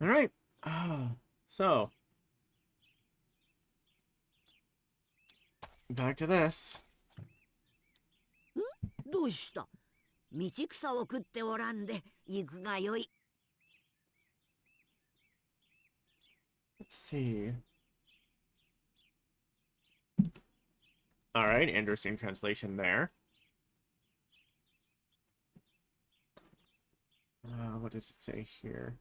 Alright. So, back to this. どうした？道草を食っておらんで行くがよい。Let's see. Alright, interesting translation there. What does it say here?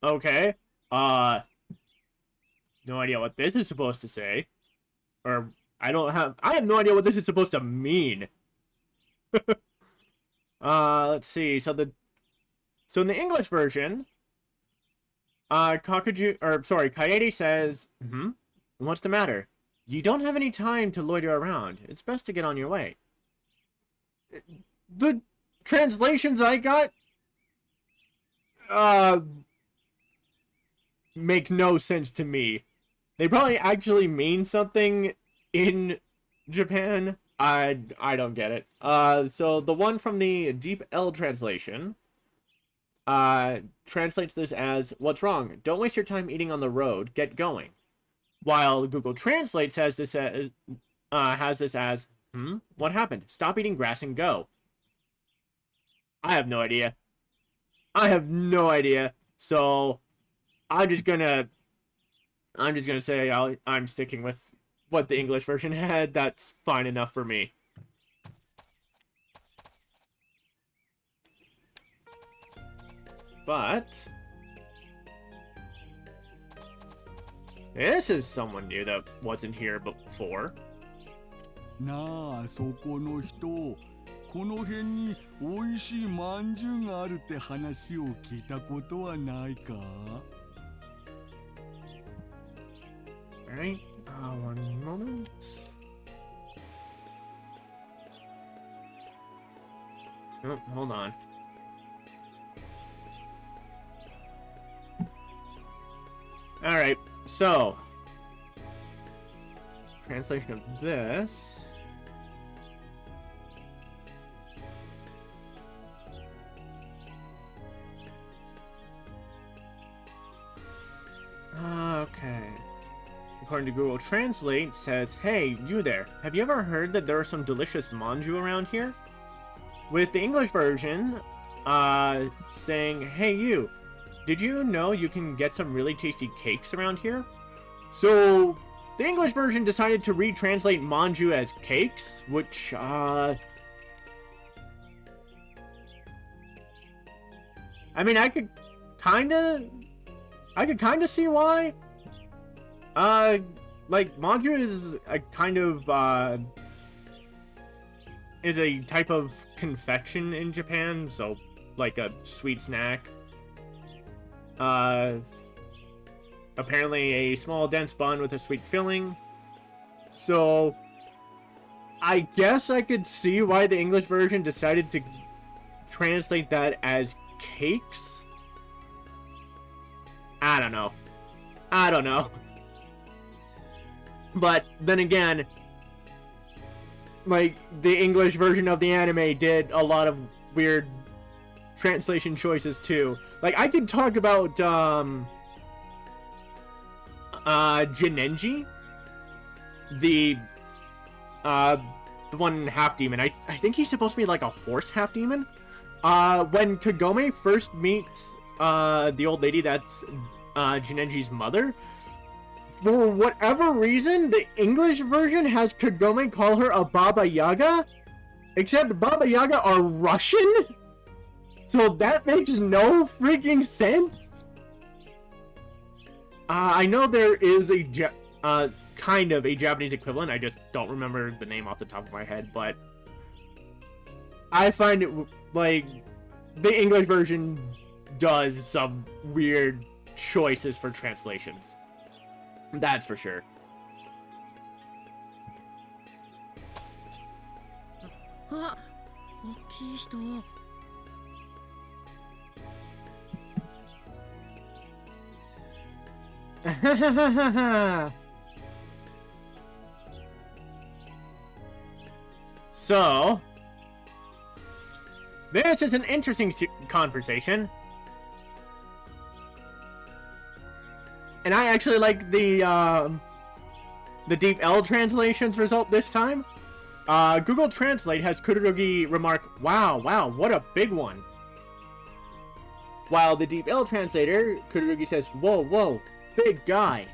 Okay. No idea what this is supposed to say. Or, I have no idea what this is supposed to mean. Let's see. So in the English version, Kaede says, what's the matter? You don't have any time to loiter around. It's best to get on your way. The translations I got, make no sense to me. They probably actually mean something in Japan. I don't get it. So the one from the Deep L translation, translates this as, what's wrong? Don't waste your time eating on the road. Get going. While Google Translate has this as, what happened? Stop eating grass and go. I have no idea. So, I'm just gonna say I'm sticking with what the English version had. That's fine enough for me. But this is someone new that wasn't here before. なあ、そこの人。この辺においしいまんじゅうがあるって話を聞いたことはないか? Alright, one moment. Oh, hold on. Alright, so translation of this. Okay. According to Google Translate, it says, hey, you there. Have you ever heard that there are some delicious manju around here? With the English version, saying, hey, you. Did you know you can get some really tasty cakes around here? So, the English version decided to retranslate manju as cakes, which, I mean, I could kinda see why. Like, manju is a kind of, is a type of confection in Japan, so, like a sweet snack. Apparently a small dense bun with a sweet filling. So, I guess I could see why the English version decided to translate that as cakes. I don't know. But then again, like, the English version of the anime did a lot of weird translation choices too. Like, I could talk about Jinenji, the one half demon. I think he's supposed to be like a horse half demon. When Kagome first meets the old lady that's Jinenji's mother, for whatever reason, the English version has Kagome call her a Baba Yaga, except Baba Yaga are Russian? So that makes no freaking sense. I know there is a kind of a Japanese equivalent. I just don't remember the name off the top of my head, but I find it like the English version does some weird choices for translations. That's for sure. あ、大きい人。So, this is an interesting conversation. And I actually like the Deep L translation's result this time. Google Translate has Kururugi remark, wow, what a big one. While the Deep L translator, Kururugi says, whoa, big guy.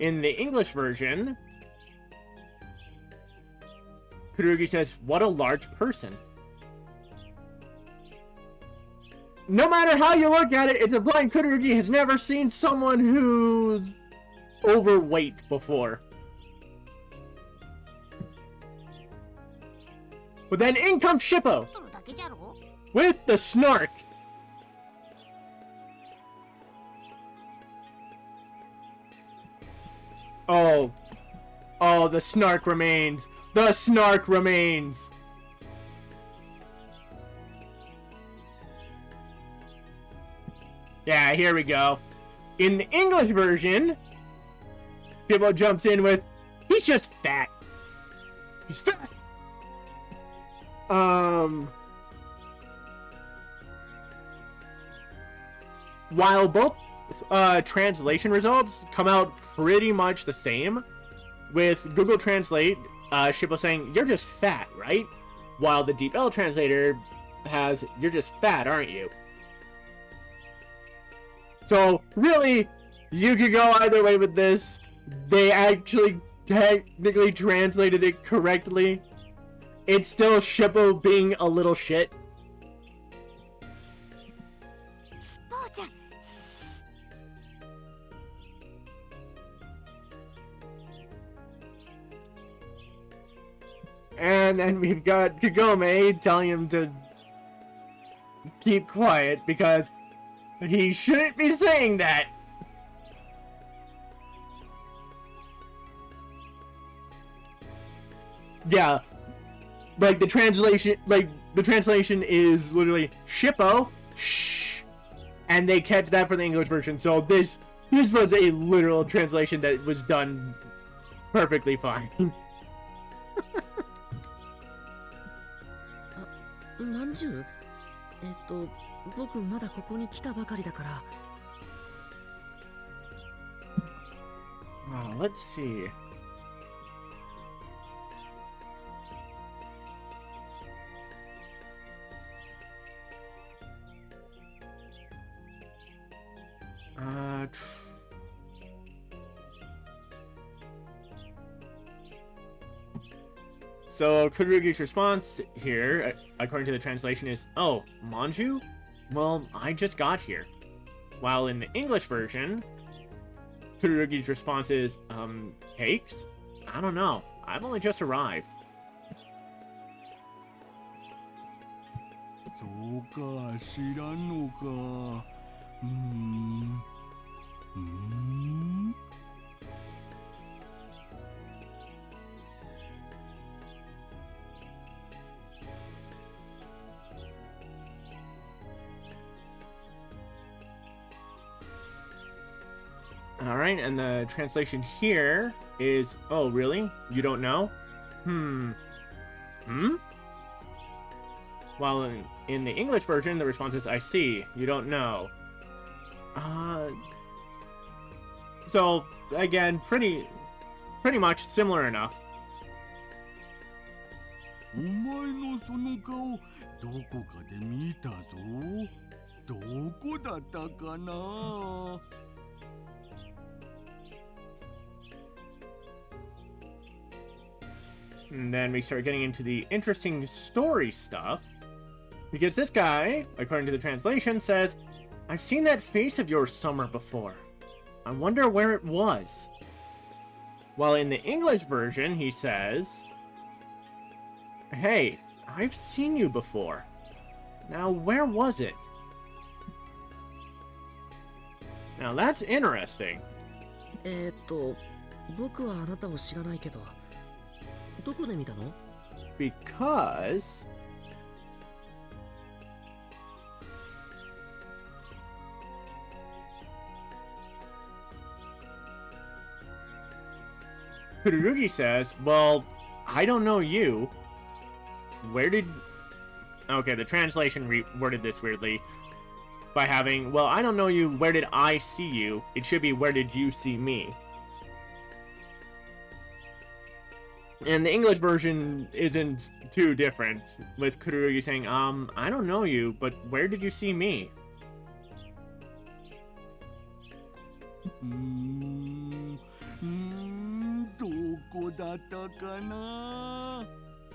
In the English version, Kururugi says, what a large person. No matter how you look at it, it's implying Kururugi has never seen someone who's overweight before. But then in comes Shippo with the snark. Oh, the snark remains. The snark remains. Yeah, here we go. In the English version, Shippo jumps in with, he's just fat. He's fat. While both translation results come out pretty much the same, with Google Translate, Shippo saying, you're just fat, right? While the Deep L translator has, you're just fat, aren't you? So, really, you could go either way with this. They actually technically translated it correctly. It's still Shippo being a little shit. And then we've got Kagome telling him to keep quiet because he shouldn't be saying that. Yeah, like the translation is literally Shippo, shh, and they kept that for the English version. So this was a literal translation that was done perfectly fine. まんじゅう僕まだここに来たばかりだから。Let's see. So Kururugi's response here, according to the translation, is, oh, Manju? Well, I just got here. While in the English version, Kururugi's response is, cakes? I don't know. I've only just arrived. そうか、知らんのか。Alright, and the translation here is, oh, really? You don't know? While in the English version, the response is, I see. You don't know. So, again, pretty much similar enough. お前のその顔、どこかで見たぞ。どこだったかな。And then we start getting into the interesting story stuff. Because this guy, according to the translation, says, I've seen that face of yours somewhere before. I wonder where it was. While in the English version, he says, hey, I've seen you before. Now, where was it? Now, that's interesting. 僕はあなたを知らないけど、どこで見たの？ because Kururugi says, well, I don't know you. Where did... Okay, the translation worded this weirdly by having, well, I don't know you, where did I see you? It should be, where did you see me? And the English version isn't too different, with Kururugi saying, I don't know you, but where did you see me? どこだったかな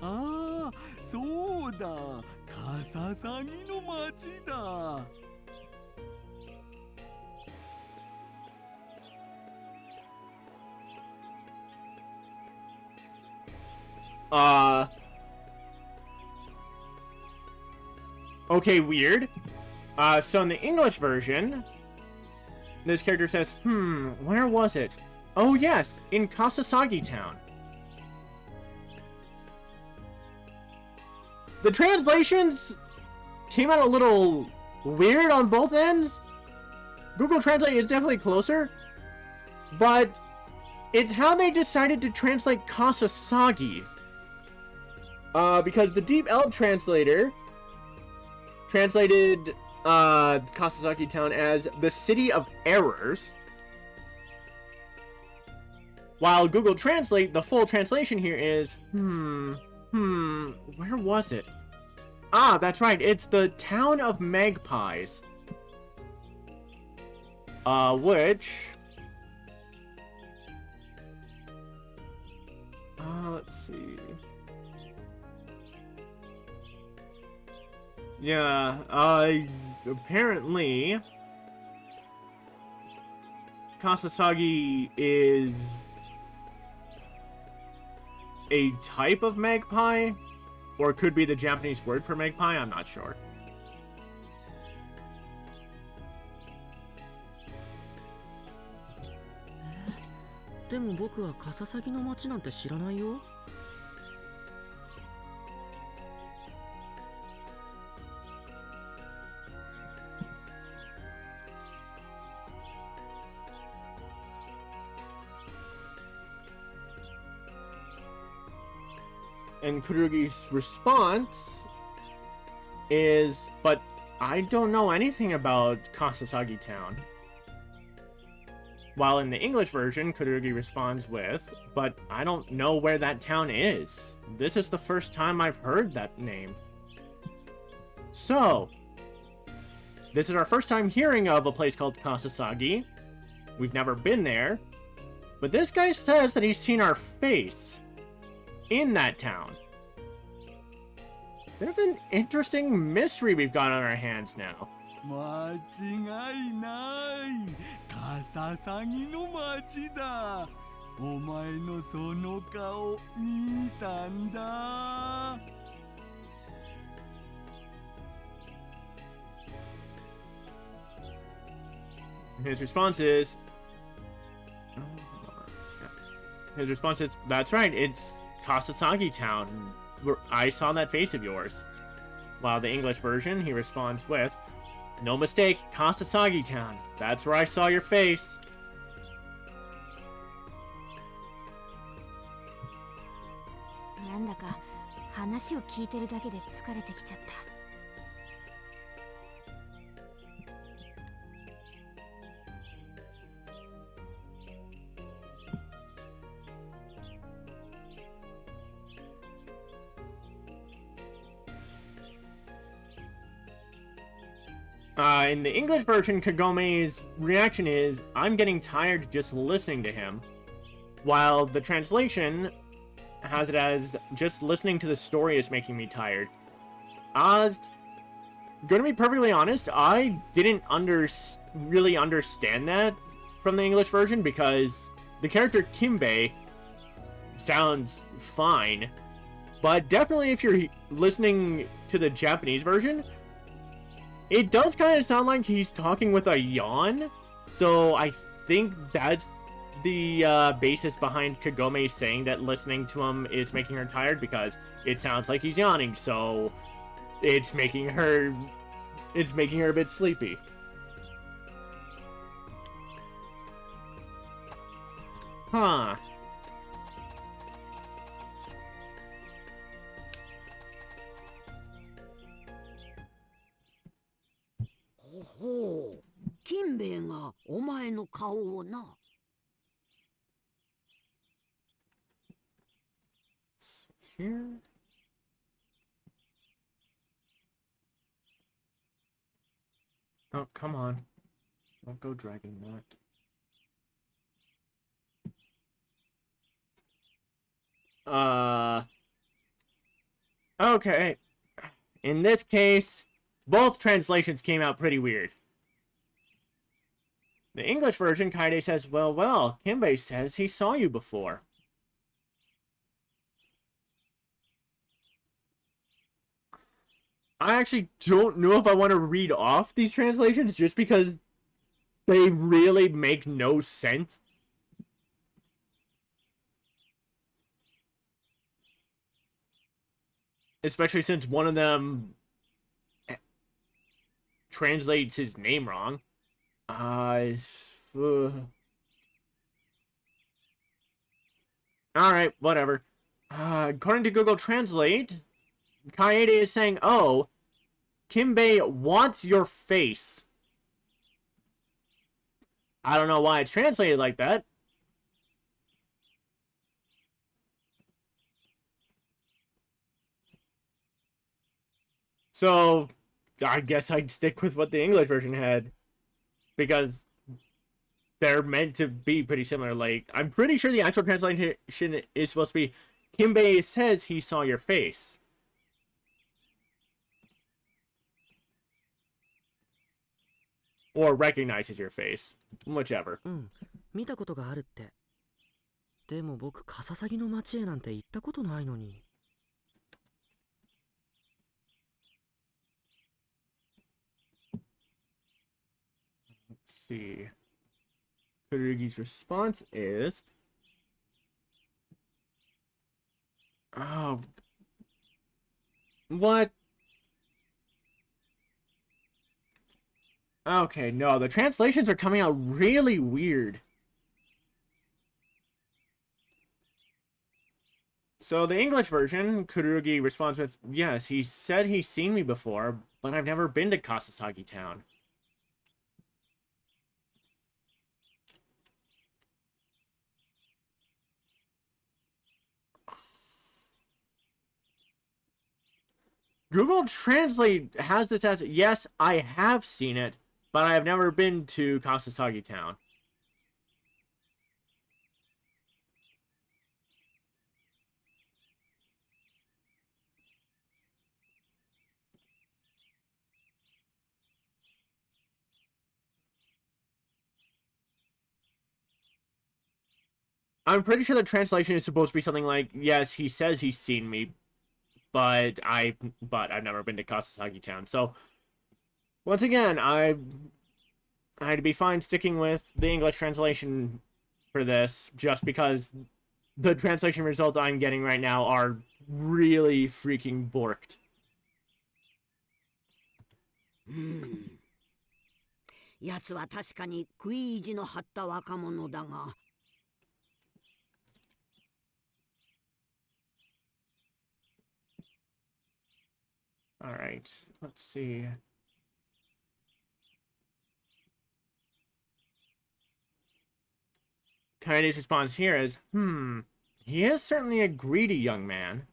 ああ、そうだ、カササギの町だ。Okay, weird. So in the English version, this character says, where was it? Oh yes, in Kasasagi Town. The translations came out a little weird on both ends. Google Translate is definitely closer, but it's how they decided to translate Kasasagi. Because the Deep Elf translator translated Kasasagi Town as the City of Errors, while Google Translate, the full translation here is, where was it? Ah, that's right, it's the Town of Magpies. Which... let's see... Yeah, apparently... Kasasagi is... a type of magpie? Or it could be the Japanese word for magpie, I'm not sure. But 僕はカササギの町なんて知らないよ。And Kururugi's response is, but I don't know anything about Kasasagi Town. While in the English version, Kururugi responds with, but I don't know where that town is. This is the first time I've heard that name. So, this is our first time hearing of a place called Kasasagi. We've never been there. But this guy says that he's seen our face in that town. Bit of an interesting mystery we've got on our hands now. 間違いない。カササギの町だ。お前のその顔見たんだ。His response is, that's right, it's Kasasagi Town. I saw that face of yours. While the English version, he responds with, no mistake, Kasasagi Town. That's where I saw your face. In the English version, Kagome's reaction is, I'm getting tired just listening to him. While the translation has it as, just listening to the story is making me tired. Gonna be perfectly honest, I didn't really understand that from the English version because the character Kimbe sounds fine. But definitely if you're listening to the Japanese version, it does kind of sound like he's talking with a yawn, so I think that's the basis behind Kagome saying that listening to him is making her tired? Because it sounds like he's yawning, so it's making her a bit sleepy. Huh.ほう、金兵衛がお前の顔をな。Here. Oh, come on. Don't go dragging that. Okay. In this case, both translations came out pretty weird. The English version, Kaede says, well, Kinbei says he saw you before. I actually don't know if I want to read off these translations just because they really make no sense. Especially since one of them translates his name wrong. Alright, whatever. According to Google Translate, Kaede is saying, oh, Kinbei wants your face. I don't know why it's translated like that. So, I guess I'd stick with what the English version had. Because they're meant to be pretty similar. Like, I'm pretty sure the actual translation is supposed to be, Kinbei says he saw your face. Or recognizes your face. Whichever. 見たことがあるって。でも僕、カササギの町へなんて行ったことないのに。Let's see. Kururugi's response is... Oh. What? Okay, no, the translations are coming out really weird. So the English version, Kururugi responds with, yes, he said he's seen me before, but I've never been to Kasasagi Town. Google Translate has this as, yes, I have seen it, but I have never been to Kasasagi Town. I'm pretty sure the translation is supposed to be something like, yes, he says he's seen me, but I've never been to Kasasagi Town. So, once again, I'd be fine sticking with the English translation for this, just because the translation results I'm getting right now are really freaking borked. 奴は確かに食い意地の張った若者だが。Alright, let's see. Kaede's response here is, he is certainly a greedy young man.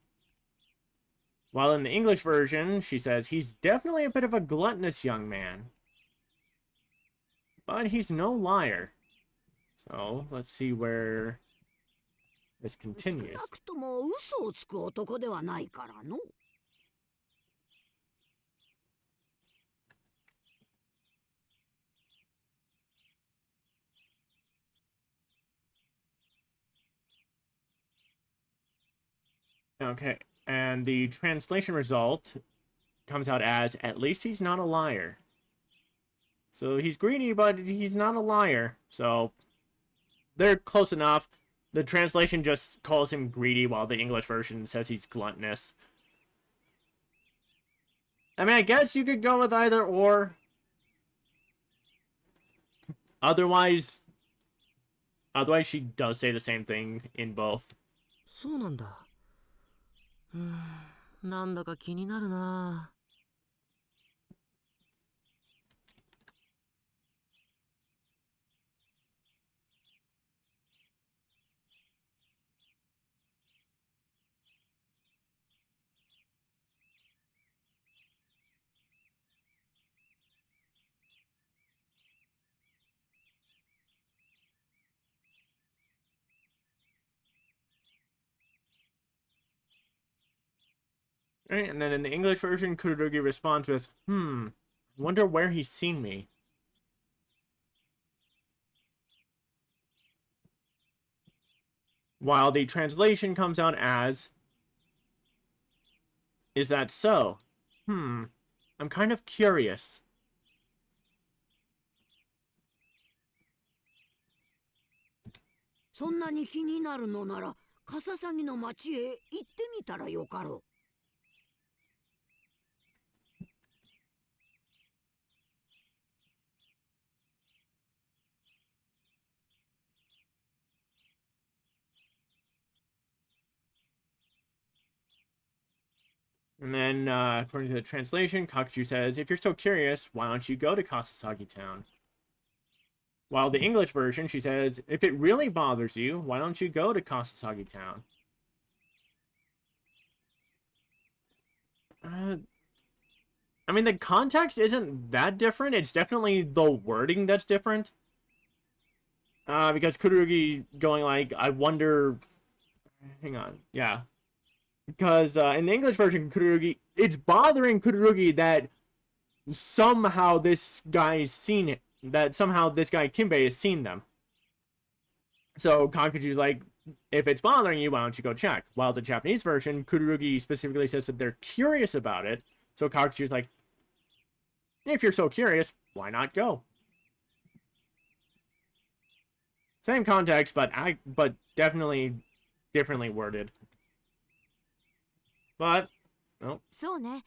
While in the English version, she says, he's definitely a bit of a gluttonous young man. But he's no liar. So, let's see where this continues. 少なくとも嘘をつく男ではないからの。Okay, and the translation result comes out as, at least he's not a liar. So he's greedy, but he's not a liar. So they're close enough. The translation just calls him greedy, while the English version says he's gluttonous. I mean, I guess you could go with either or. Otherwise, she does say the same thing in both. そうなんだ。なんだか気になるな。Right, and then in the English version, Kururugi responds with, I wonder where he's seen me. While the translation comes out as, is that so? I'm kind of curious. そんなに気になるのならカササギの町へ行ってみたらよかろう。And then, according to the translation, Kakuju says, if you're so curious, why don't you go to Kasasagi Town? While the English version, she says, if it really bothers you, why don't you go to Kasasagi Town? I mean, the context isn't that different. It's definitely the wording that's different. Because Kururugi going like, I wonder... Hang on. Yeah. Because in the English version, Kururugi... It's bothering Kururugi that somehow this guy's seen it. That somehow this guy, Kimbe, has seen them. So Kakuju's like, if it's bothering you, why don't you go check? While the Japanese version, Kururugi specifically says that they're curious about it. So Kakuju's like, if you're so curious, why not go? Same context, but definitely differently worded. But, no. そうね。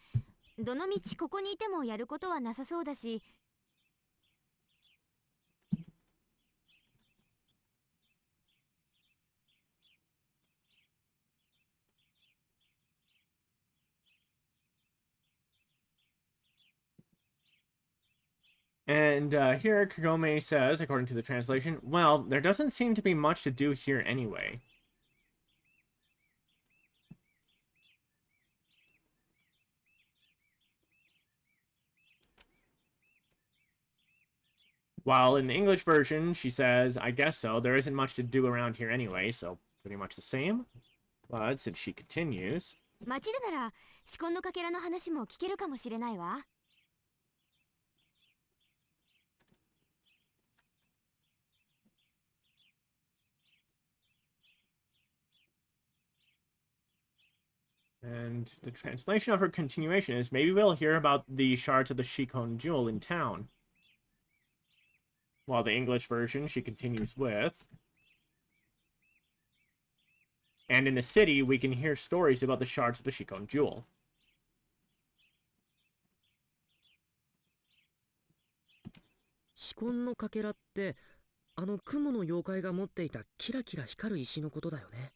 どのみちここにいてもやることはなさそうだし。And here Kagome says, according to the translation, well, there doesn't seem to be much to do here anyway. While in the English version, she says, I guess so, there isn't much to do around here anyway, so pretty much the same. But since she continues... 町でなら、四魂のかけらの話も聞けるかもしれないわ。And the translation of her continuation is, maybe we'll hear about the shards of the Shikon Jewel in town. While the English version, she continues with, and in the city, we can hear stories about the shards of the Shikon Jewel. 四魂のかけらってあの雲の妖怪が持っていたキラキラ光る石のことだよね。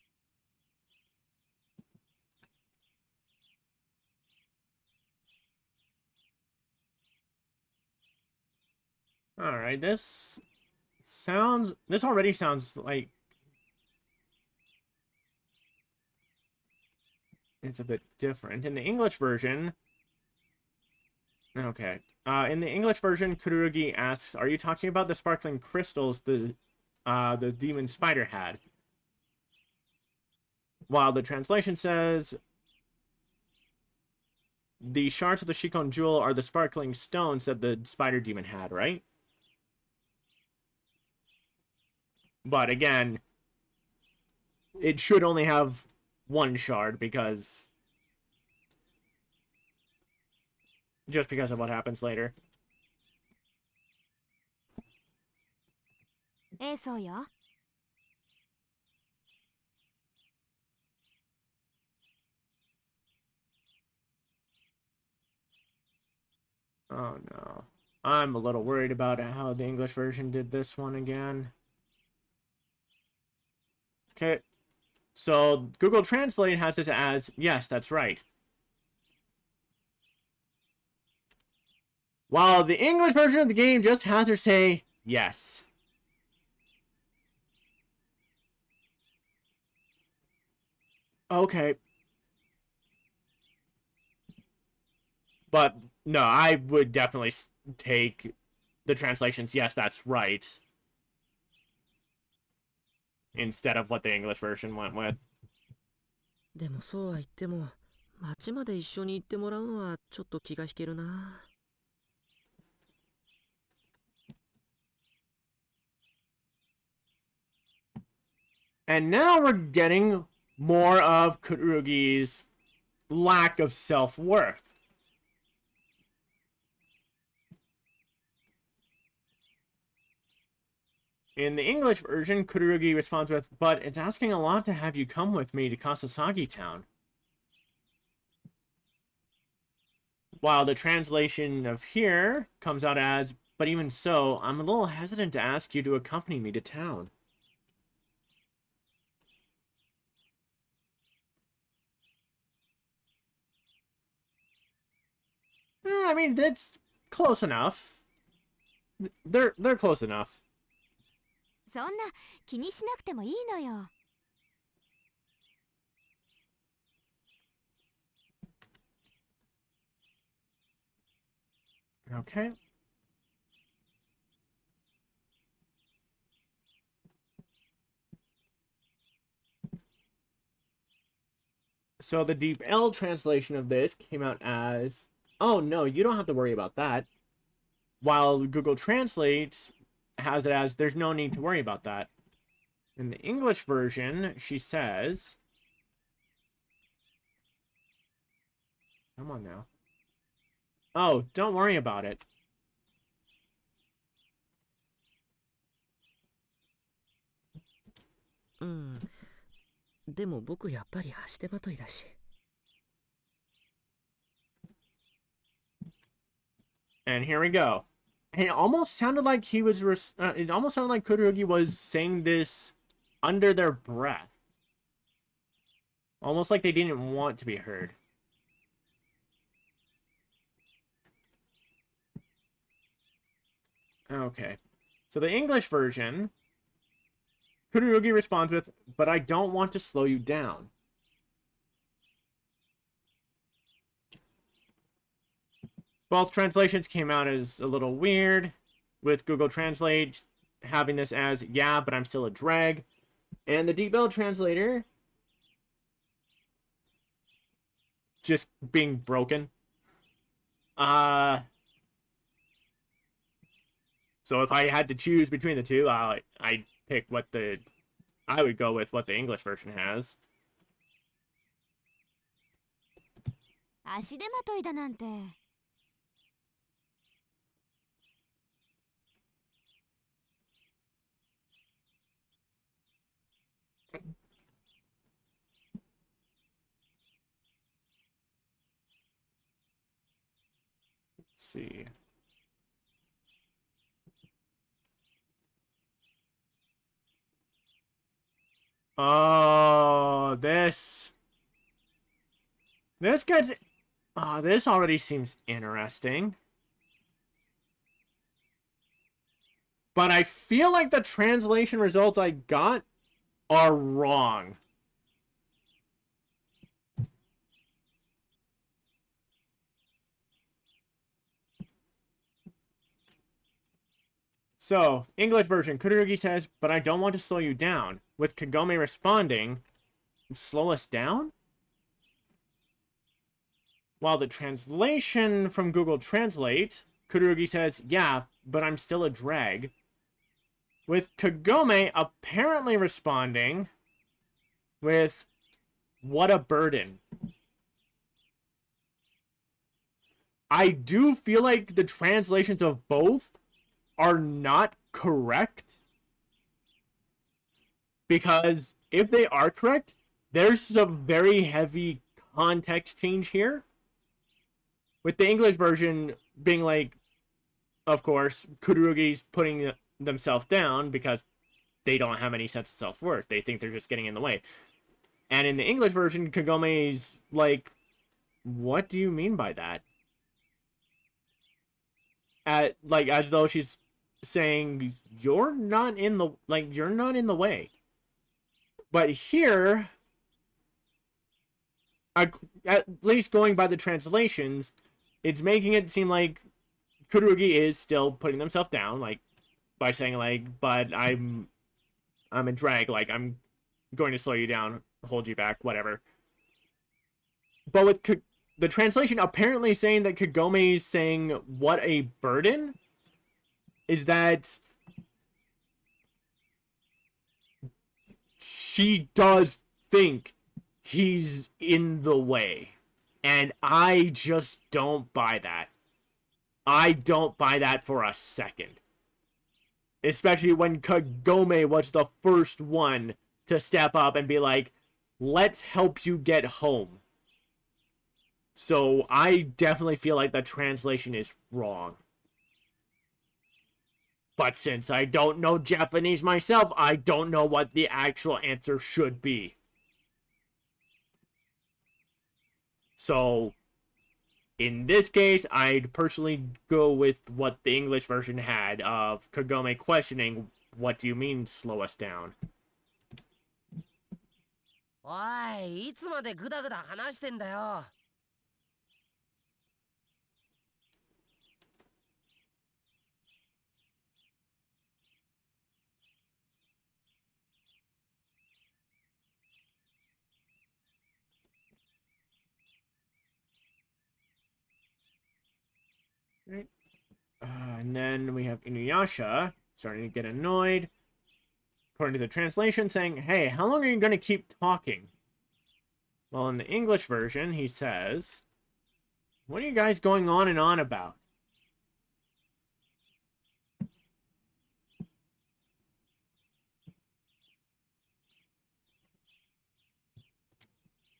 Alright, this already sounds like it's a bit different. In the English version, okay. In the English version, Kururugi asks, are you talking about the sparkling crystals the demon spider had? While the translation says, the shards of the Shikon Jewel are the sparkling stones that the spider demon had, right? But again, it should only have one shard because... just because of what happens later. そうよ。Oh no. I'm a little worried about how the English version did this one again. Okay. So Google Translate has this as, yes, that's right. While the English version of the game just has her say, yes. Okay. But, no, I would definitely take the translations, yes, that's right, instead of what the English version went with. でもそうは言っても、町まで一緒に行ってもらうのはちょっと気が引けるな。And now we're getting more of Kururugi's lack of self-worth. In the English version, Kururugi responds with, but it's asking a lot to have you come with me to Kasasagi Town. While the translation of here comes out as, but even so, I'm a little hesitant to ask you to accompany me to town. I mean, that's close enough. They're close enough. そんな気にしなくてもいいのよ。Okay. So the Deep L translation of this came out as, oh no, you don't have to worry about that. While Google Translate has it as, there's no need to worry about that. In the English version, she says, come on now. Oh, don't worry about it. Hmm. でも僕やっぱり足手まといだし。And here we go. And it almost sounded like he was. It almost sounded like Kururugi was saying this under their breath, almost like they didn't want to be heard. Okay, so the English version, Kururugi responds with, "But I don't want to slow you down." Both translations came out as a little weird, with Google Translate having this as, yeah, but I'm still a drag. And the Deep Bell translator just being broken. So if I had to choose between the two, I'd pick I would go with what the English version has. 足手まといだなんて。Let's see. Oh, this gets. Oh, this already seems interesting. But I feel like the translation results I got are wrong. So, English version, Kururugi says, but I don't want to slow you down. With Kagome responding, slow us down? While the translation from Google Translate, Kururugi says, yeah, but I'm still a drag. With Kagome apparently responding with, what a burden. I do feel like the translations of both are not correct. Because if they are correct, there's a very heavy context change here. With the English version being like, of course, Kururugi's putting themselves down because they don't have any sense of self-worth. They think they're just getting in the way. And in the English version, Kagome's like, what do you mean by that? Like, as though she's saying, you're not in the way. But here, at least going by the translations, it's making it seem like Kururugi is still putting themselves down, like, by saying, like, but I'm a drag, like, I'm going to slow you down, hold you back, whatever. But with the translation apparently saying that Kagome is saying, what a burden, is that she does think he's in the way. And I just don't buy that. I don't buy that for a second. Especially when Kagome was the first one to step up and be like, let's help you get home. So I definitely feel like the translation is wrong. But since I don't know Japanese myself, I don't know what the actual answer should be. So, in this case, I'd personally go with what the English version had of Kagome questioning, what do you mean slow us down? おい、いつまでグダグダ話してんだよ。Right. And then we have InuYasha starting to get annoyed. According to the translation, saying, hey, how long are you going to keep talking? Well, in the English version, he says, what are you guys going on and on about?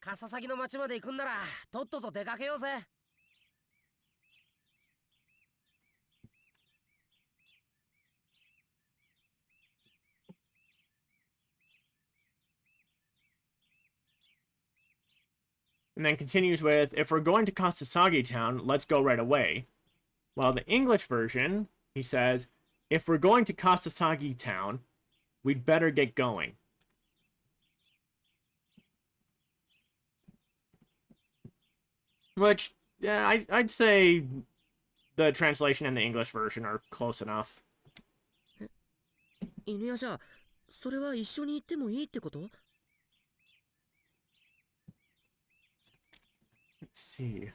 Kasasagiの町まで行くんなら、とっとと出かけようぜ。And then continues with, if we're going to Kasasagi town, let's go right away. While the English version, he says, if we're going to Kasasagi town, we'd better get going. Which, yeah, I'd say the translation and the English version are close enough. 犬夜叉、それは一緒に行ってもいいってこと？ Let's see.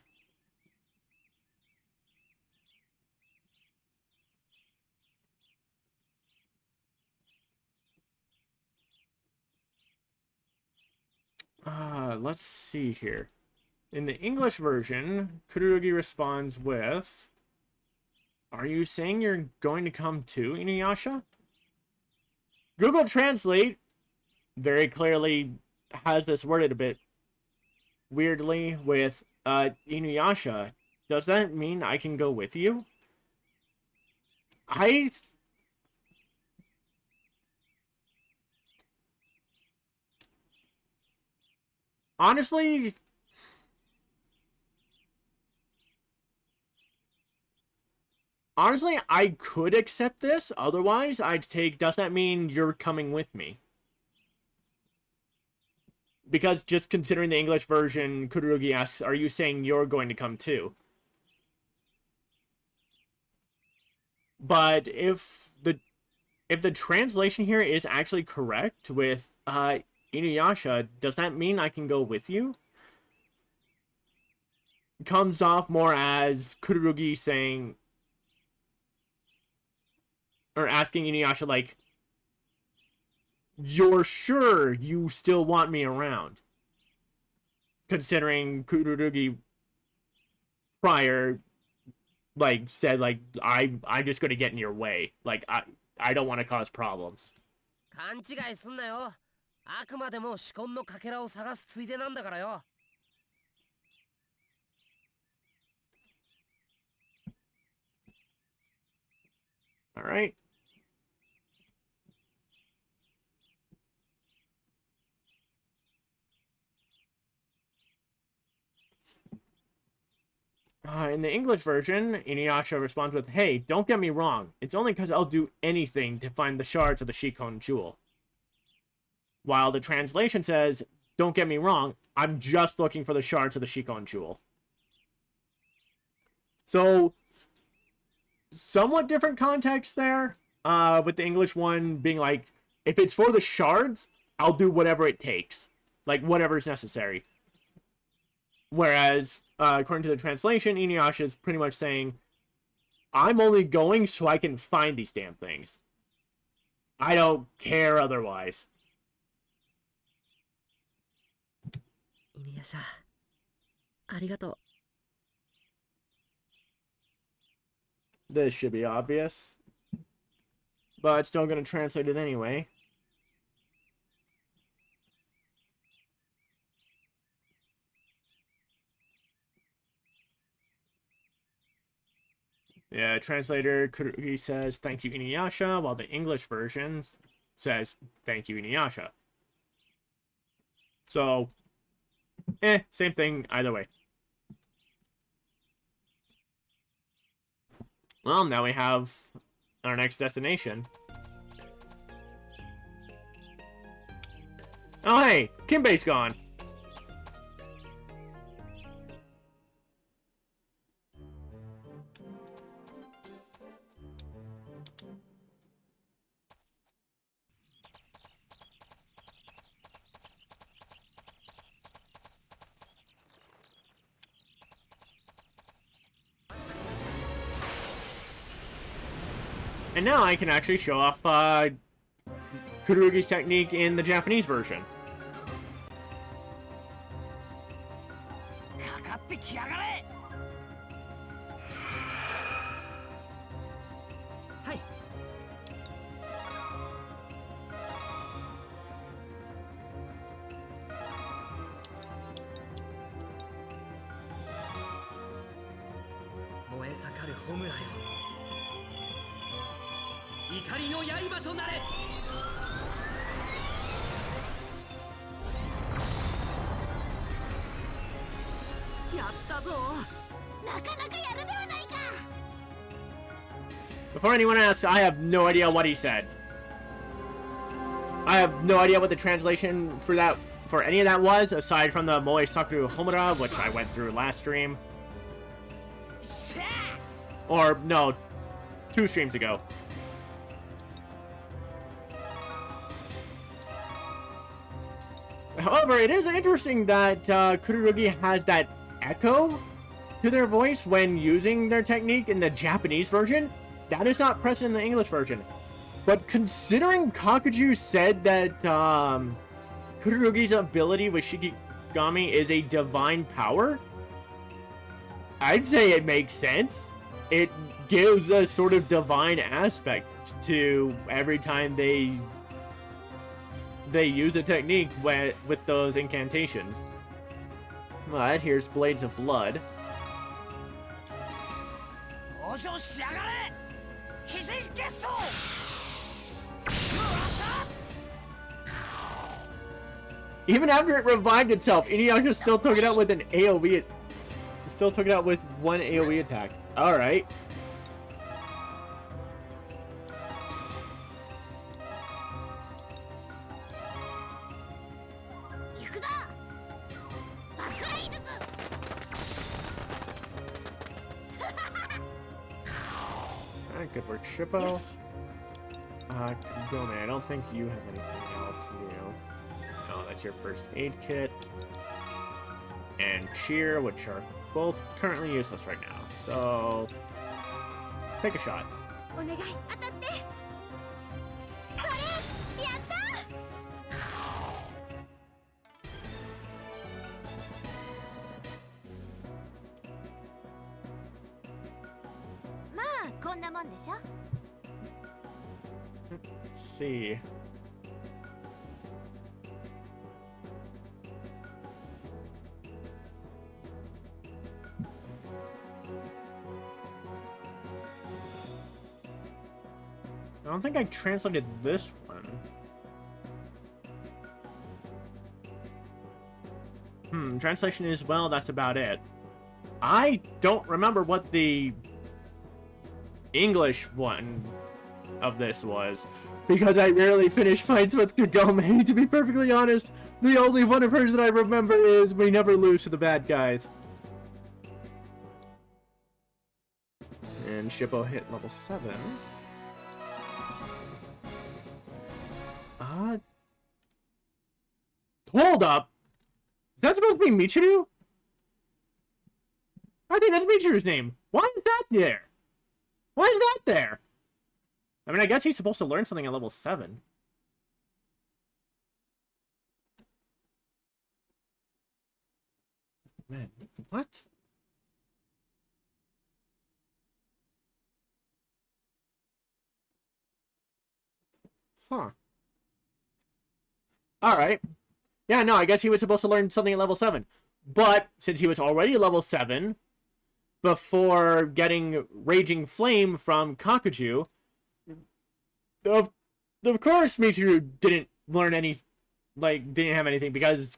Let's see here. In the English version, Kururugi responds with, are you saying you're going to come too, InuYasha? Google Translate very clearly has this worded a bit weirdly with, InuYasha, does that mean I can go with you? Honestly, I could accept this. Otherwise, I'd take, does that mean you're coming with me? Because just considering the English version, Kururugi asks, are you saying you're going to come too? But if the translation here is actually correct with InuYasha, does that mean I can go with you? Comes off more as Kururugi saying, or asking InuYasha, like, you're sure you still want me around? Considering Kururugi prior, like, said, like, I'm just gonna get in your way. Like, I don't want to cause problems. 勘違いすんなよ。あくまでも紫紺のかけらを探すついでなんだからよ。Alright. In the English version, InuYasha responds with, "Hey, don't get me wrong. It's only because I'll do anything to find the shards of the Shikon Jewel." While the translation says, "Don't get me wrong, I'm just looking for the shards of the Shikon Jewel." So, somewhat different context there, with the English one being like, if it's for the shards, I'll do whatever it takes. Like, whatever's necessary. Whereas, according to the translation, InuYasha is pretty much saying, I'm only going so I can find these damn things. I don't care otherwise. InuYasha, ありがとう。 This should be obvious. But still gonna translate it anyway. Yeah, translator Kururugi says, "Thank you, InuYasha," while the English version says, "Thank you, InuYasha." So, same thing either way. Well, now we have our next destination. Oh, hey! Kinbei's gone! And now I can actually show off Kururugi's technique in the Japanese version. かかってきやがれ。はい。燃え盛る炎よ。 怒りの刃となれ。やったぞ。なかなかやるではないか。 Before anyone asks, I have no idea what he said. I have no idea what the translation for any of that was, aside from the Moe Sakuru Homura, which I went through last stream. Or, no, 2 streams ago. However, it is interesting that Kururugi has that echo to their voice when using their technique in the Japanese version. That is not present in the English version. But considering Kakuju said that Kururugi's ability with Shikigami is a divine power, I'd say it makes sense. It gives a sort of divine aspect to every time they use a technique with those incantations. But here's Blades of Blood. Even after it revived itself, InuYasha still took it out with an AoE. Still took it out with 1 AoE attack. All right. Alright, good work, Shippo. Kagome, I don't think you have anything else new. No, that's your first aid kit. And Cheer, which are both currently useless right now. So, take a shot. お願い、当たって。それ、やった。まあ、こんなもんでしょ。Let's see. I don't think I translated this one. Translation is, well, that's about it. I don't remember what the English one of this was, because I rarely finish fights with Kagome. To be perfectly honest, the only one of hers that I remember is we never lose to the bad guys. And Shippo hit level 7. Hold up! Is that supposed to be Michiru? I think that's Michiru's name. Why is that there? Why is that there? I mean, I guess he's supposed to learn something at level 7. Man, what? Huh. Alright. Yeah, no, I guess he was supposed to learn something at level 7. But, since he was already level 7, before getting Raging Flame from Kakuju, of course Michiru didn't learn didn't have anything, because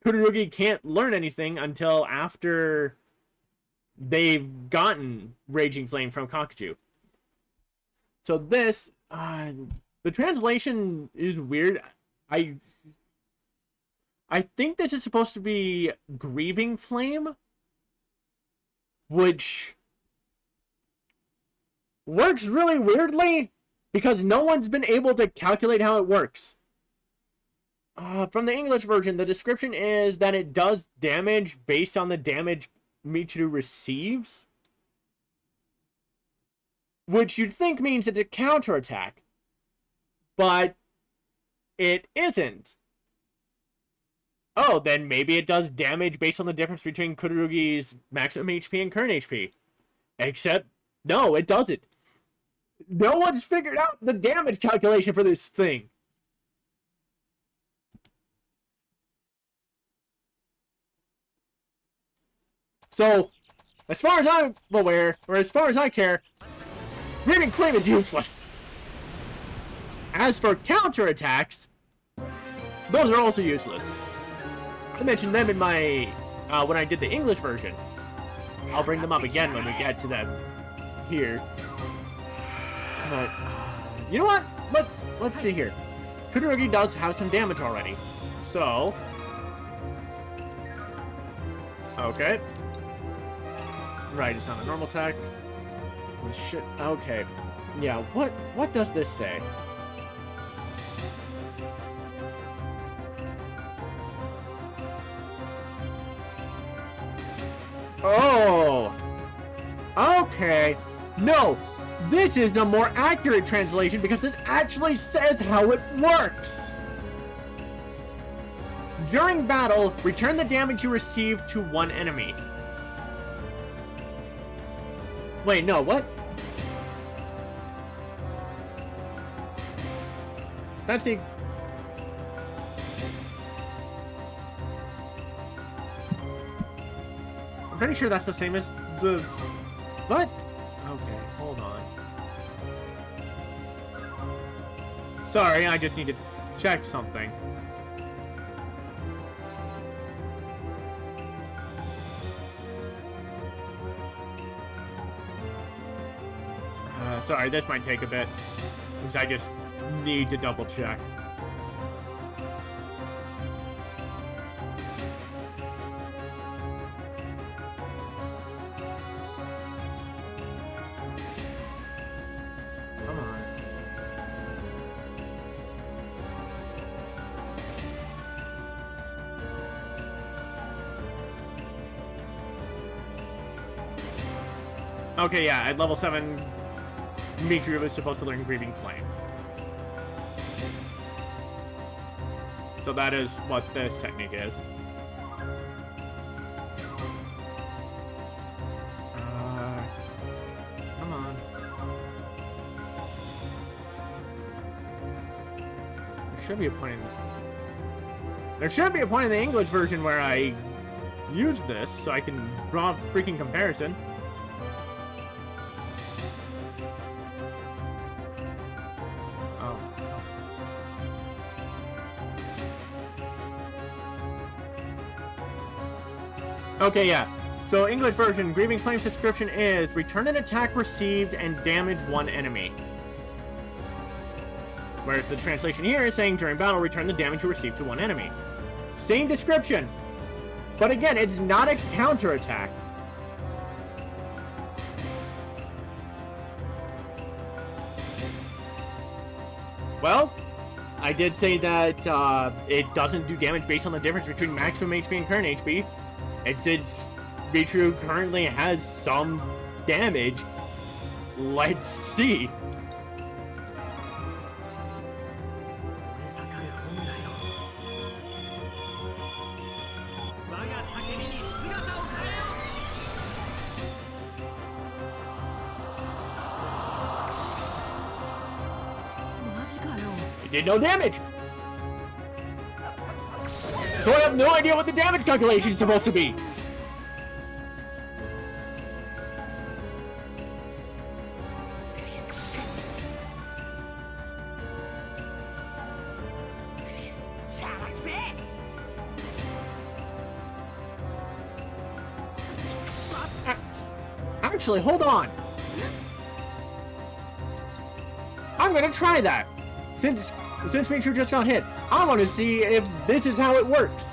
Kururugi can't learn anything until after they've gotten Raging Flame from Kakuju. So this, the translation is weird. I think this is supposed to be Grieving Flame, which works really weirdly because no one's been able to calculate how it works. From the English version, the description is that it does damage based on the damage Michiru receives, which you'd think means it's a counterattack, but it isn't. Oh, then maybe it does damage based on the difference between Kururugi's maximum HP and current HP. Except, no, it doesn't. No one's figured out the damage calculation for this thing. So, as far as I'm aware, or as far as I care, Grieving Flame is useless. As for counterattacks, those are also useless. I mentioned them in my, when I did the English version. I'll bring them up again when we get to them here. But, you know what? Let's see here. Kururugi does have some damage already. So, okay. Right, it's not a normal attack. Shit, okay. Yeah, what does this say? Oh! Okay. No! This is the more accurate translation because this actually says how it works! During battle, return the damage you receive to one enemy. Wait, no, what? That's the... I'm pretty sure that's the same as the... What? Okay, hold on. Sorry, I just need to check something. Sorry, this might take a bit, because I just need to double check. Come on. Okay, yeah, at level 7... Michiru was supposed to learn Grieving Flame. So that is what this technique is. Come on. There should be a point in... There should be a point in the English version where I use this, so I can draw a freaking comparison. Okay, yeah. So English version, Grieving Flame's description is return an attack received and damage one enemy. Whereas the translation here is saying during battle, return the damage you received to one enemy. Same description. But again, it's not a counterattack. Well, I did say that it doesn't do damage based on the difference between maximum HP and current HP. And since Michiru currently has some damage, let's see. It did no damage! So I have no idea what the damage calculation is supposed to be! Actually, hold on! I'm gonna try that! Since Michiru just got hit, I want to see if this is how it works.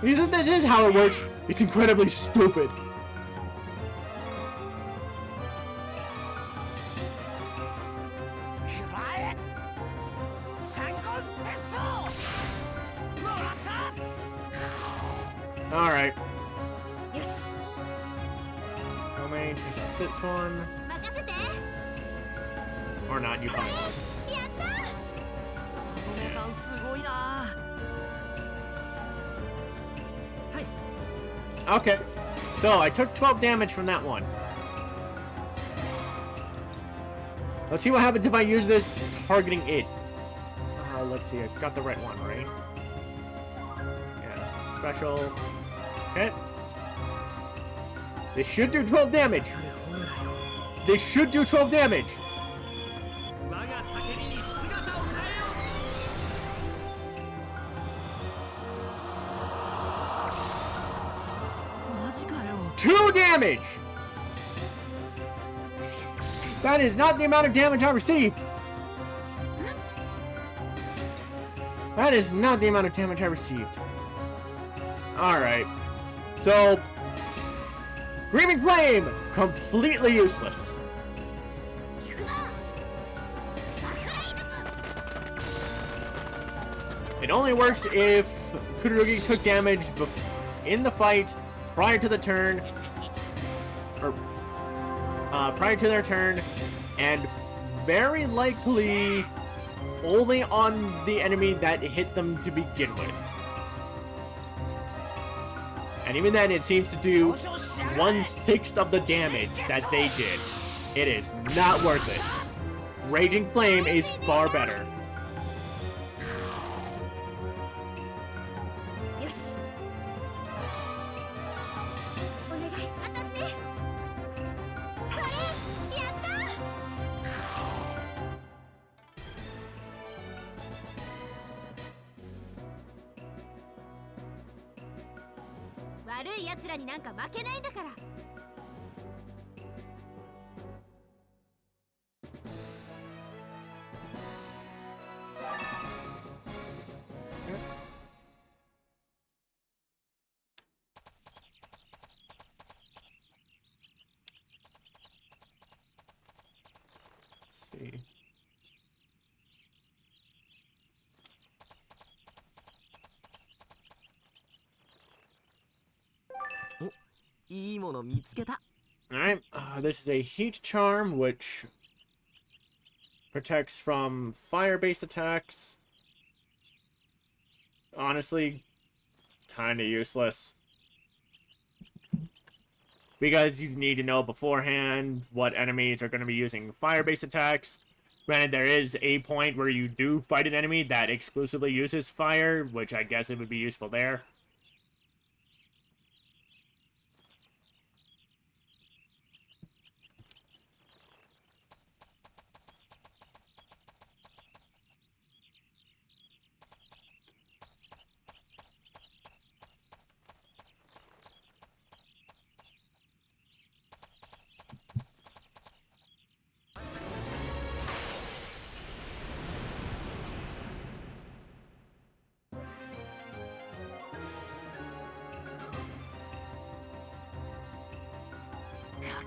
Because if this is how it works, it's incredibly stupid. Alright. Yes. Kagome, take this one. Or not, you call it. Okay. So, I took 12 damage from that one. Let's see what happens if I use this targeting it. Let's see, I got the right one, right? Yeah, special. Okay. This should do 12 damage. This should do 12 damage. Two damage! That is not the amount of damage I received. That is not the amount of damage I received. Alright. So, Grieving Flame, completely useless. It only works if Kururugi took damage in the fight prior to the turn, or prior to their turn, and very likely only on the enemy that hit them to begin with. And even then, it seems to do 1/6 of the damage that they did. It is not worth it. Raging Flame is far better. Yes. 悪い奴らになんか負けないんだから。See. いいもの見つけた。 Alright, this is a heat charm, which protects from fire-based attacks. Honestly, kinda useless. Because you need to know beforehand what enemies are going to be using fire-based attacks. Granted, there is a point where you do fight an enemy that exclusively uses fire, which I guess it would be useful there.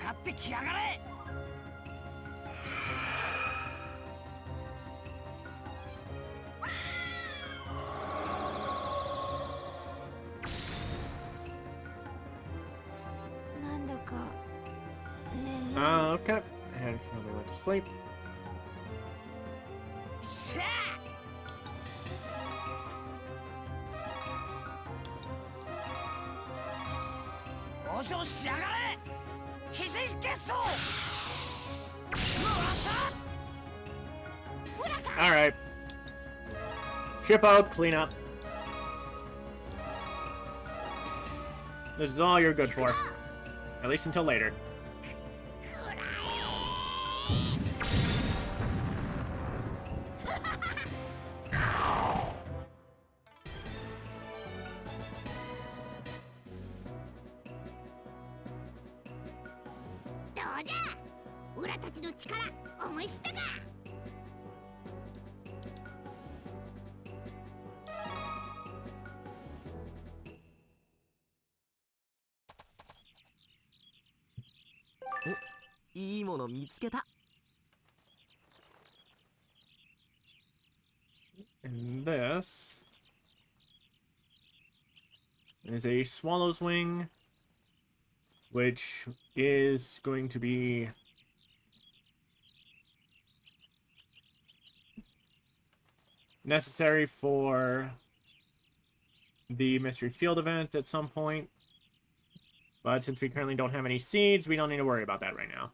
かってきやがれ。なんだか眠い。Okay. And Kagome went to sleep. しゃあ、往生しやがれ。非人結束。All right. Ship out, clean up. This is all you're good for. At least until later. Oh, いいもの見つけた。 And this is a swallow's wing, which is going to be necessary for the mystery field event at some point. But since we currently don't have any seeds, we don't need to worry about that right now.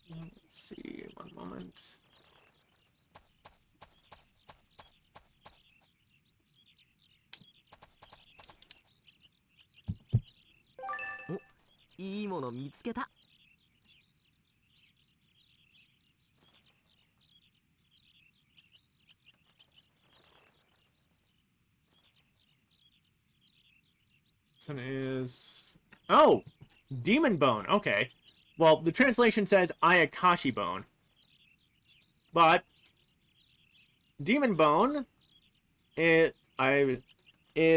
Let's see, one moment. Oh, いいもの見つけた。 This one is... Oh! Demon bone. Okay. Well, the translation says Ayakashi bone. But demon bone is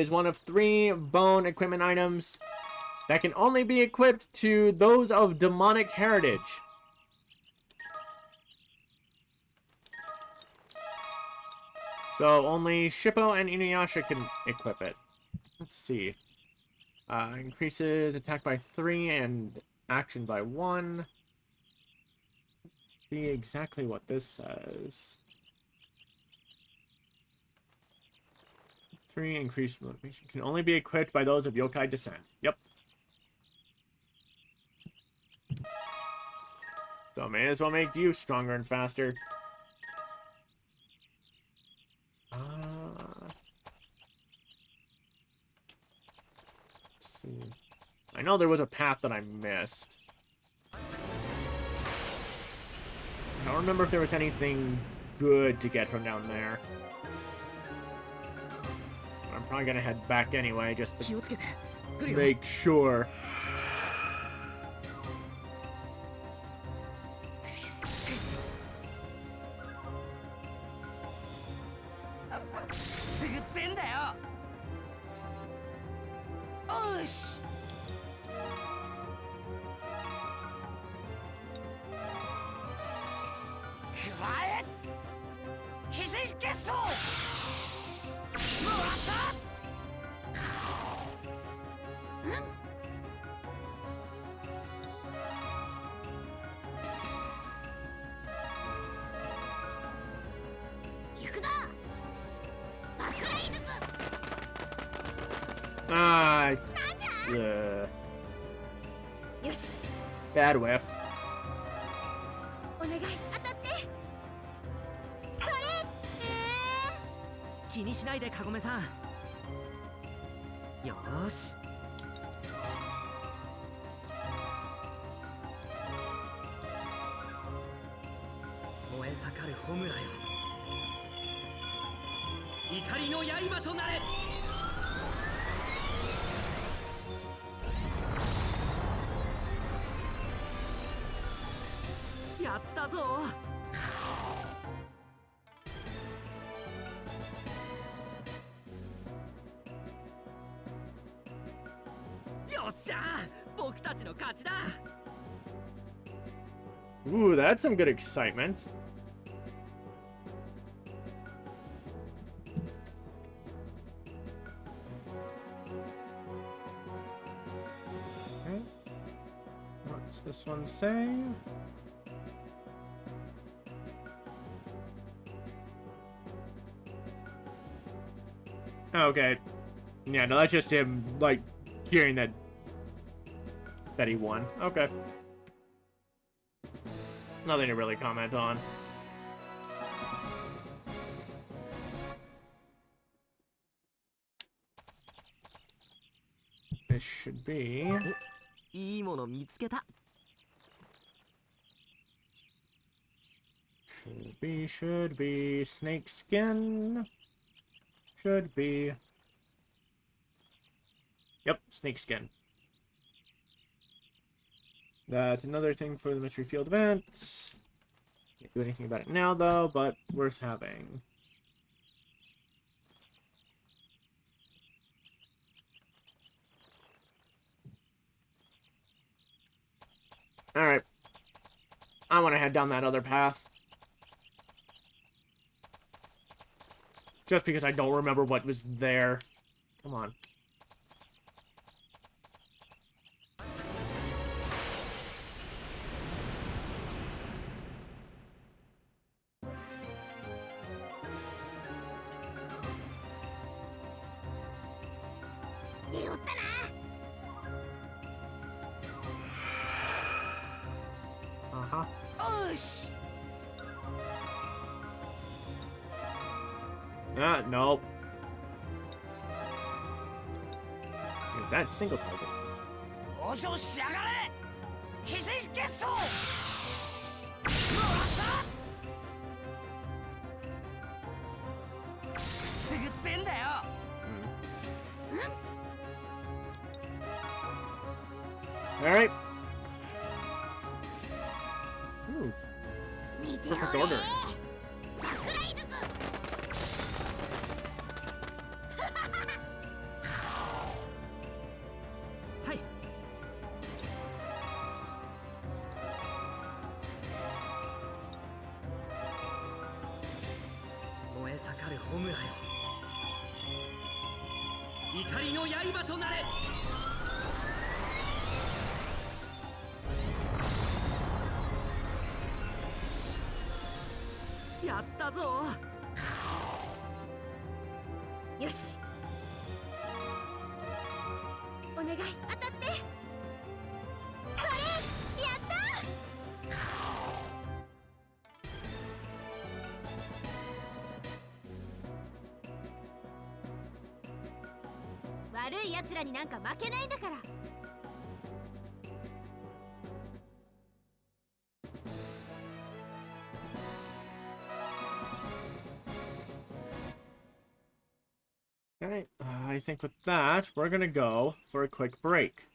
one of 3 bone equipment items that can only be equipped to those of demonic heritage. So only Shippo and InuYasha can equip it. Let's see. Increases attack by 3 and action by 1. Let's see exactly what this says. 3 increased motivation. Can only be equipped by those of yokai descent. Yep. So may as well make you stronger and faster. Let's see. I know there was a path that I missed. I don't remember if there was anything good to get from down there. I'm probably gonna head back anyway, just to make sure. Bad whiff. お願い、当たって。それ。気にしないで、かごめさん。よーし。燃え盛る炎よ。怒りの刃となれ。 All やったぞ。よっしゃ、僕たちの勝ちだ。 Ooh, that's some good excitement. Okay. What's this one say? Okay. Yeah, no, that's just him, like, hearing that he won. Okay. Nothing to really comment on. This should be... いいもの見つけた。 Should be snake skin. Should be... Yep, snake skin. That's another thing for the mystery field event. Can't do anything about it now, though, but worth having. Alright. I want to head down that other path. Just because I don't remember what was there. Come on. Uh-huh. Nope. Is that single target? 往生しやがれ。鬼神決闘。もらった。くすぐってんだよ。Alright. Ooh. Perfect order. Hey. 燃え盛る炎よ。怒りの刃となれ。 やったぞ。よし。お願い、当たって。それ、やった。悪い奴らになんか負けないんだから。 Alright, I think with that, we're gonna go for a quick break.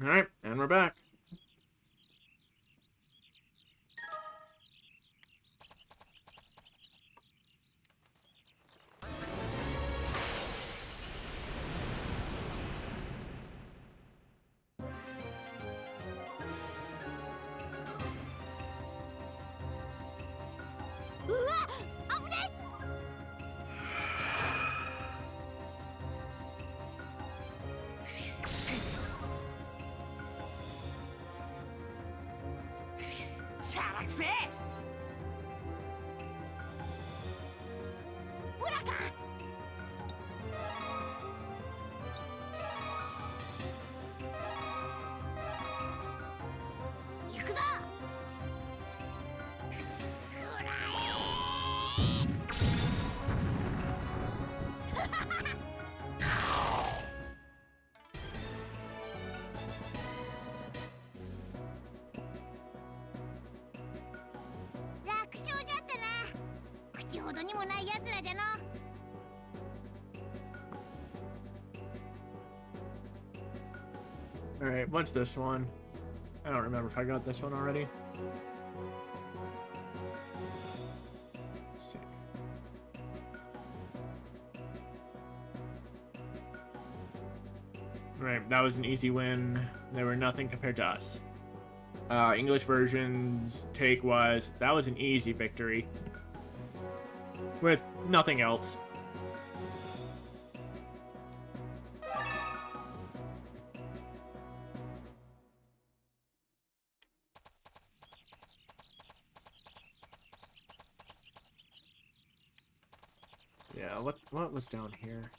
Alright, and we're back. Alright, what's this one? I don't remember if I got this one already. Let's see. Right, that was an easy win. They were nothing compared to us. English version's take was, that was an easy victory. With nothing else. Yeah, what was down here?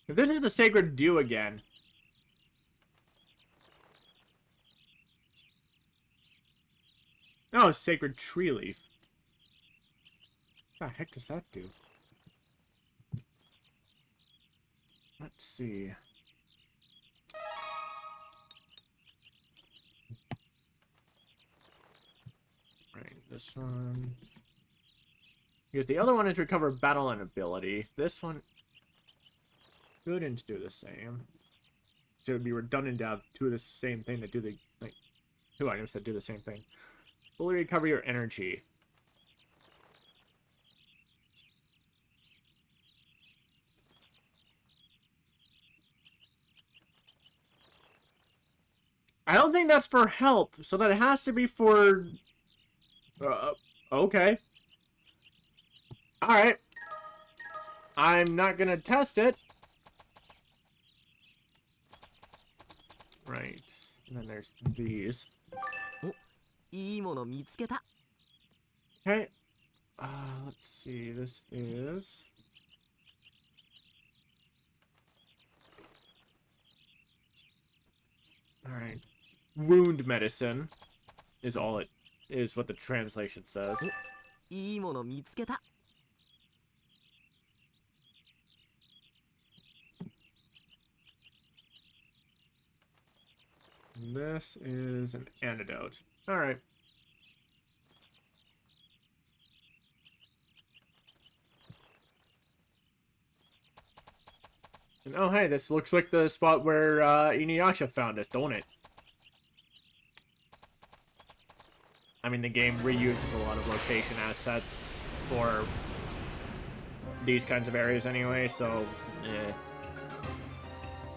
If this is the sacred dew again. Oh, sacred tree leaf. What the heck does that do? Let's see. Right, this one. Because the other one is recover battle and ability. This one couldn't do the same. So it would be redundant to have two of the same thing that do the, like, two items that do the same thing. Fully recover your energy. I don't think that's for help, so that it has to be for... okay. Alright. I'm not gonna test it. Right. And then there's these. Okay. Let's see. This is... Alright. Wound medicine is all it is, what the translation says. This is an antidote. Alright. And oh hey, this looks like the spot where InuYasha found us, don't it? I mean, the game reuses a lot of location assets for these kinds of areas anyway, so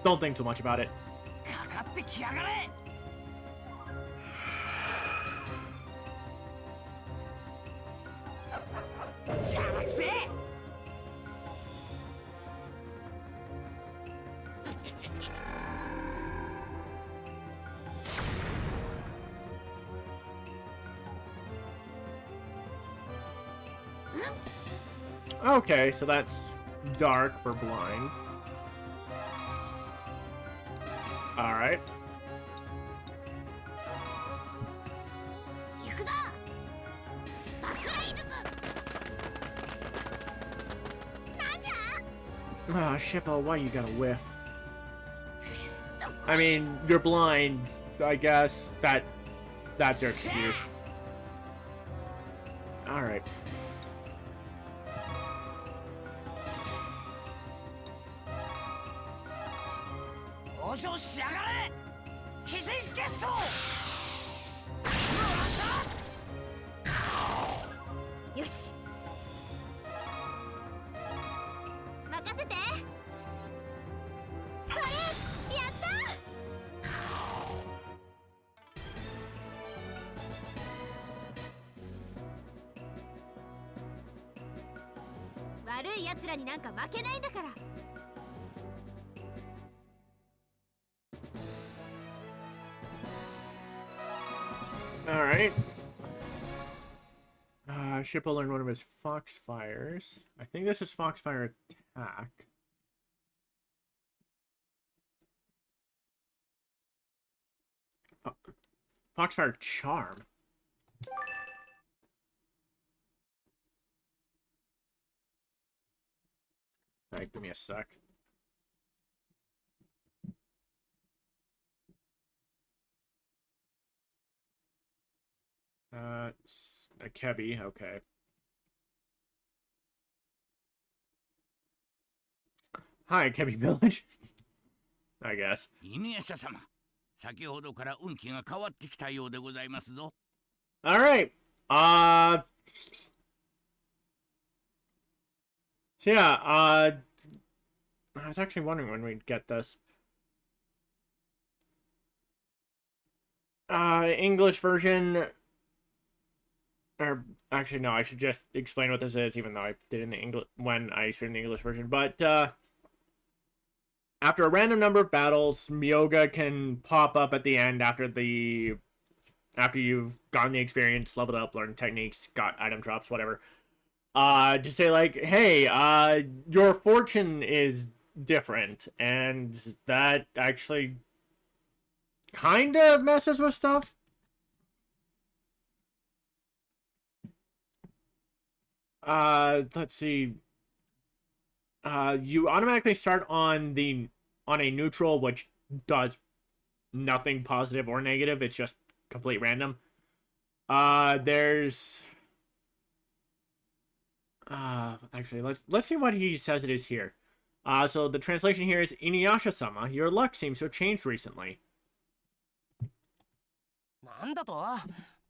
don't think too much about it. Okay, so that's dark for blind. Alright. Ah, Shippo, why you gotta whiff? I mean, you're blind, I guess. That's your excuse. Alright. Alright. Shippo learned one of his Foxfires. I think this is Foxfire Attack. Oh, Foxfire Charm. Alright, give me a sec. A Kebi, okay. Hi, Kebi Village. I guess. 犬夜叉様、先ほどから運気が変わってきたようでございますぞ。Alright. So yeah, I was actually wondering when we'd get this. English version, or actually no, I should just explain what this is, even though I did in the English when I streamed in the English version. But after a random number of battles, Myoga can pop up at the end after you've gotten the experience, leveled up, learned techniques, got item drops, whatever. To say like, hey, your fortune is different, and that actually kind of messes with stuff. Let's see. You automatically start on a neutral, which does nothing positive or negative. It's just complete random. There's actually let's see what he says it is here. So the translation here is InuYasha-sama, your luck seems to have changed recently. なんだと？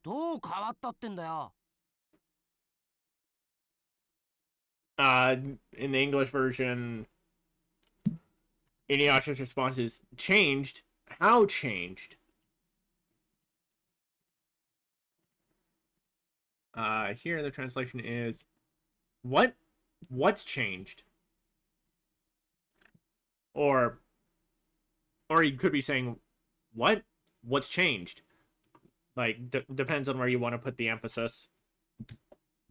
どう変わったってんだよ。In the English version, InuYasha's response is changed. How changed? Here the translation is what's changed? Or you could be saying what's changed? Like depends on where you want to put the emphasis.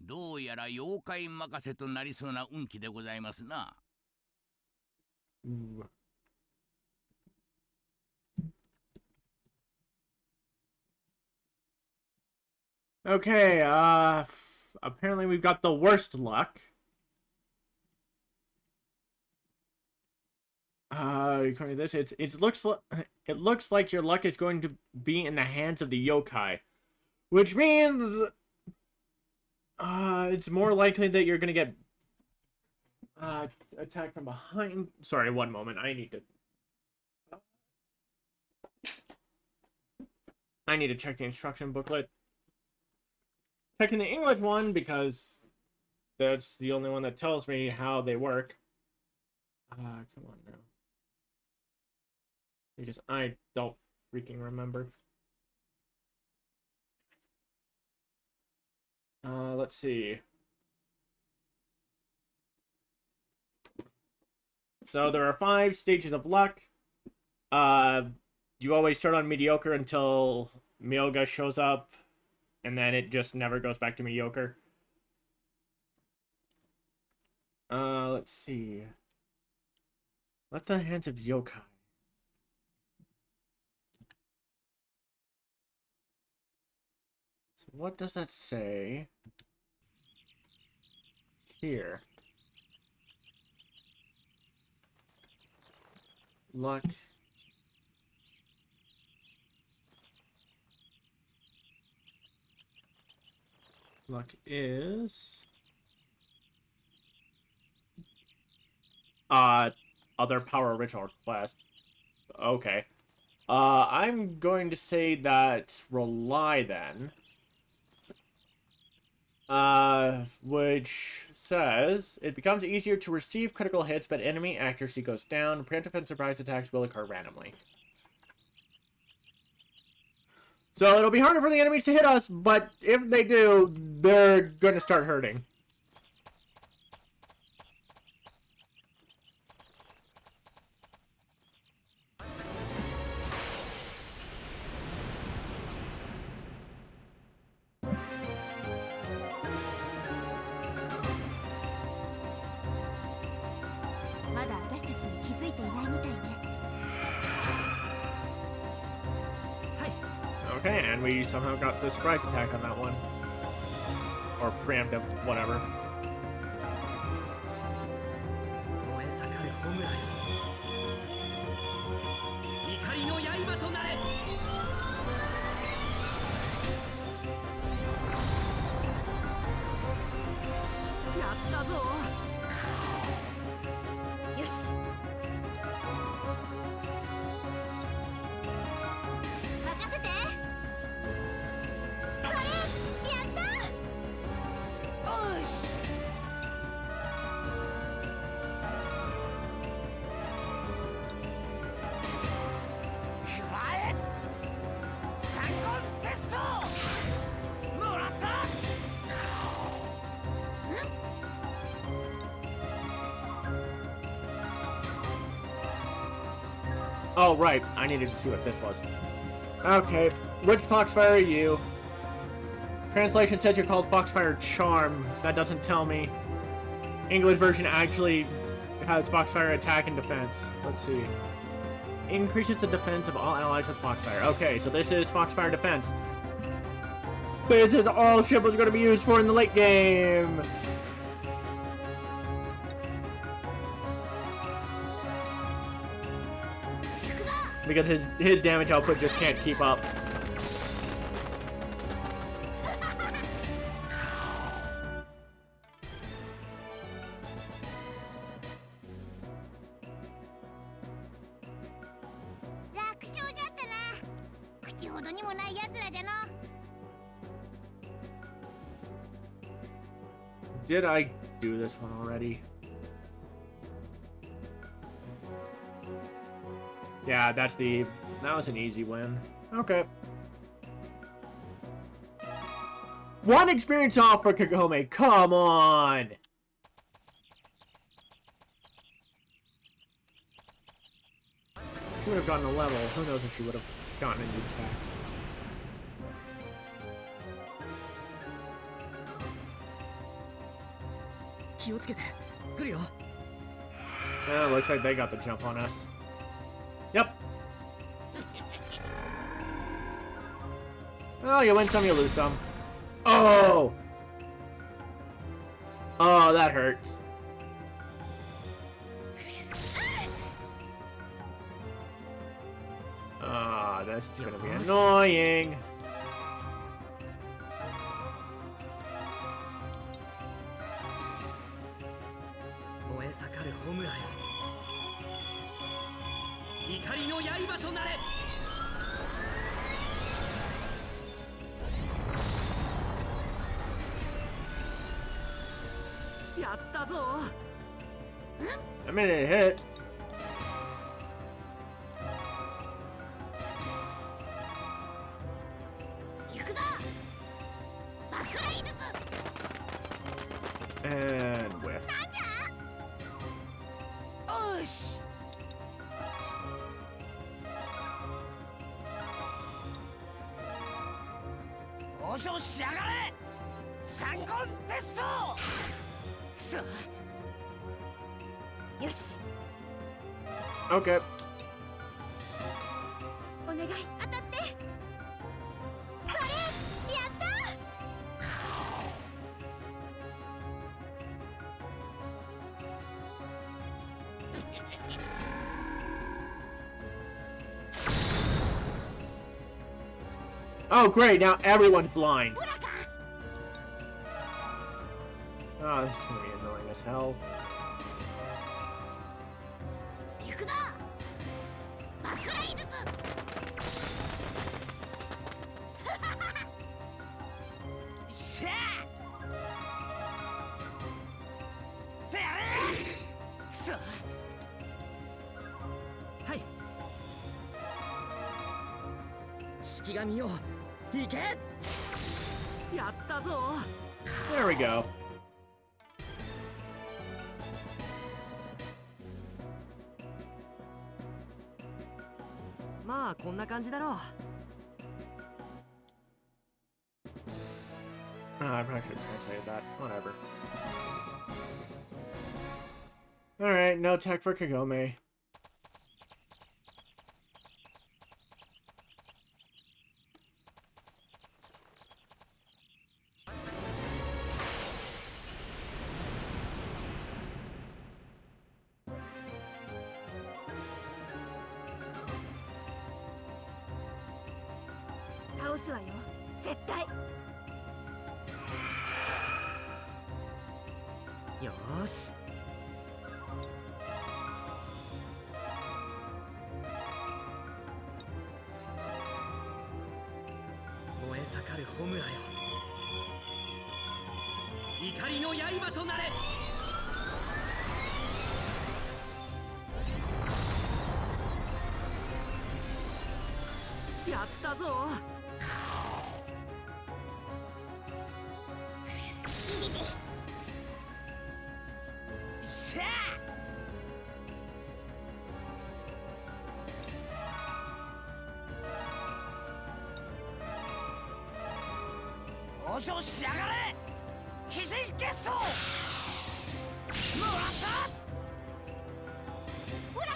どうやら妖怪任せとなりそうな運気でございますな。Okay, apparently we've got the worst luck. According to this, it looks like your luck is going to be in the hands of the yokai, which means it's more likely that you're gonna get attacked from behind. Sorry, one moment. I need to check the instruction booklet. Checking the English one because that's the only one that tells me how they work. Come on now. Because I don't freaking remember. Let's see. So there are 5 stages of luck. You always start on mediocre until Myoga shows up, and then it just never goes back to mediocre. Let's see. What's the hands of yokai? So what does that say here? Luck. Luck is other power ritual request. Okay. I'm going to say that's rely then. Which says it becomes easier to receive critical hits, but enemy accuracy goes down. Preemptive and surprise attacks will occur randomly. So it'll be harder for the enemies to hit us, but if they do, they're going to start hurting. Okay, and we somehow got the surprise attack on that one. Or preemptive, whatever. Oh, right. I needed to see what this was. Okay. Which Foxfire are you? Translation said you're called Foxfire Charm. That doesn't tell me. English version actually has Foxfire attack and defense. Let's see. Increases the defense of all allies with Foxfire. Okay, so this is Foxfire defense. This is all ship was going to be used for in the late game. Because his damage output just can't keep up. Did I do this one already? Yeah, that was an easy win. Okay. 1 experience off for Kagome, come on! She would have gotten a level, who knows if she would have gotten a new tech. Looks like they got the jump on us. Yep. Oh, you win some, you lose some. Oh! Oh, that hurts. Ah, this is gonna be annoying. I mean, it hit. And whiff. Okay. Oh, great, now everyone's blind. Oh, this is gonna be annoying as hell. There we go. I probably should have translated that. Whatever. Alright, no tech for Kagome. 往生しやがれ鬼神結晶。もらった。ほらか。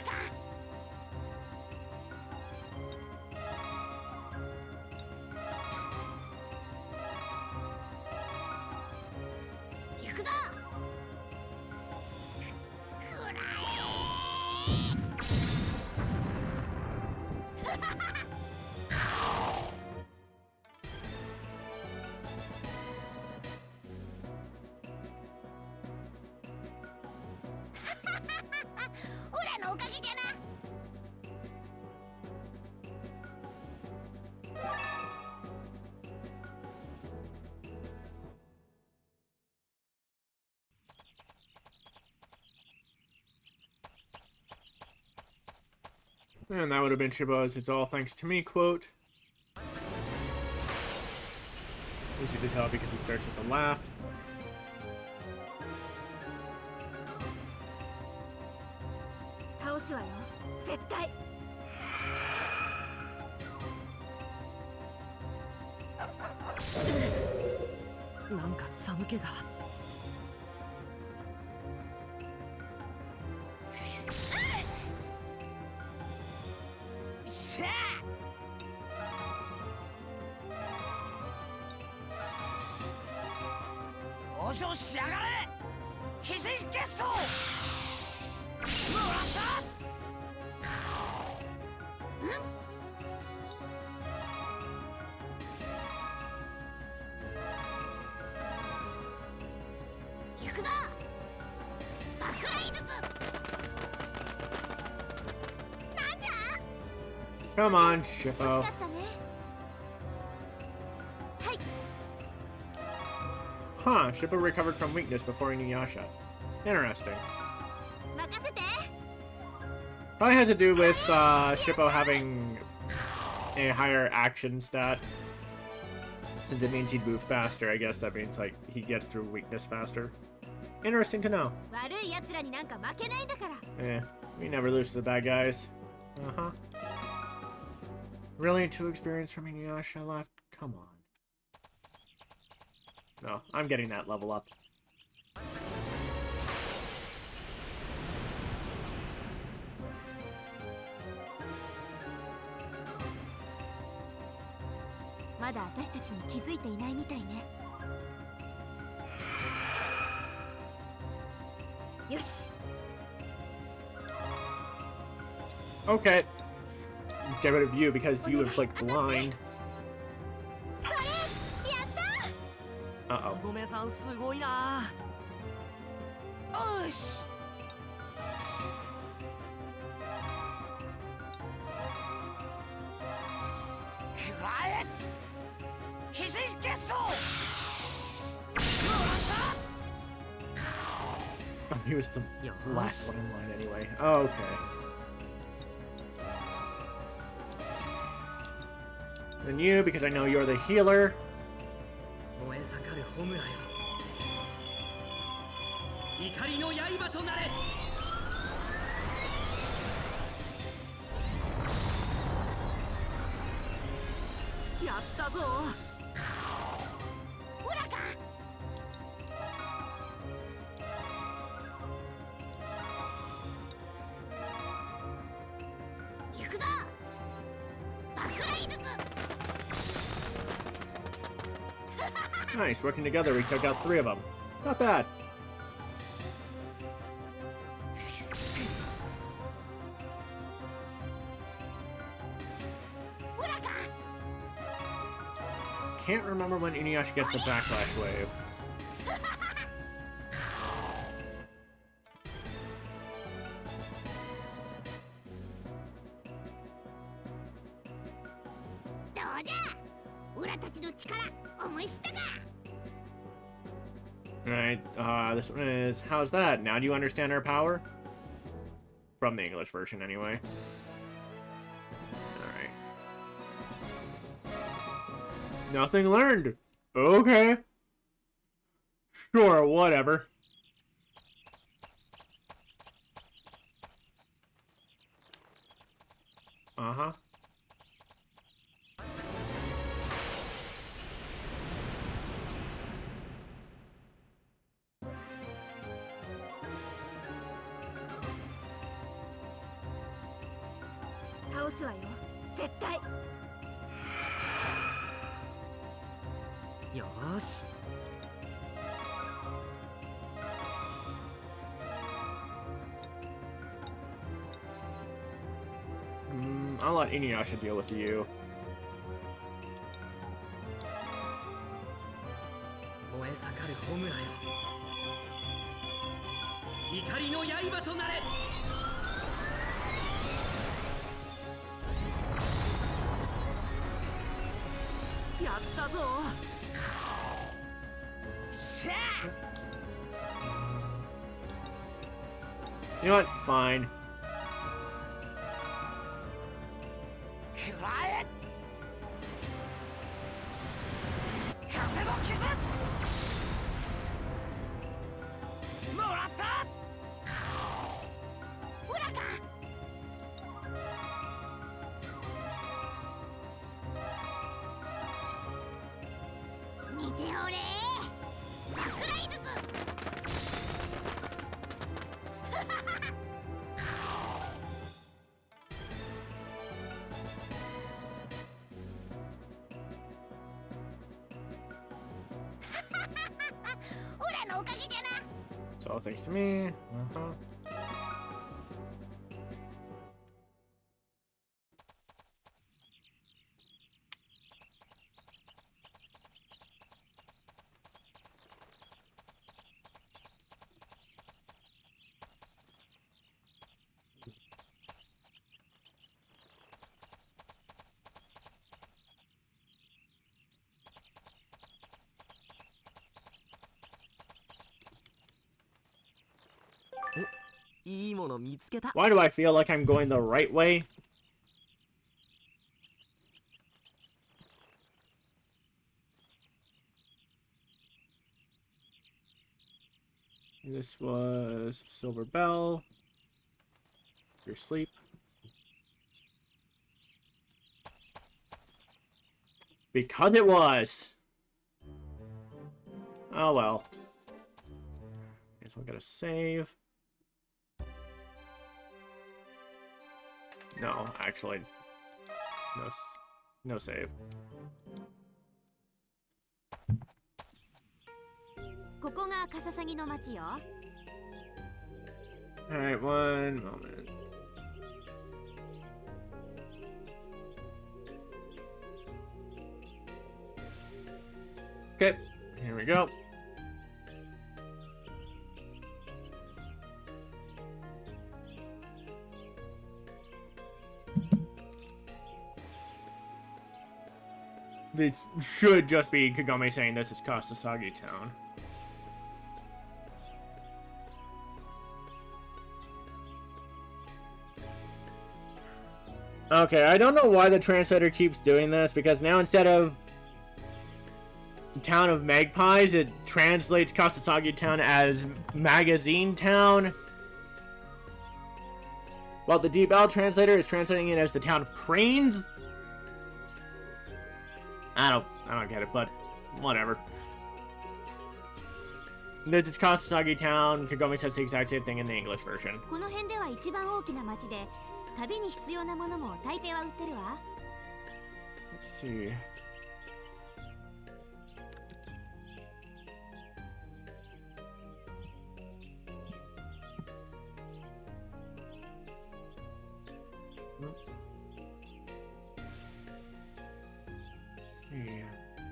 行くぞ。くらオラのおかげじゃな。And that would have been Shiba's "It's all thanks to me" quote. Easy to tell because he starts with a laugh. Come on, Shippo. Huh, Shippo recovered from weakness before InuYasha. Interesting. Probably has to do with Shippo having a higher action stat. Since it means he'd move faster, I guess that means like he gets through weakness faster. Interesting to know. Eh, we never lose to the bad guys. Uh-huh. Really 2 experience from InuYasha left? Come on. No, I'm getting that level up. Okay. Get rid of you because you inflict blind. Uh-oh. Oh, he was the last one in line anyway. Oh, okay. And you, because I know you're the healer. Nice, working together, we took out 3 of them. Not bad. Can't remember when InuYasha gets the backlash wave. Alright, this one is, how's that? Now do you understand our power? From the English version, anyway. Alright. Nothing learned! Okay. Sure, whatever. Uh-huh. 倒すわよ、絶対。よーし。I'll let InuYasha deal with you. 燃え盛る炎よ、怒りの刃となれ。やったぞ。しゃ You know what? Fine. くらえ風の傷もらったほらか。見ておれ、爆雷術。オラのおかげじゃな。 It's all thanks to me. Oh, いいもの見つけた。 Why do I feel like I'm going the right way? This was Silver Bell. Your sleep. Because it was. Oh well. Guess we'll get a save. No, actually, no save. ここがカササギの町よ。 All right, one moment. Okay, here we go. This should just be Kagome saying this is Kasasagi Town. Okay, I don't know why the translator keeps doing this, because now instead of Town of Magpies, it translates Kasasagi Town as Magazine Town. While the Deep L translator is translating it as the Town of Cranes. I don't get it, but whatever. This is Kasasagi Town. Kagome says the exact same thing in the English version. この辺では一番大きな町で、旅に必要なものも大抵は売ってるわ。 Let's see.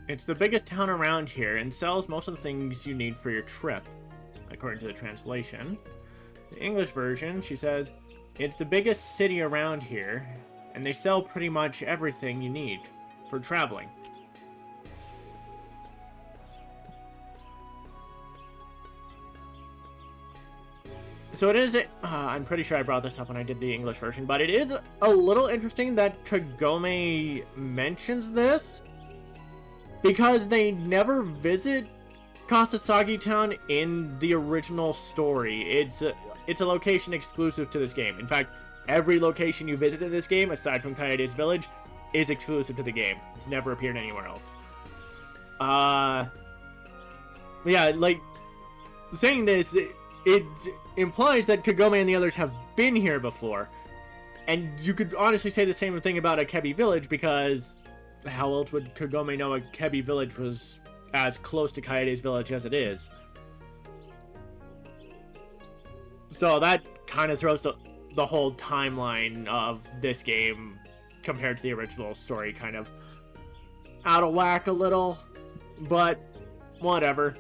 It's the biggest town around here and sells most of the things you need for your trip, according to the translation. The English version, she says, it's the biggest city around here, and they sell pretty much everything you need for traveling. So it is, I'm pretty sure I brought this up when I did the English version, but it is a little interesting that Kagome mentions this, because they never visit Kasasagi Town in the original story. It's a location exclusive to this game. In fact, every location you visit in this game, aside from Kaede's village, is exclusive to the game. It's never appeared anywhere else. Yeah, like, saying this, it implies that Kagome and the others have been here before. And you could honestly say the same thing about Akebi Village, because how else would Kagome know Akebi Village was as close to Kaede's village as it is? So that kind of throws the whole timeline of this game compared to the original story kind of out of whack a little, but whatever.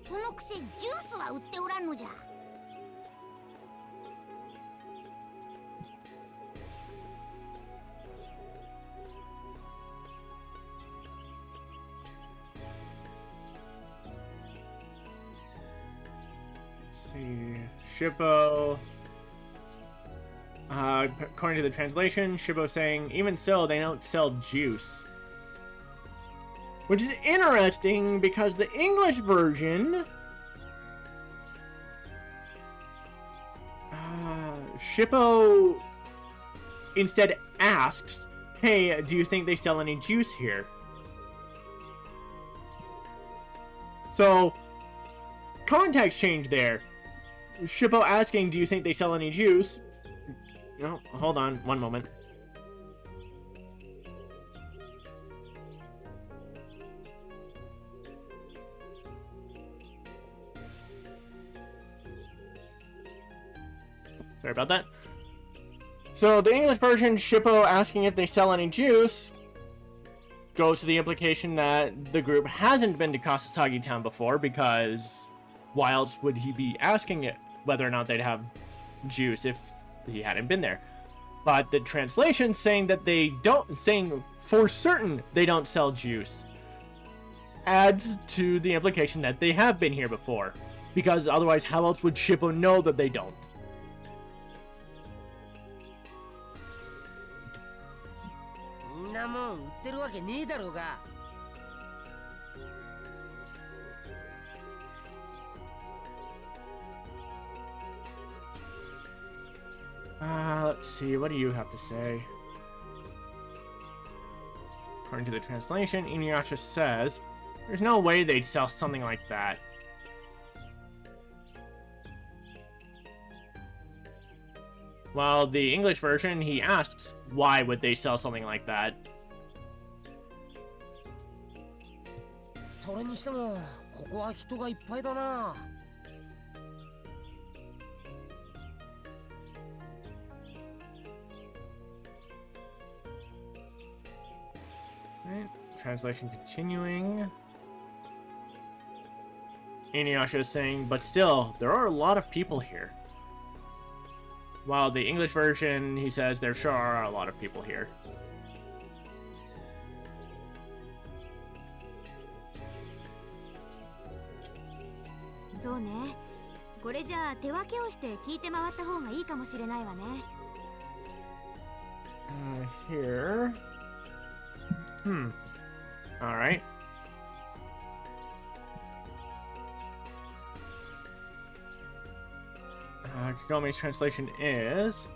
そのくせジュースは売っておらんのじゃ。See, Shippo. According to the translation, Shippo saying, even so, they don't sell juice. Which is interesting, because the English version... Shippo instead asks, hey, do you think they sell any juice here? So, context change there. Shippo asking, do you think they sell any juice? No, hold on, one moment. Sorry about that. So, the English version, Shippo asking if they sell any juice, goes to the implication that the group hasn't been to Kasasagi Town before, because why else would he be asking it whether or not they'd have juice if he hadn't been there? But the translation saying that they don't, saying for certain they don't sell juice, adds to the implication that they have been here before, because otherwise how else would Shippo know that they don't? んなもん売ってるわけねえだろうが。Let's see, what do you have to say? According to the translation, InuYasha says, there's no way they'd sell something like that. Well, the English version, he asks, why would they sell something like that? それにしても、ここは人がいっぱいだな。Right. Translation continuing. InuYasha is saying, but still, there are a lot of people here. While the English version, he says, there sure are a lot of people here. そうね。これじゃあ手分けをして聞いて回った方がいいかもしれないわね。Here. Alright. Kagome's translation is...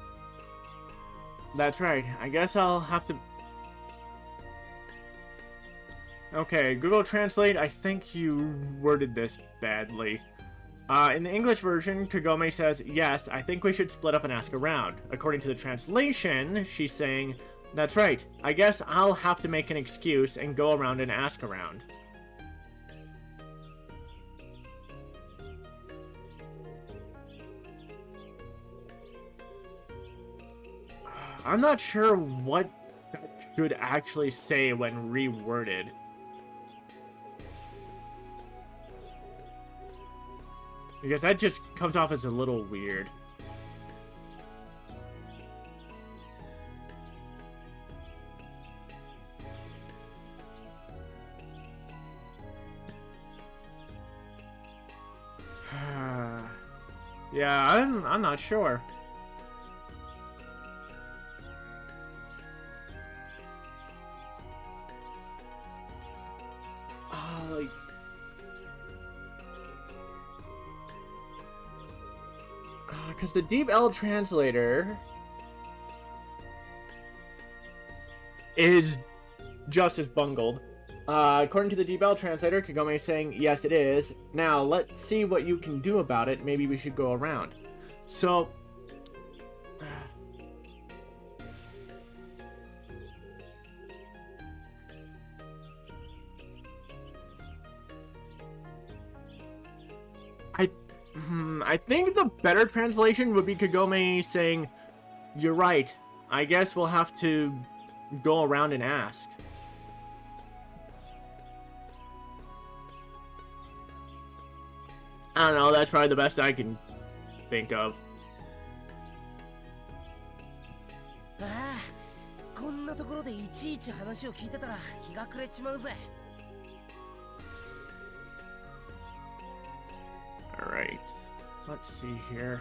That's right. I guess I'll have to... Okay, Google Translate, I think you worded this badly. In the English version, Kagome says, yes, I think we should split up and ask around. According to the translation, she's saying, that's right. I guess I'll have to make an excuse and go around and ask around. I'm not sure what that should actually say when reworded. Because that just comes off as a little weird. Yeah, I'm not sure. Like... Because the Deep L translator is just as bungled. According to the Deep L translator, Kagome is saying, yes, it is. Now, let's see what you can do about it. Maybe we should go around. So, I think the better translation would be Kagome saying, "You're right. I guess we'll have to go around and ask." I don't know, that's probably the best I can think of. ああ、こんなところでいちいち話を聞いてたら日が暮れちまうぜ。Alright, let's see here.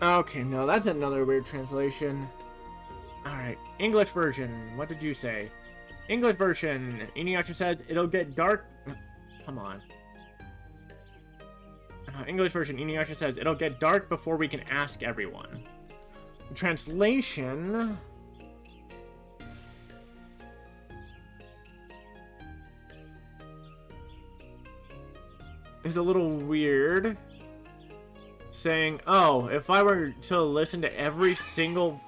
Okay, no, that's another weird translation. Alright, English version, what did you say? English version, InuYasha says, it'll get dark... Come on. English version, InuYasha says, it'll get dark before we can ask everyone. Translation... is a little weird. Saying, oh, if I were to listen to every single...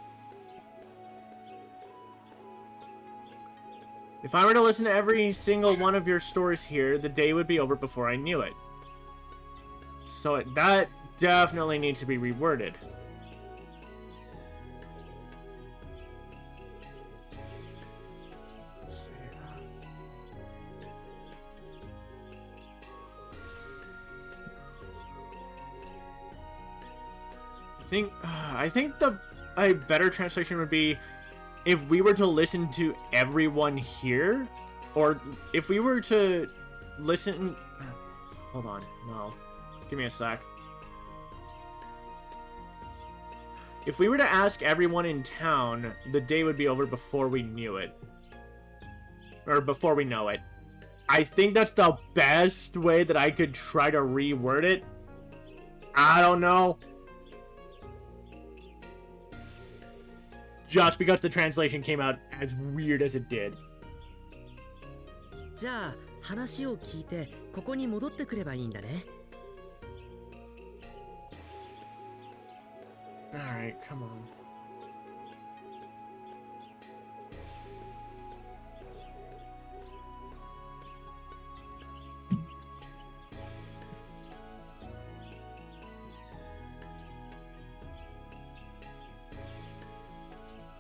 If I were to listen to every single one of your stories here, the day would be over before I knew it. So that definitely needs to be reworded. I think a better translation would be if we were to listen to everyone here, or if we were to listen... Hold on, no. Give me a sec. If we were to ask everyone in town, the day would be over before we knew it. Or before we know it. I think that's the best way that I could try to reword it. I don't know. Just because the translation came out as weird as it did. じゃあ話を聞いてここに戻ってくればいいんだね。Alright, come on.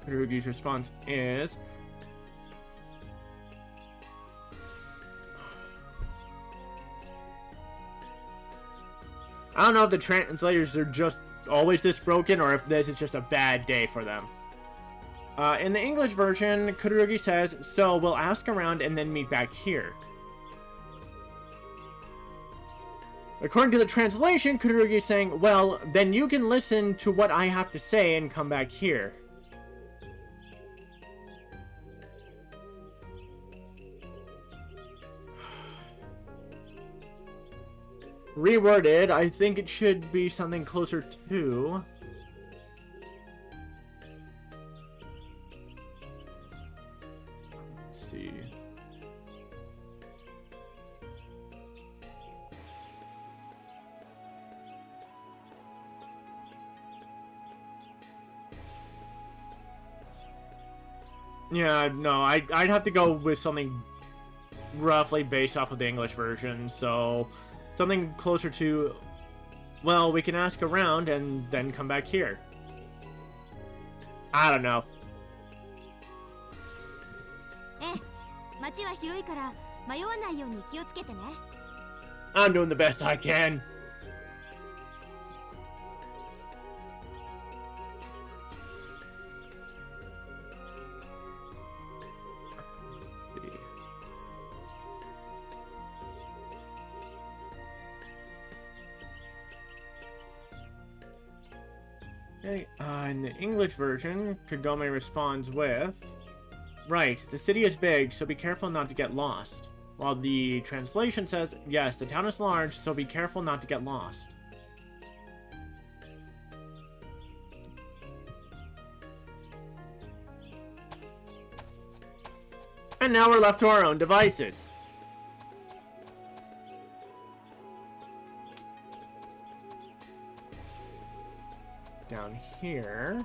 Kururugi's response is... I don't know if the translators are just always this broken or if this is just a bad day for them. In the English version, Kururugi says, so we'll ask around and then meet back here. According to the translation, Kururugi is saying, well, then you can listen to what I have to say and come back here. Reworded, I think it should be something closer to... Let's see. Yeah, no, I'd have to go with something roughly based off of the English version, so... Something closer to, well, we can ask around and then come back here. I don't know. 街は広いから迷わないように気をつけてね。I'm doing the best I can. Okay, in the English version, Kagome responds with, right, the city is big, so be careful not to get lost. While the translation says, yes, the town is large, so be careful not to get lost. And now we're left to our own devices. Down here.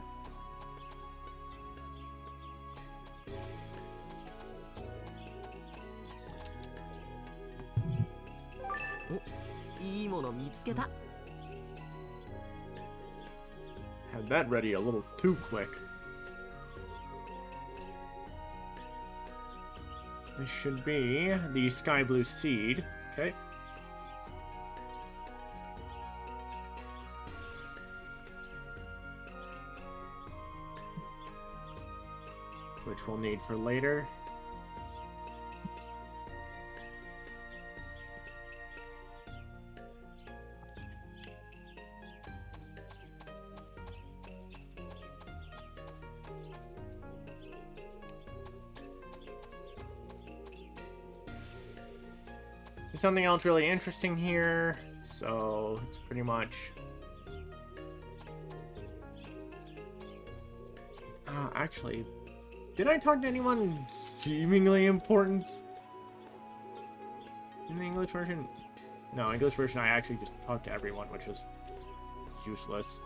Had that ready a little too quick. This should be the sky blue seed. Okay. Which we'll need for later. There's something else really interesting here, so it's pretty much... actually, did I talk to anyone seemingly important in the English version? No, English version I actually just talked to everyone, which is useless.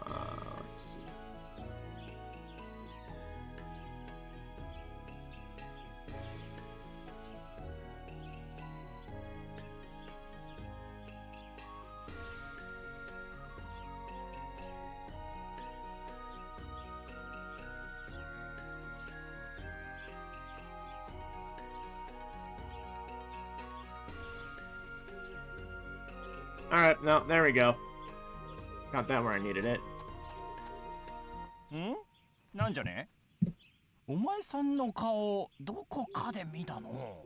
Let's see. Alright, no, there we go. Got that where I needed it. んなんじゃねお前さんの顔どこかで見たの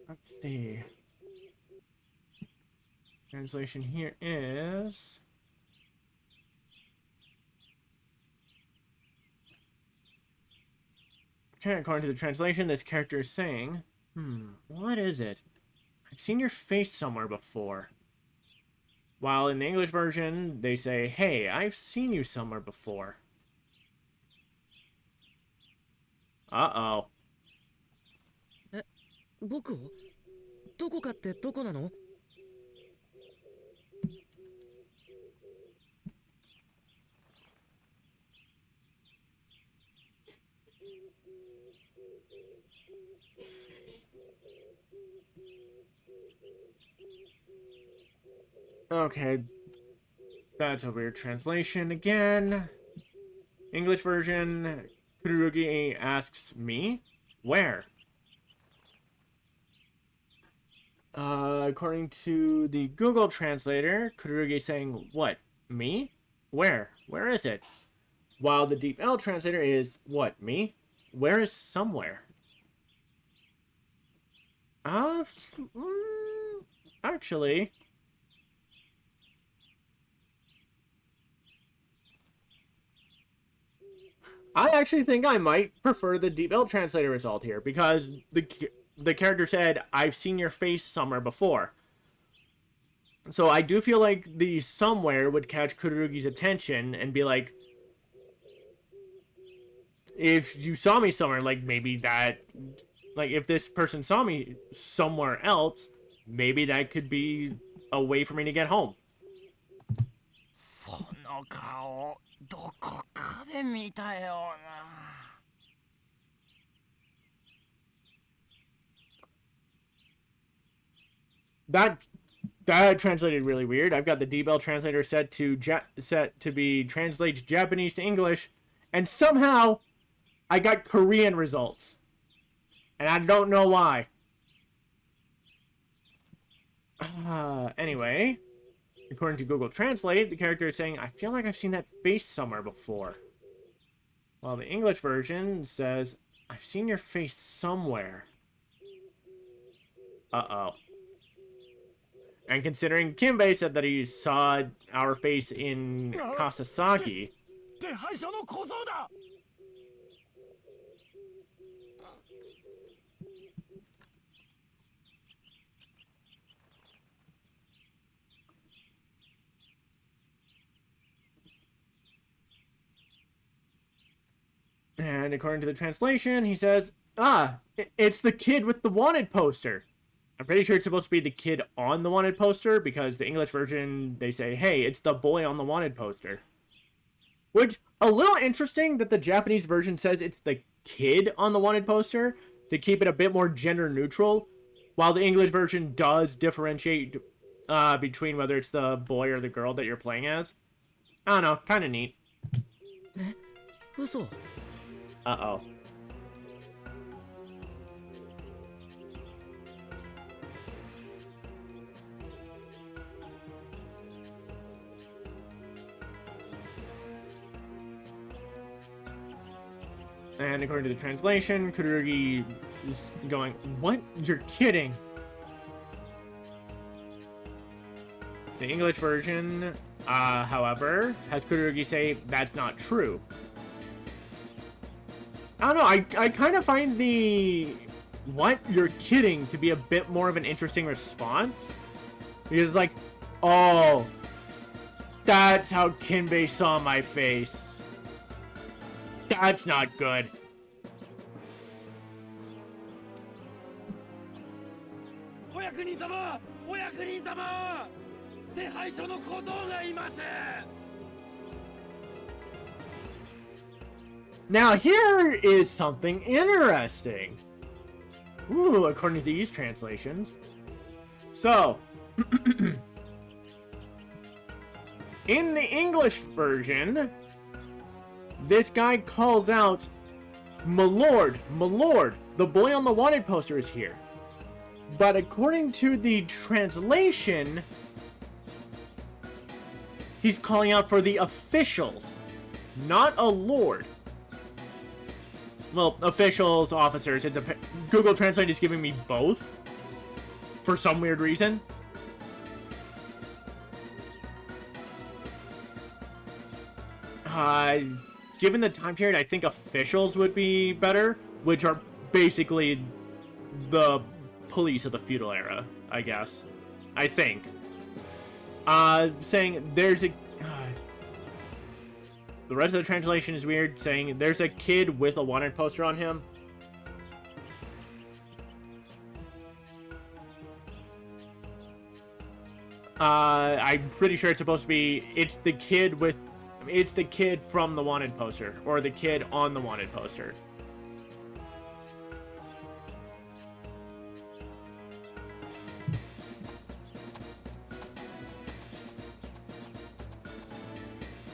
Let's see. Translation here is... Okay, according to the translation, this character is saying, what is it? I've seen your face somewhere before. While in the English version, they say, hey, I've seen you somewhere before. Uh-oh. 僕をどこかってどこなの Okay, that's a weird translation again. English version, Kururugi asks me, where? According to the Google translator, Kururugi saying, what, me? Where? Where is it? While the Deep L translator is, what, me? Where is somewhere? Actually... I actually think I might prefer the Deep L translator result here, because the character said, I've seen your face somewhere before. So I do feel like the somewhere would catch Kururugi's attention and be like, if you saw me somewhere, like maybe that, like if this person saw me somewhere else, maybe that could be a way for me to get home. その顔どこかで見たような That translated really weird. I've got the DBL translator set to be translate Japanese to English, and somehow I got Korean results, and I don't know why. Anyway, according to Google Translate, the character is saying, I feel like I've seen that face somewhere before. While the English version says, I've seen your face somewhere. Uh-oh. And considering Kimbei said that he saw our face in Kasasagi... 手配書の小僧だ And according to the translation, he says, it's the kid with the wanted poster. I'm pretty sure it's supposed to be the kid on the wanted poster, because the English version, they say, hey, it's the boy on the wanted poster. Which, a little interesting that the Japanese version says it's the kid on the wanted poster, to keep it a bit more gender neutral, while the English version does differentiate between whether it's the boy or the girl that you're playing as. I don't know, kind of neat. 嘘 Uh-oh. And according to the translation, Kururugi is going, what? You're kidding. The English version, however, has Kururugi say that's not true. I don't know, I kind of find the what? You're kidding to be a bit more of an interesting response. Because it's like, oh, that's how Kinbei saw my face. That's not good. Now here is something interesting. Ooh, according to these translations. So, in the English version, this guy calls out, "My lord, the boy on the wanted poster is here." But according to the translation, he's calling out for the officials, not a lord. Well, officials, officers, it's a... Google Translate is giving me both, for some weird reason. Given the time period, I think officials would be better, which are basically the police of the feudal era, I guess. I think. Saying there's a... the rest of the translation is weird, saying there's a kid with a wanted poster on him. I'm pretty sure it's supposed to be, it's the kid from the wanted poster, or the kid on the wanted poster.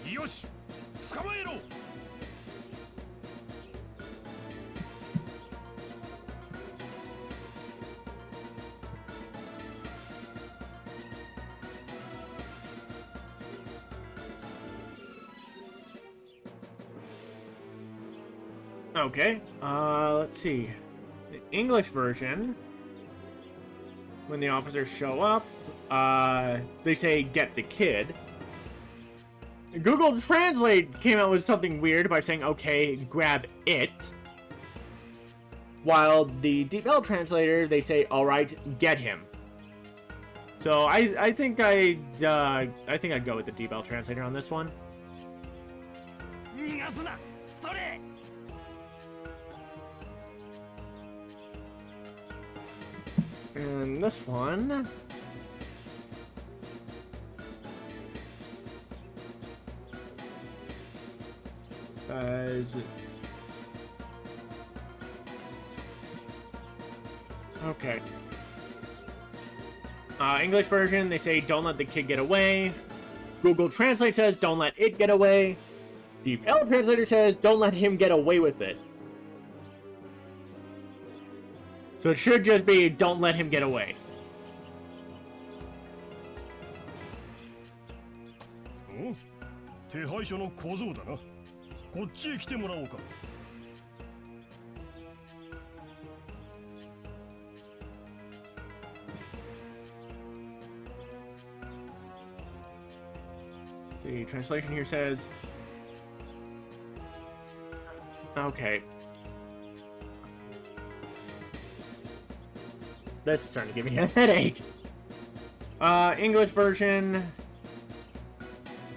Yosh! 捕まえろ! Okay, let's see. The English version, when the officers show up, they say, get the kid. Google Translate came out with something weird by saying, okay, grab it. While the DeepL translator, they say, alright, get him. So I think I'd go with the DeepL translator on this one. And this one says, okay. English version, they say don't let the kid get away. Google Translate says don't let it get away. DeepL translator says don't let him get away with it. So it should just be, don't let him get away. Oh? 手配書の小僧だな。こっちへ来てもらおうか。The translation here says, okay. This is starting to give me a headache. English version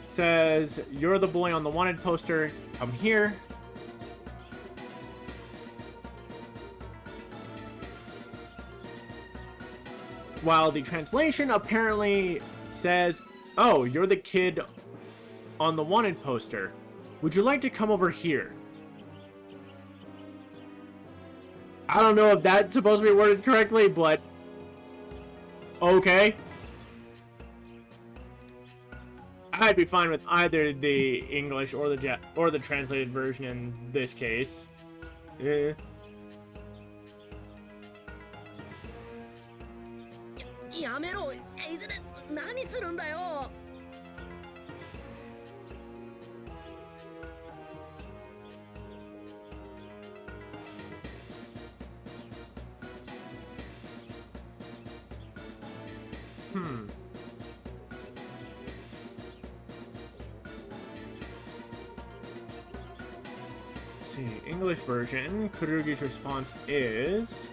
says, you're the boy on the wanted poster. Come here. While the translation apparently says, "Oh, you're the kid on the wanted poster. Would you like to come over here?" I don't know if that's supposed to be worded correctly, but okay. I'd be fine with either the English or the translated version in this case. Yeah. やめろ、いずれ何するんだよ。Let's see, English version, Kururugi's response is...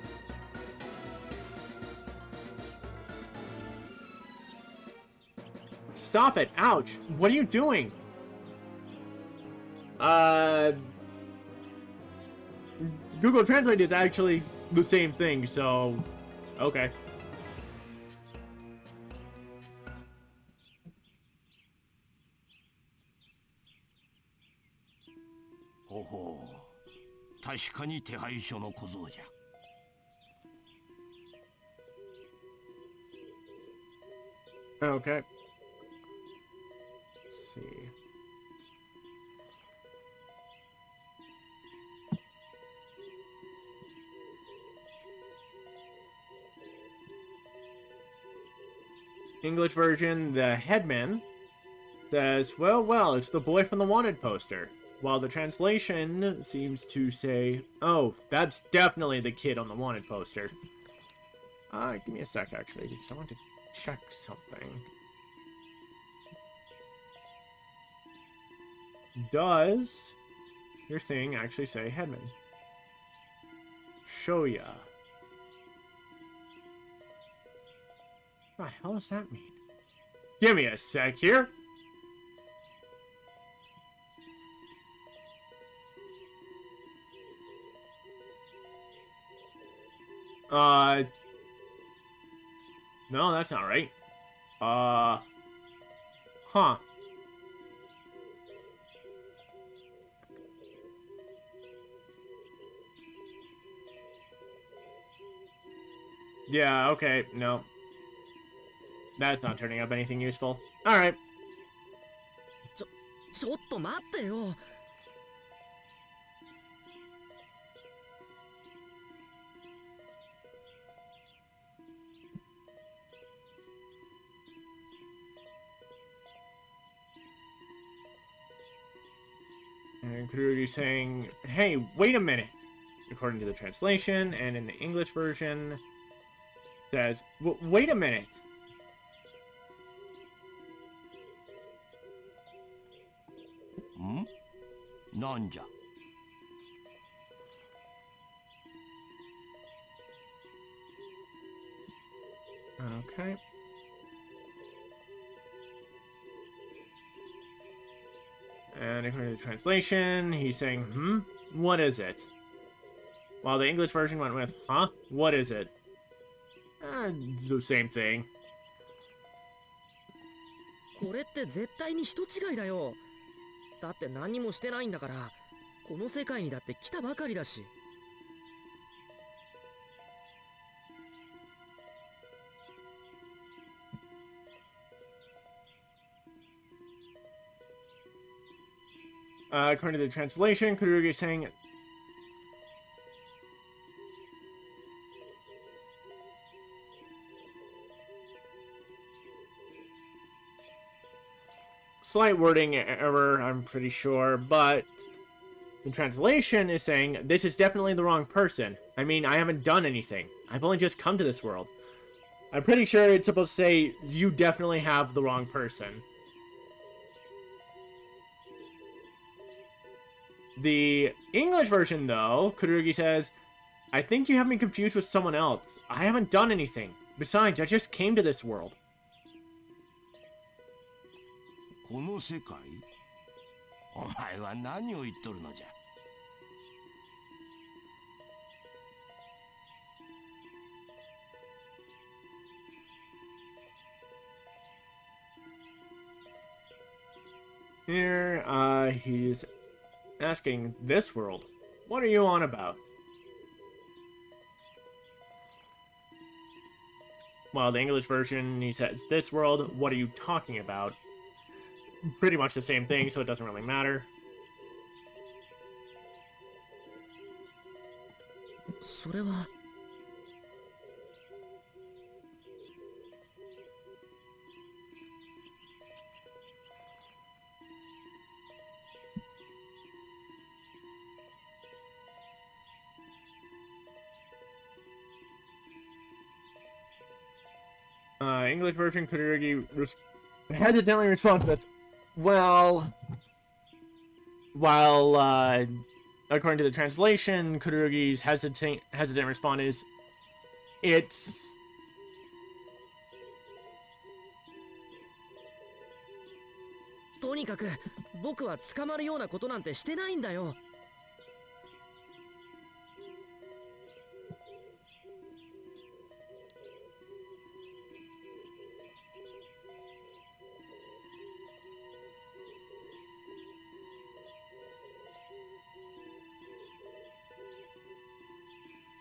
Stop it! Ouch! What are you doing? Google Translate is actually the same thing, so... Okay. ほほう、確かに手配書の小僧じゃ。Okay. Let's see. English version, the headman says, well, it's the boy from the wanted poster. While the translation seems to say, oh, that's definitely the kid on the wanted poster. Give me a sec, actually, because I want to check something. Does your thing actually say headman? Shoya. What the hell does that mean? Give me a sec here. No, that's not right. Huh. Yeah, okay, no. That's not turning up anything useful. Alright. ちょっと待ってよ。And Kururugi saying, hey, wait a minute. According to the translation, and in the English version, says, wait a minute. Hmm? なんじゃ? Okay. And according to the translation, he's saying, what is it? While the English version went with, huh? What is it? The same thing. これって絶対に人違いだよ。だって何もしてないんだから、この世界にだって来たばかりだし。According to the translation, Kururugi is saying, slight wording error, I'm pretty sure, but the translation is saying, this is definitely the wrong person. I mean, I haven't done anything. I've only just come to this world. I'm pretty sure it's supposed to say, you definitely have the wrong person. The English version, though, Kururugi says, I think you have me confused with someone else. I haven't done anything. Besides, I just came to this world. この世界? お前は何を言っとるのじゃ? Here, he's asking this world, what are you on about? Well, the English version, he says, this world, what are you talking about? Pretty much the same thing, so it doesn't really matter. それは English version, Kururugi hesitantly responds with, well, while, according to the translation, Kururugi's hesitant response is, it's... とにかく僕は捕まるようなことなんてしてないんだよ。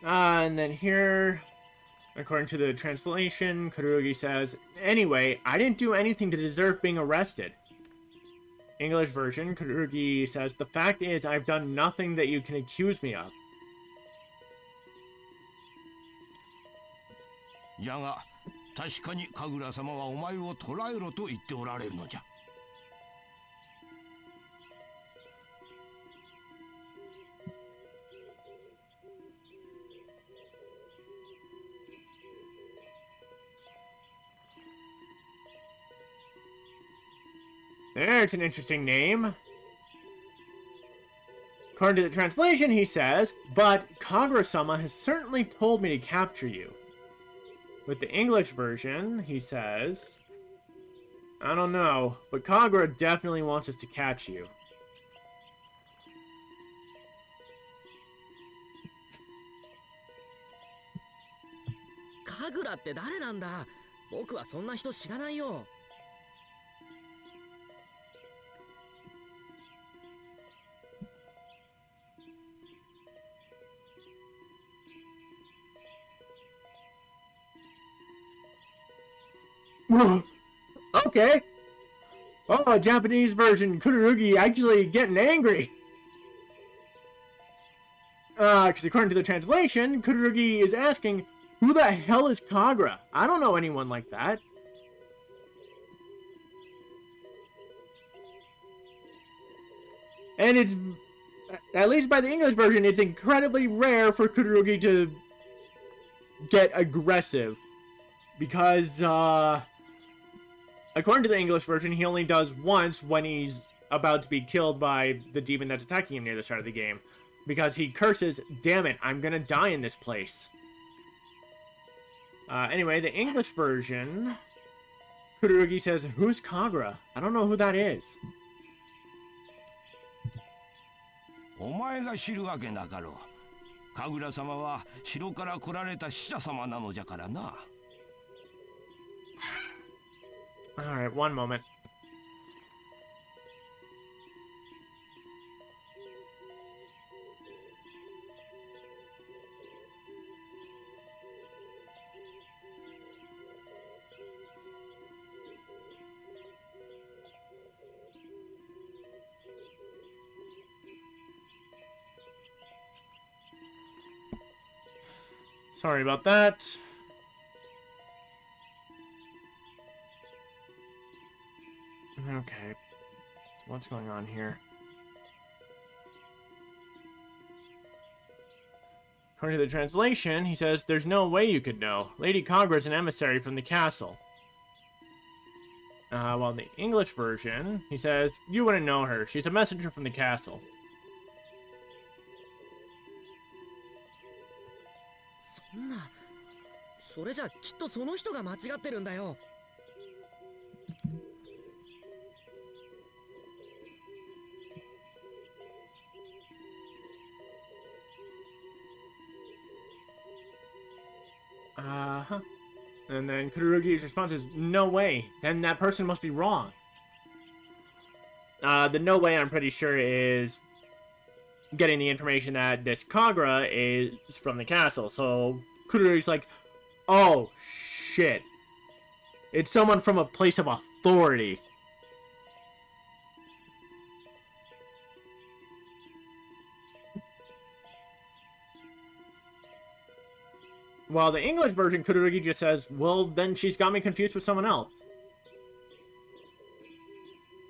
And then here, according to the translation, Kururugi says, anyway, I didn't do anything to deserve being arrested. English version, Kururugi says, the fact is, I've done nothing that you can accuse me of. じゃが確かに神楽様はお前を捕らえろと言っておられるのじゃ。There's an interesting name. According to the translation, he says, but Kagura-sama has certainly told me to capture you. With the English version, he says, I don't know, but Kagura definitely wants us to catch you. カグラって誰なんだ。僕はそんな人知らないよ。Okay. Oh, Japanese version, Kururugi actually getting angry. Because according to the translation, Kururugi is asking, who the hell is Kagura? I don't know anyone like that. And it's, at least by the English version, it's incredibly rare for Kururugi to get aggressive. Because, according to the English version, he only does once when he's about to be killed by the demon that's attacking him near the start of the game. Because he curses, damn it, I'm gonna die in this place. Anyway, the English version, Kururugi says, who's Kagura? I don't know who that is. お前が知るわけなかろう。神楽様は城から来られた使者様なのじゃからな。Alright, one moment. Sorry about that. Okay. So what's going on here? According to the translation, he says, there's no way you could know. Lady Kagura is an emissary from the castle. While in the English version, he says, you wouldn't know her. She's a messenger from the castle. そんな、それじゃきっとその人が間違ってるんだよ。Uh-huh. And then Kururugi's response is, no way. Then that person must be wrong. The no way, I'm pretty sure, is getting the information that this Kagura is from the castle. So Kururugi's like, oh, shit. It's someone from a place of authority. While the English version, Kururugi just says, well, then she's got me confused with someone else.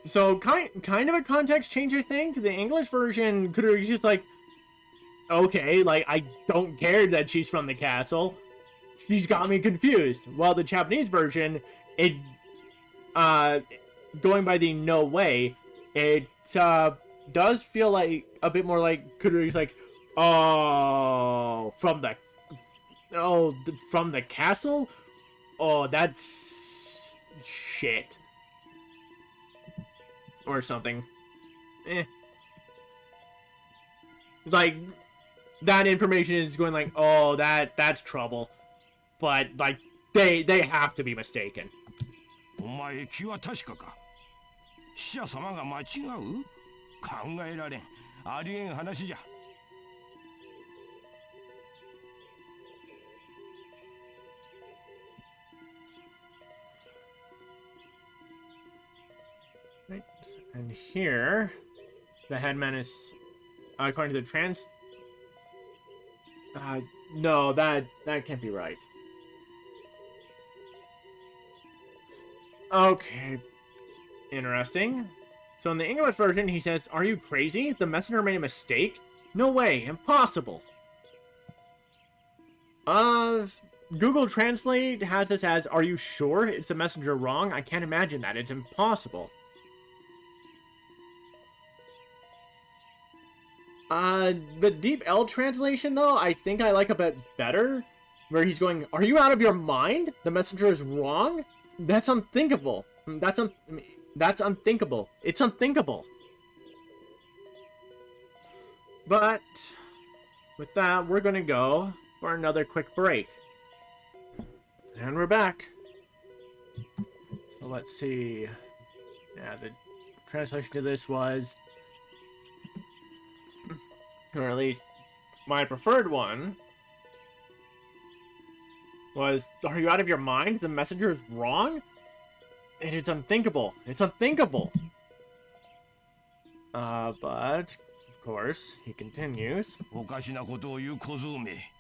So, kind of a context change, I think. The English version, Kururugi's just like, okay, like, I don't care that she's from the castle. She's got me confused. While the Japanese version, it, going by the no way, it, does feel like, a bit more like, Kururugi's like, oh, from the castle? Oh, that's shit. Or something. Like, that information is going like, oh, that's trouble. But, like, they have to be mistaken. お前気は確かか。死者様が間違う？考えられん。ありえん話じゃ。Right. And here, the headman is, according to the no, that can't be right. Okay. Interesting. So in the English version, he says, are you crazy? The messenger made a mistake? No way, impossible. Google Translate has this as, are you sure? It's the messenger wrong? I can't imagine that. It's impossible. The Deep L translation, though, I think I like a bit better. Where he's going, are you out of your mind? The messenger is wrong? That's unthinkable. That's unthinkable. It's unthinkable. But, with that, we're gonna go for another quick break. And we're back. So let's see. Yeah, the translation to this was, or at least my preferred one, was, are you out of your mind? The messenger is wrong? It is unthinkable. It's unthinkable. But, of course, he continues. おかしなことを言う小僧め。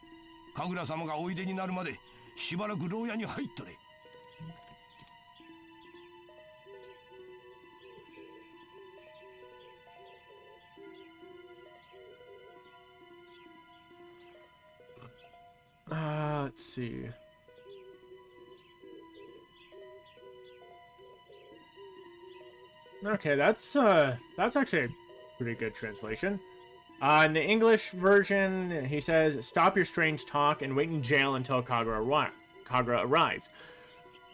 神楽様がおいでになるまでしばらく牢屋に入っとれ。Let's see. Okay, that's actually a pretty good translation. In the English version, he says, stop your strange talk and wait in jail until Kagura arrives.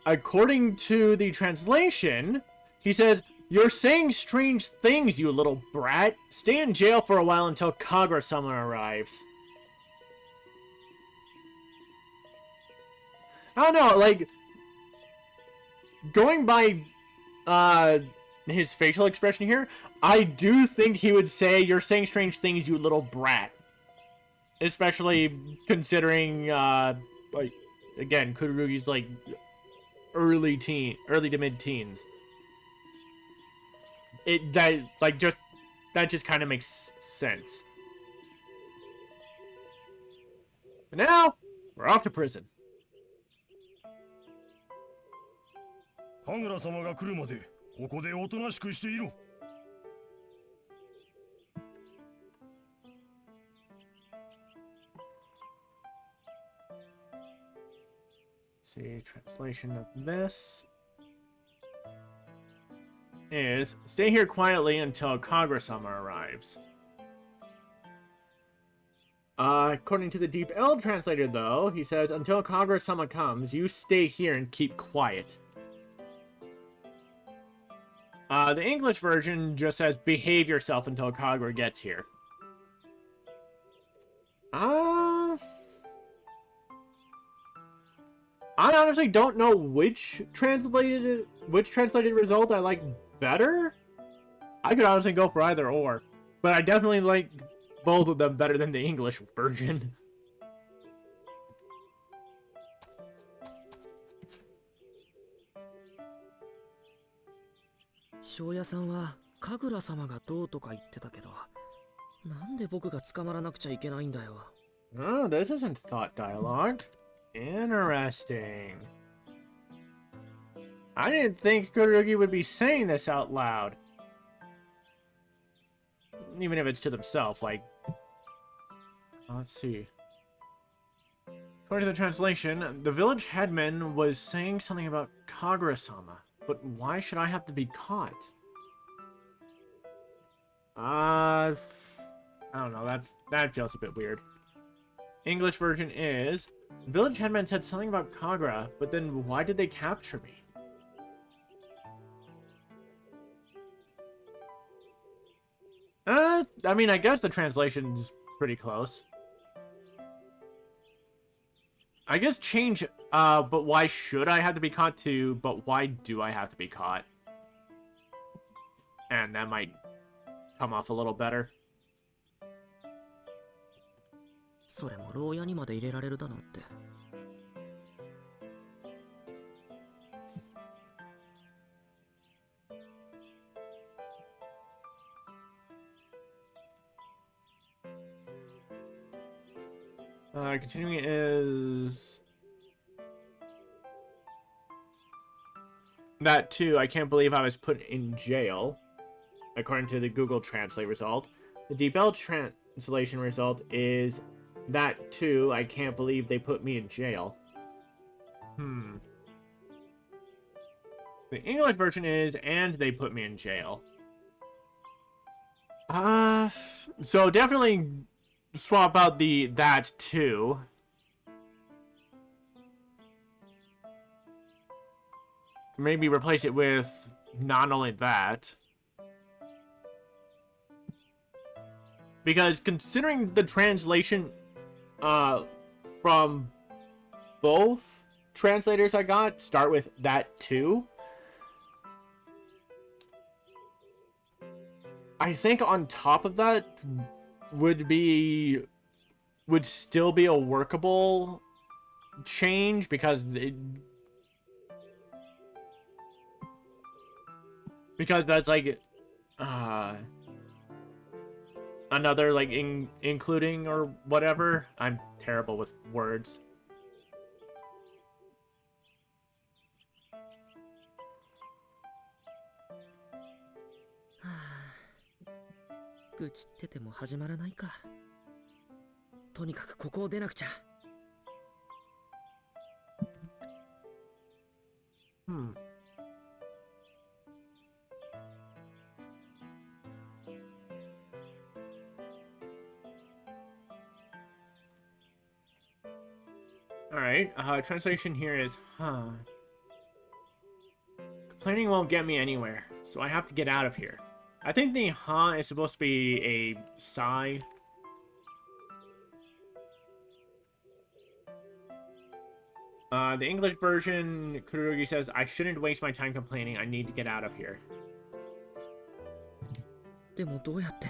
According to the translation, he says, you're saying strange things, you little brat. Stay in jail for a while until Kagura-sama arrives. I don't know, like, going by, his facial expression here, I do think he would say, you're saying strange things, you little brat. Especially considering, like, again, Kururugi's, like, early to mid-teens. That just kind of makes sense. And now, we're off to prison. 神楽様が来るまでここでおとなしくしていろ。See, translation of this is, stay here quietly until Kagura-sama arrives. According to the Deep L translator, though, he says, until Kagura-sama comes, you stay here and keep quiet. The English version just says, behave yourself until Kagura gets here. I honestly don't know which translated result I like better. I could honestly go for either or, but I definitely like both of them better than the English version. 庄屋さんは神楽様がどうとか言ってたけど、なんで僕が捕まらなくちゃいけないんだよ。Oh, this isn't thought dialogue. Interesting. I didn't think Kururugi would be saying this out loud. Even if it's to themselves, like... Let's see. According to the translation, the village headman was saying something about Kagura-sama. But why should I have to be caught? I don't know, that feels a bit weird. English version is, the village headman said something about Kagura, but then why did they capture me? I mean, I guess the translation's pretty close. I guess change, but why should I have to be caught to, but why do I have to be caught? And that might come off a little better. それも牢屋にまで入れられるだなんて。Continuing is... That too, I can't believe I was put in jail. According to the Google Translate result. The DeepL translation result is... That too, I can't believe they put me in jail. The English version is, and they put me in jail. So definitely swap out the that too. Maybe replace it with not only that. Because considering the translation from both translators I got start with that too, I think on top of that would still be a workable change, because that's like another like including or whatever. I'm terrible with words. 愚痴ってても始まらないか。とにかくここを出なくちゃ。Alright, translation here is, Complaining won't get me anywhere, so I have to get out of here. I think the is supposed to be a sigh. The English version, Kururugi says, I shouldn't waste my time complaining, I need to get out of here. でもどうやって？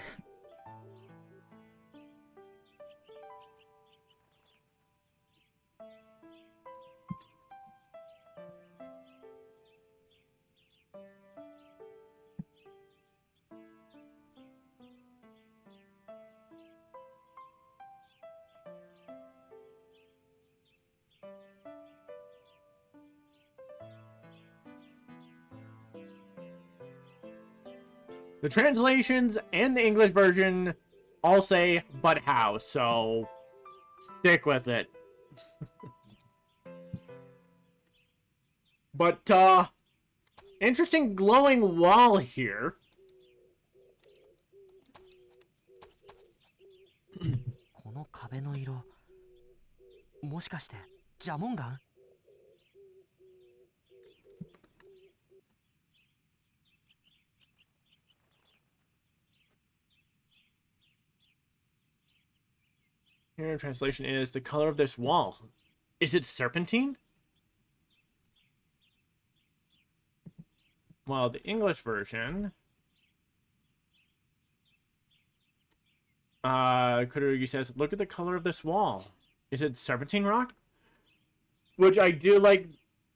The translations and the English version all say, but how, so stick with it. But, interesting glowing wall here. この壁の色、もしかしてジャモンガン？ Here, translation is, the color of this wall. Is it serpentine? Well, the English version Kururugi says, look at the color of this wall. Is it serpentine rock? Which I do like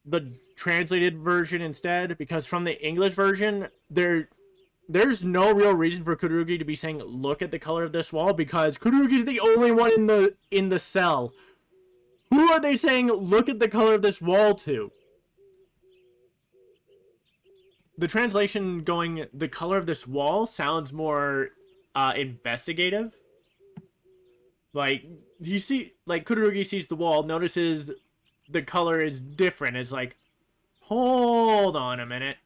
the translated version instead, because from the English version, there's no real reason for Kururugi to be saying, look at the color of this wall, because Kururugi is the only one in the cell. Who are they saying, look at the color of this wall to? The translation going, the color of this wall sounds more investigative. Like, Kururugi sees the wall, notices the color is different. It's like, hold on a minute.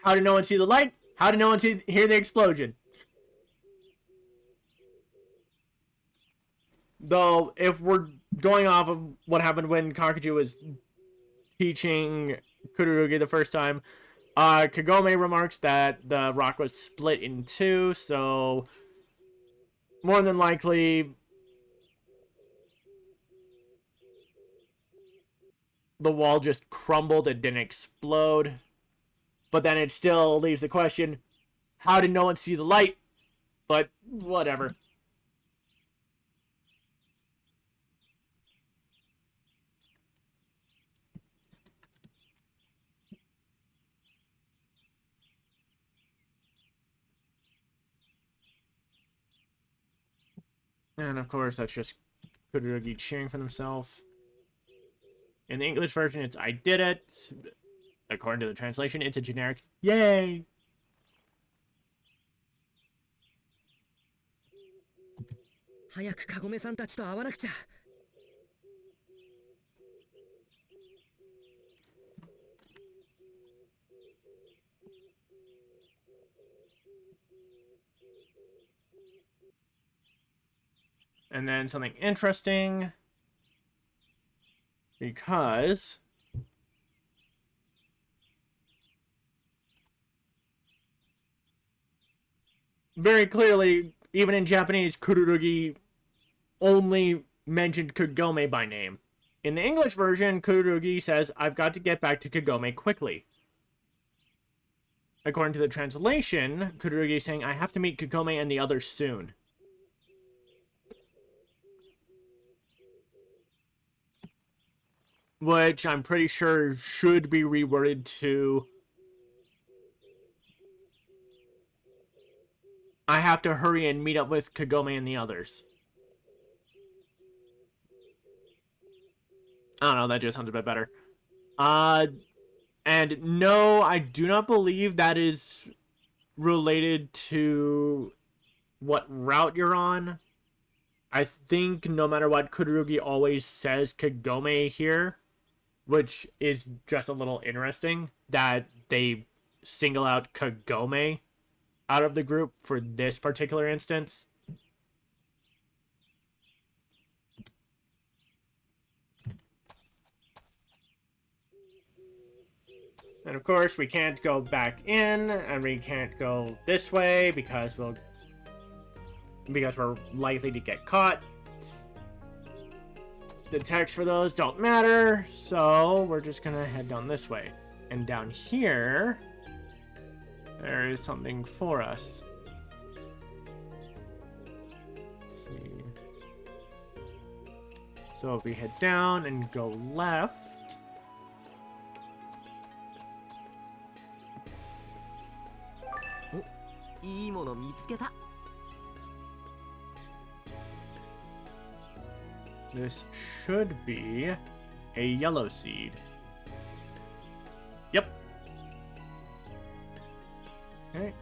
How did no one see the light? How did no one hear the explosion? Though, if we're going off of what happened when Kakuji was teaching Kururugi the first time, Kagome remarks that the rock was split in two, so more than likely the wall just crumbled, it didn't explode. But then it still leaves the question, how did no one see the light? But whatever. And of course, that's just Kururugi cheering for himself. In the English version, it's I did it. According to the translation, it's a generic yay. And then something interesting, because very clearly, even in Japanese, Kururugi only mentioned Kagome by name. In the English version, Kururugi says, I've got to get back to Kagome quickly. According to the translation, Kururugi is saying, I have to meet Kagome and the others soon. Which I'm pretty sure should be reworded to, I have to hurry and meet up with Kagome and the others. I don't know, that just sounds a bit better. And no, I do not believe that is related to what route you're on. I think no matter what, Kururugi always says Kagome here, which is just a little interesting that they single out Kagome out of the group for this particular instance. And of course, we can't go back in, and we can't go this way because we're likely to get caught. The text for those don't matter, so we're just gonna head down this way. And down here, there is something for us. Let's see. So if we head down and go left, this should be a yellow seed. Yep. Okay.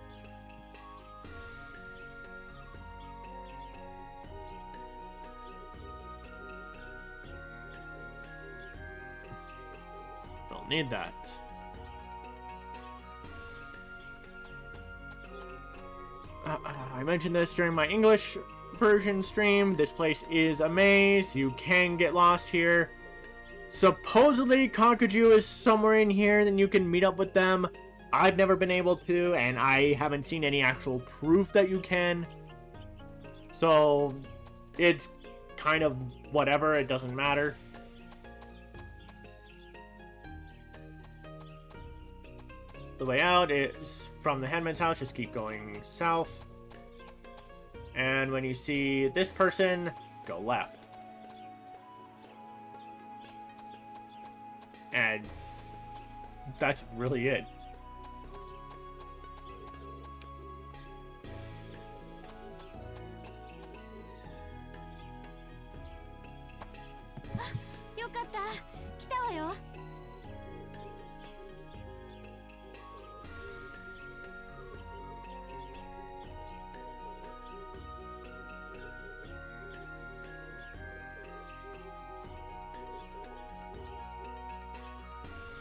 Don't need that. I mentioned this during my English version stream. This place is a maze. You can get lost here. Supposedly, Kakuju is somewhere in here, and you can meet up with them. I've never been able to, and I haven't seen any actual proof that you can. So, it's kind of whatever, it doesn't matter. The way out is from the headman's house, just keep going south. And when you see this person, go left. And that's really it.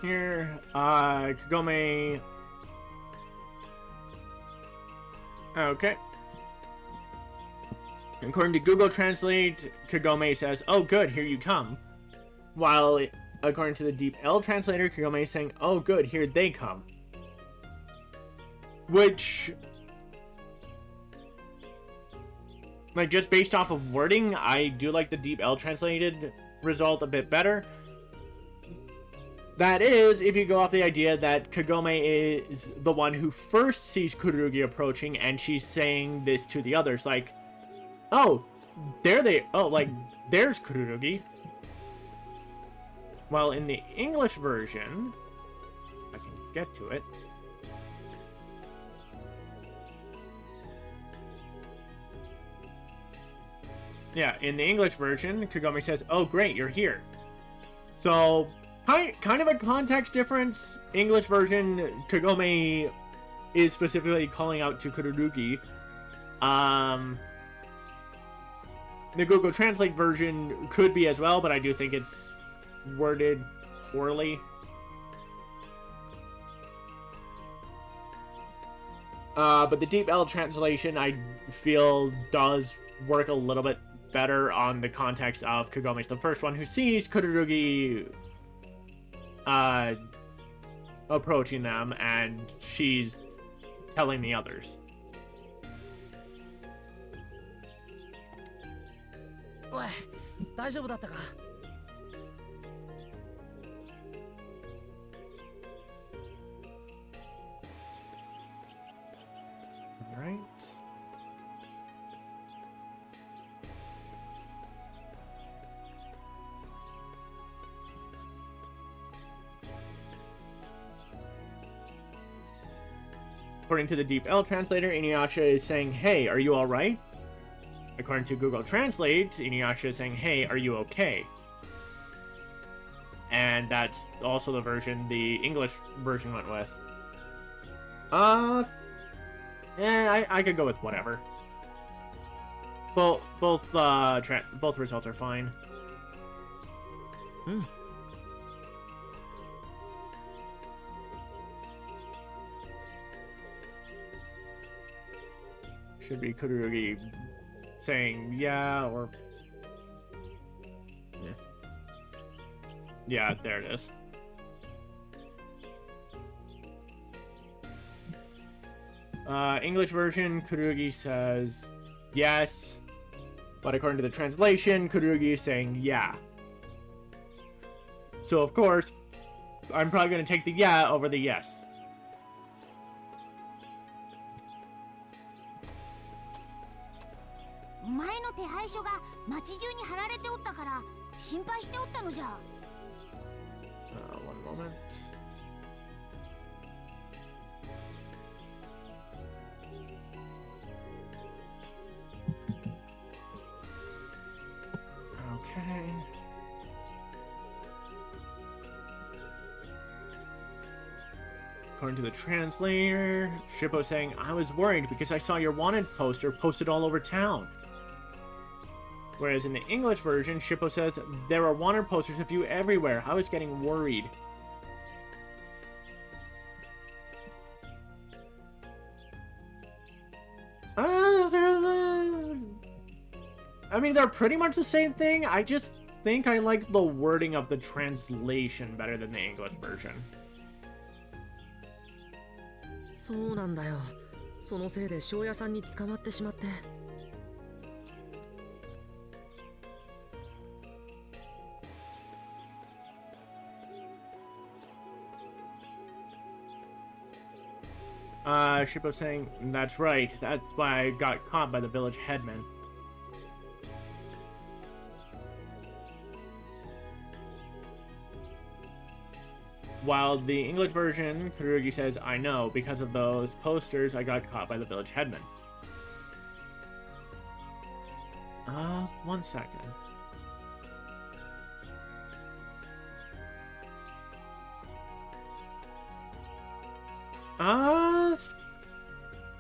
Here, Kagome. Okay. According to Google Translate, Kagome says, "Oh good, here you come." While, according to the Deep L translator, Kagome is saying, "Oh good, here they come." Which, like, just based off of wording, I do like the Deep L translated result a bit better. That is, if you go off the idea that Kagome is the one who first sees Kururugi approaching, and she's saying this to the others, like, "Oh, there they, oh, like, there's Kururugi." While in the English version, I can get to it. Yeah, in the English version, Kagome says, "Oh great, you're here." So, kind of a context difference. English version, Kagome is specifically calling out to Kururugi. The Google Translate version could be as well, but I do think it's worded poorly. But the Deep L translation, I feel, does work a little bit better on the context of Kagome's the first one who sees Kururugi approaching them, and she's telling the others. Oi, 大丈夫だったか? All right. According to the Deep L translator, InuYasha is saying, "Hey, are you alright?" According to Google Translate, InuYasha is saying, "Hey, are you okay?" And that's also the version the English version went with. Yeah, I could go with whatever. Both results are fine. Should be Kururugi saying yeah, or yeah, there it is. English version, Kururugi says yes, but according to the translation, Kururugi is saying yeah. So of course, I'm probably going to take the yeah over the yes. One moment. Okay. According to the translator, Shippo saying, "I was worried because I saw your wanted poster posted all over town." Whereas in the English version, Shippo says, "There are wanted posters of you everywhere. I was getting worried." I mean, they're pretty much the same thing. I just think I like the wording of the translation better than the English version. そうなんだよ。そのせいで庄屋さんに捕まってしまって。Shippo saying, that's right. That's why I got caught by the village headman. While the English version, Kururugi says, I know, because of those posters, I got caught by the village headman. 1 second.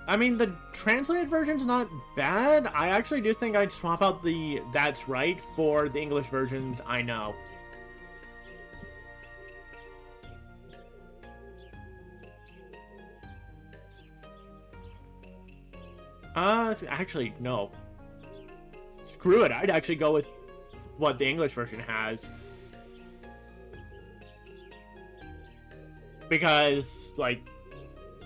I mean, the translated version's not bad. I actually do think I'd swap out the "that's right" for the English version's "I know." Actually, no. Screw it. I'd actually go with what the English version has. Because, like,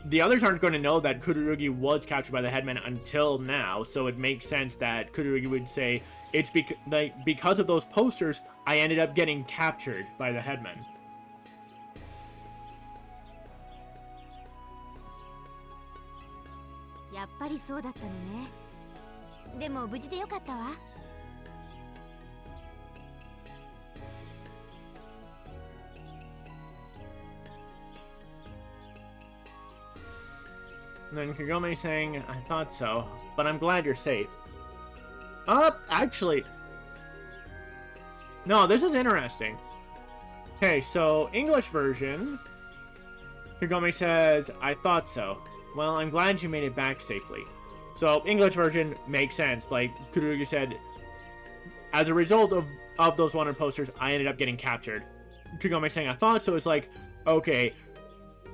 the others aren't going to know that Kururugi was captured by the headman until now, so it makes sense that Kururugi would say, it's because of those posters, I ended up getting captured by the headman. And then Kagome saying, I thought so, but I'm glad you're safe. Actually... No, this is interesting. Okay, so, English version... Kagome says, I thought so. Well, I'm glad you made it back safely. So, English version makes sense. Like, Kururugi said, as a result of those wanted posters, I ended up getting captured. Kagome saying, I thought so. It's like, okay,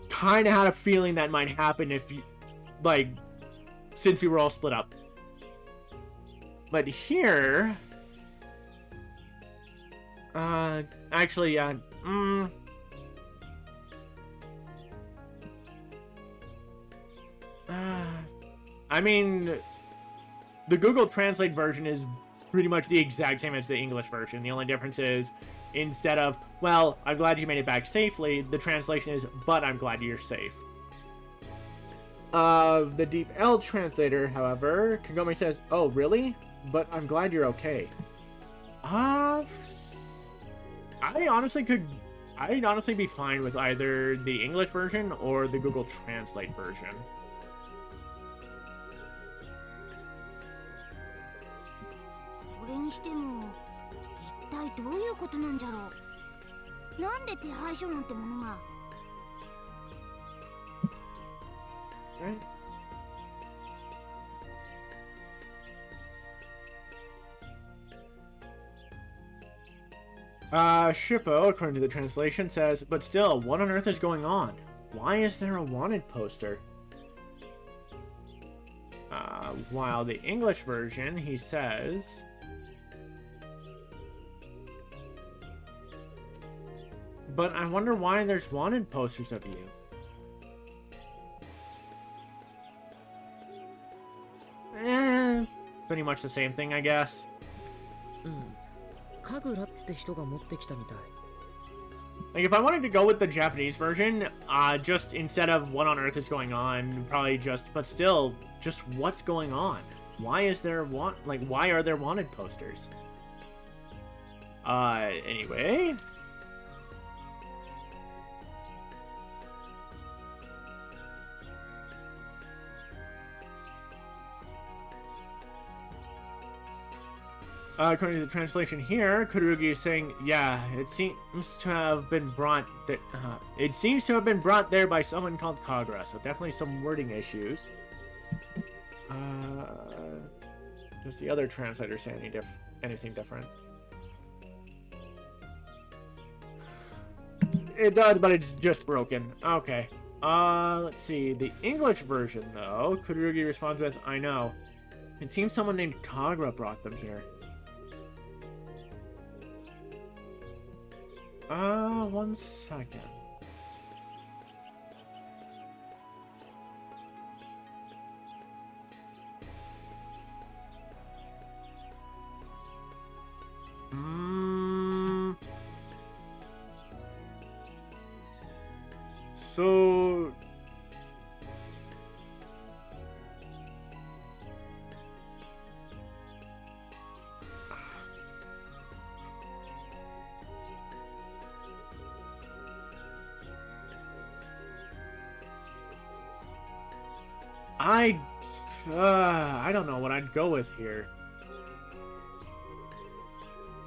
kind of had a feeling that might happen if you... Like, since we were all split up. But here... actually, yeah, I mean, the Google Translate version is pretty much the exact same as the English version. The only difference is, instead of, well, I'm glad you made it back safely, the translation is, but I'm glad you're safe. The Deep L translator, however, Kagome says, oh, really? But I'm glad you're okay. I'd honestly be fine with either the English version or the Google Translate version. Right. Shippo, according to the translation, says, but still, what on earth is going on? Why is there a wanted poster? While the English version, he says... But I wonder why there's wanted posters of you. Pretty much the same thing, I guess. Kagura って人が持ってきたみたい。 Like, if I wanted to go with the Japanese version, just instead of what on earth is going on, probably just, but still, just what's going on? Why is there why are there wanted posters? Anyway. According to the translation here, Kururugi is saying, yeah, it seems to have been brought there by someone called Kagura, so definitely some wording issues. Does the other translator say anything different? It does, but it's just broken. Okay. Let's see. The English version, though, Kururugi responds with, I know. It seems someone named Kagura brought them here. One second. So I don't know what I'd go with here.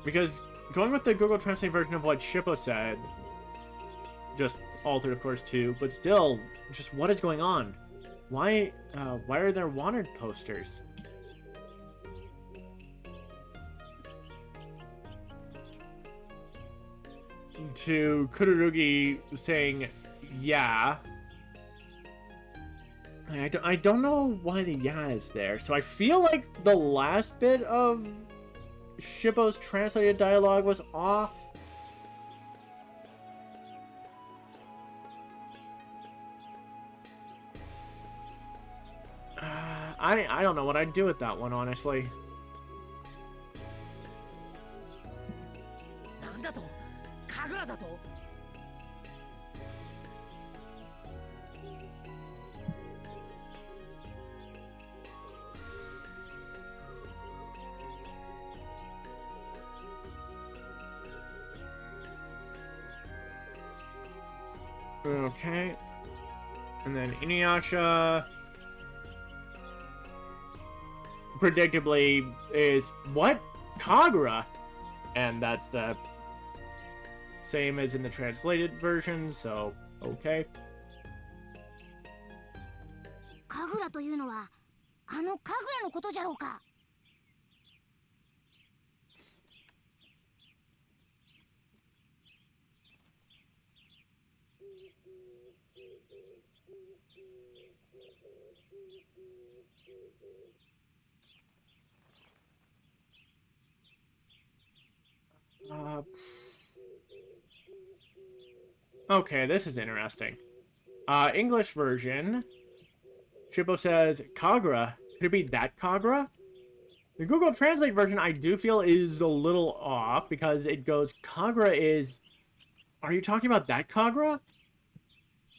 Because going with the Google Translate version of what Shippo said, just altered, of course, too, but still, just what is going on? Why are there wanted posters? To Kururugi saying, yeah. I don't know why the yeah is there. So I feel like the last bit of Shippo's translated dialogue was off. I don't know what I'd do with that one, honestly. なんだと？神楽だと？ Okay. And then InuYasha predictably is what? Kagura? And that's the same as in the translated version, so okay. 神楽というのはあの神楽のことじゃろうか。Okay, this is interesting. English version. Shippo says, Kagura. Could it be that Kagura? The Google Translate version, I do feel, is a little off because it goes, Kagura is... Are you talking about that Kagura?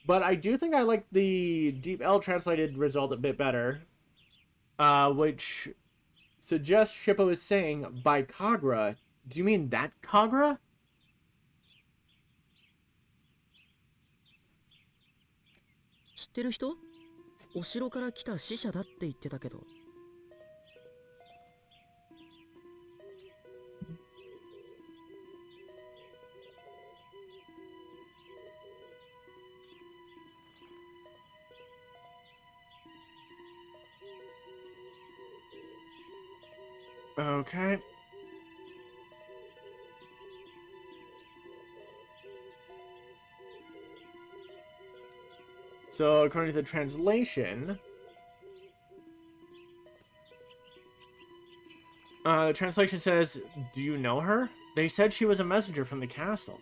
But I do think I like the Deep L translated result a bit better. Which suggests Shippo is saying, by Kagura, do you mean that Kagura? 知ってる人？お城から来た使者だって言ってたけど。Okay. So, according to the translation, the translation says, do you know her? They said she was a messenger from the castle.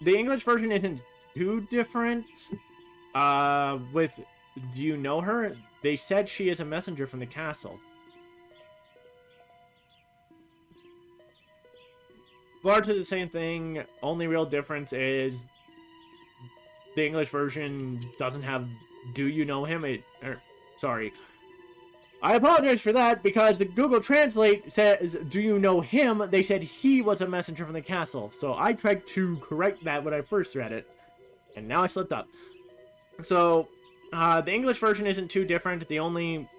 The English version isn't too different. With, do you know her? They said she is a messenger from the castle. Largely the same thing, only real difference is the English version doesn't have do you know him? Sorry. I apologize for that because the Google Translate says do you know him? They said he was a messenger from the castle. So I tried to correct that when I first read it. And now I slipped up. So the English version isn't too different. The only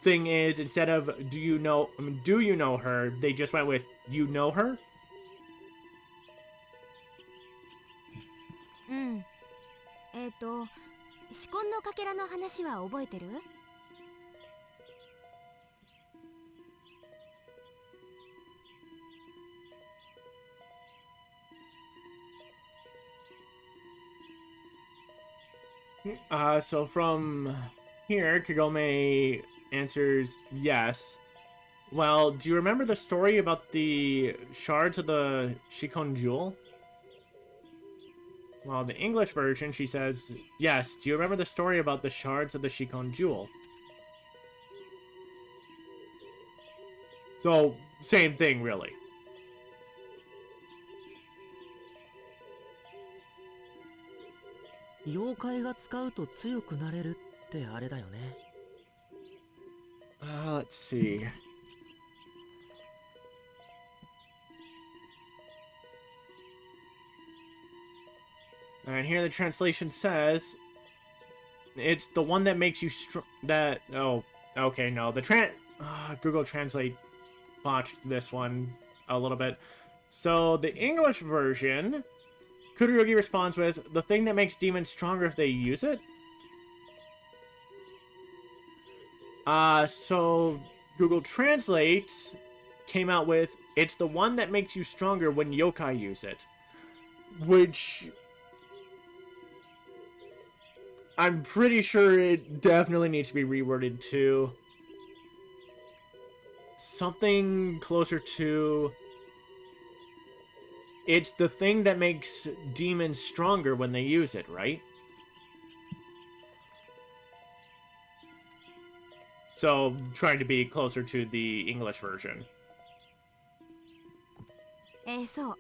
thing is instead of do you know her, they just went with you know her. うん。紫紺のかけらの話は覚えてる？ So from here, Kagome answers yes. Well, do you remember the story about the shards of the Shikon Jewel? Well, the English version, she says, yes, do you remember the story about the shards of the Shikon Jewel? So, same thing, really. 妖怪が使うと強くなれるってあれだよね。Let's see. And here the translation says, it's the one that makes you oh, okay, no. Google Translate botched this one a little bit. So the English version, Kururugi responds with, the thing that makes demons stronger if they use it? So Google Translate came out with, it's the one that makes you stronger when yokai use it. Which I'm pretty sure it definitely needs to be reworded to something closer to, it's the thing that makes demons stronger when they use it, right? So, trying to be closer to the English version. そう。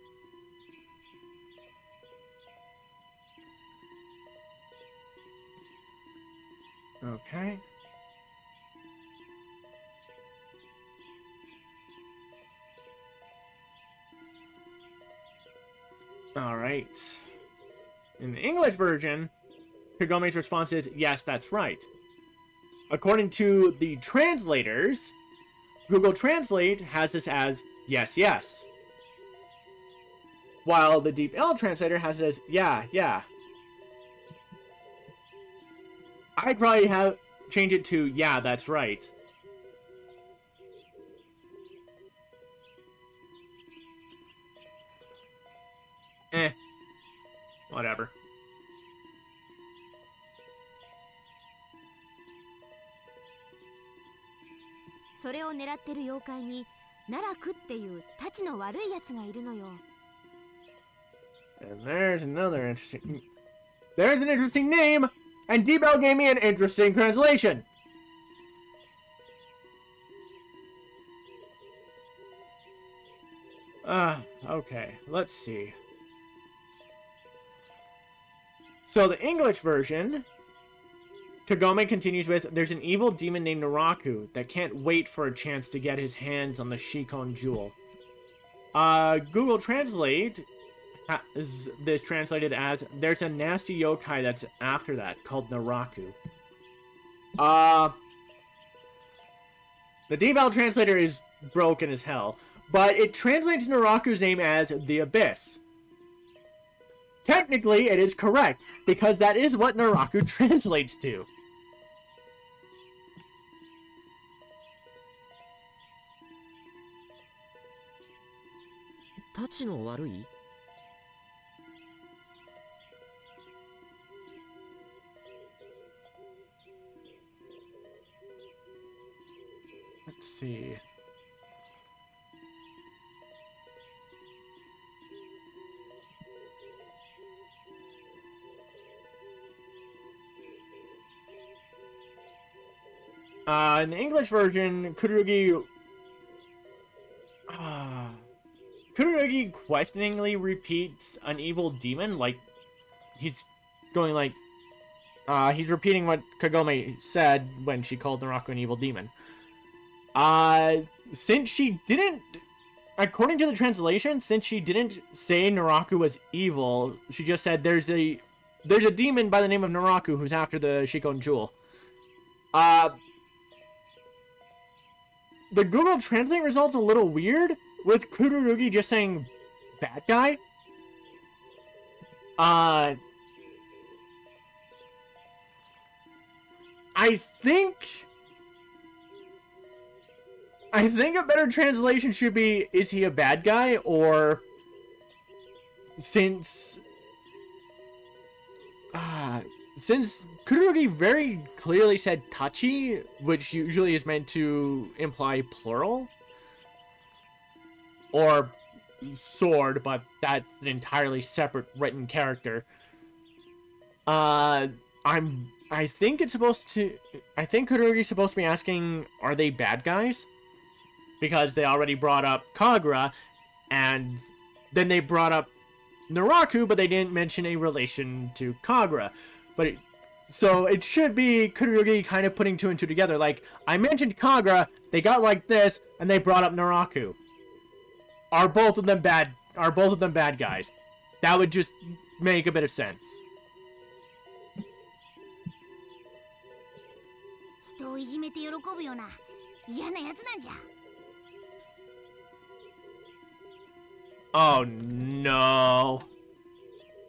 Okay. Alright. In the English version, Kagome's response is, yes, that's right. According to the translators, Google Translate has this as, yes, yes. While the Deep L translator has it as, yeah, yeah. I'd probably have change it to, yeah, that's right. Whatever.それを狙ってる妖怪に奈落っていうタチの悪いやつがいるのよ。 And there's an interesting name, and Debel gave me an interesting translation. Okay, let's see. So the English version, Kagome continues with, there's an evil demon named Naraku that can't wait for a chance to get his hands on the Shikon Jewel. Google Translate has this translated as, there's a nasty yokai that's after that, called Naraku. The Debel translator is broken as hell, but it translates Naraku's name as the Abyss. Technically, it is correct, because that is what Naraku translates to. Tachi no warui? Let's see. In the English version, Kururugi questioningly repeats an evil demon, like he's going like he's repeating what Kagome said when she called Naraku an evil demon. Since she didn't, according to the translation, since she didn't say Naraku was evil, she just said there's a demon by the name of Naraku who's after the Shikon Jewel. The Google Translate result's a little weird, with Kururugi just saying bad guy. I think a better translation should be, is he a bad guy? Or, since Kururugi very clearly said Tachi, which usually is meant to imply plural, or sword, but that's an entirely separate written character. I think it's supposed to... I think Kururugi's supposed to be asking, are they bad guys? Because they already brought up Kagura, and then they brought up Naraku, but they didn't mention a relation to Kagura. So it should be Kururugi kind of putting two and two together. Like, I mentioned Kagura, they got like this, and they brought up Naraku. Are both of them bad guys? That would just make a bit of sense. 人をいじめて喜ぶような嫌なやつなんじゃ。Oh no.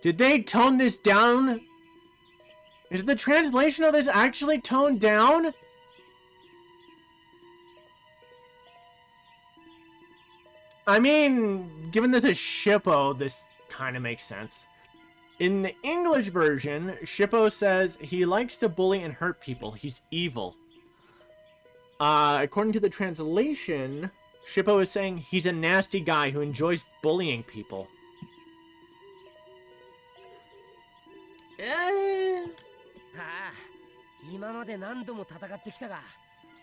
Did they tone this down? Is the translation of this actually toned down? I mean, given this is Shippo, this kind of makes sense. In the English version, Shippo says he likes to bully and hurt people. He's evil. According to the translation, Shippo is saying he's a nasty guy who enjoys bullying people. ああ、今まで何度も戦ってきたが、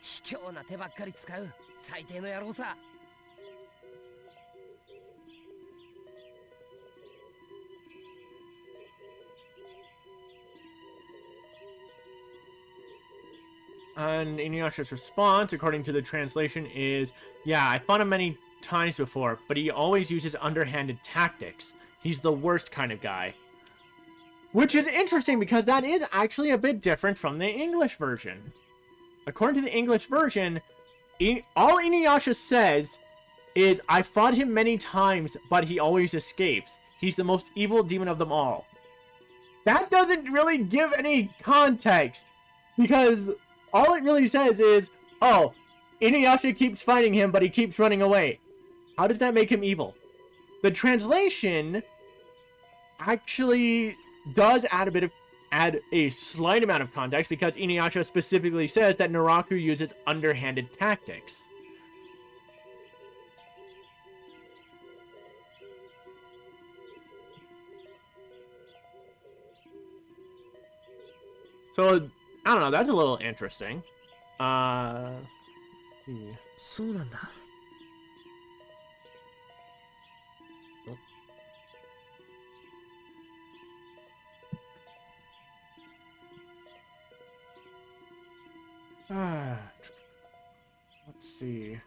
卑怯な手ばっかり使う最低の野郎さ。And InuYasha's response, according to the translation, is, yeah, I fought him many times before, but he always uses underhanded tactics. He's the worst kind of guy. Which is interesting, because that is actually a bit different from the English version. According to the English version, all InuYasha says is, I fought him many times, but he always escapes. He's the most evil demon of them all. That doesn't really give any context, because all it really says is, oh, InuYasha keeps fighting him, but he keeps running away. How does that make him evil? The translation actually does add a slight amount of context, because InuYasha specifically says that Naraku uses underhanded tactics. So, I don't know, that's a little interesting. Let's see. そうなんだ。Let's see.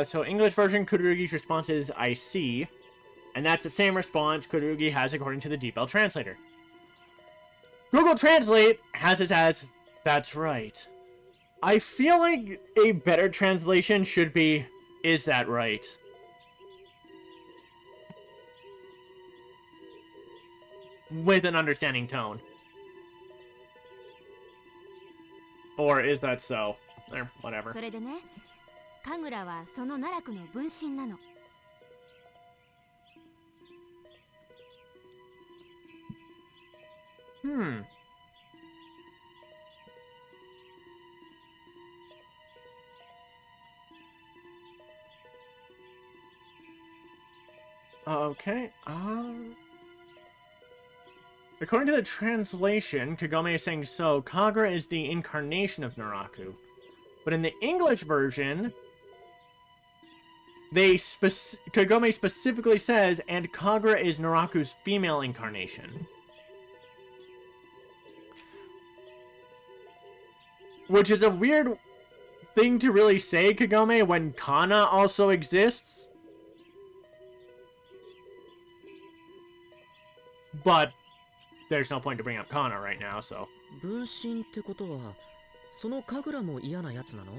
So English version, Kururugi's response is, I see. And that's the same response Kururugi has according to the DeepL translator. Google Translate has it as, that's right. I feel like a better translation should be, is that right? With an understanding tone. Or is that so? Or whatever. それでね、神楽はその奈落の分身なの。Okay, according to the translation, Kagome is saying, so, Kagura is the incarnation of Naraku. But in the English version, Kagome specifically says, and Kagura is Naraku's female incarnation. Which is a weird thing to really say, Kagome, when Kana also exists. But there's no point to bring up Kana right now, so. 分身ってことは、その神楽も嫌なやつなの?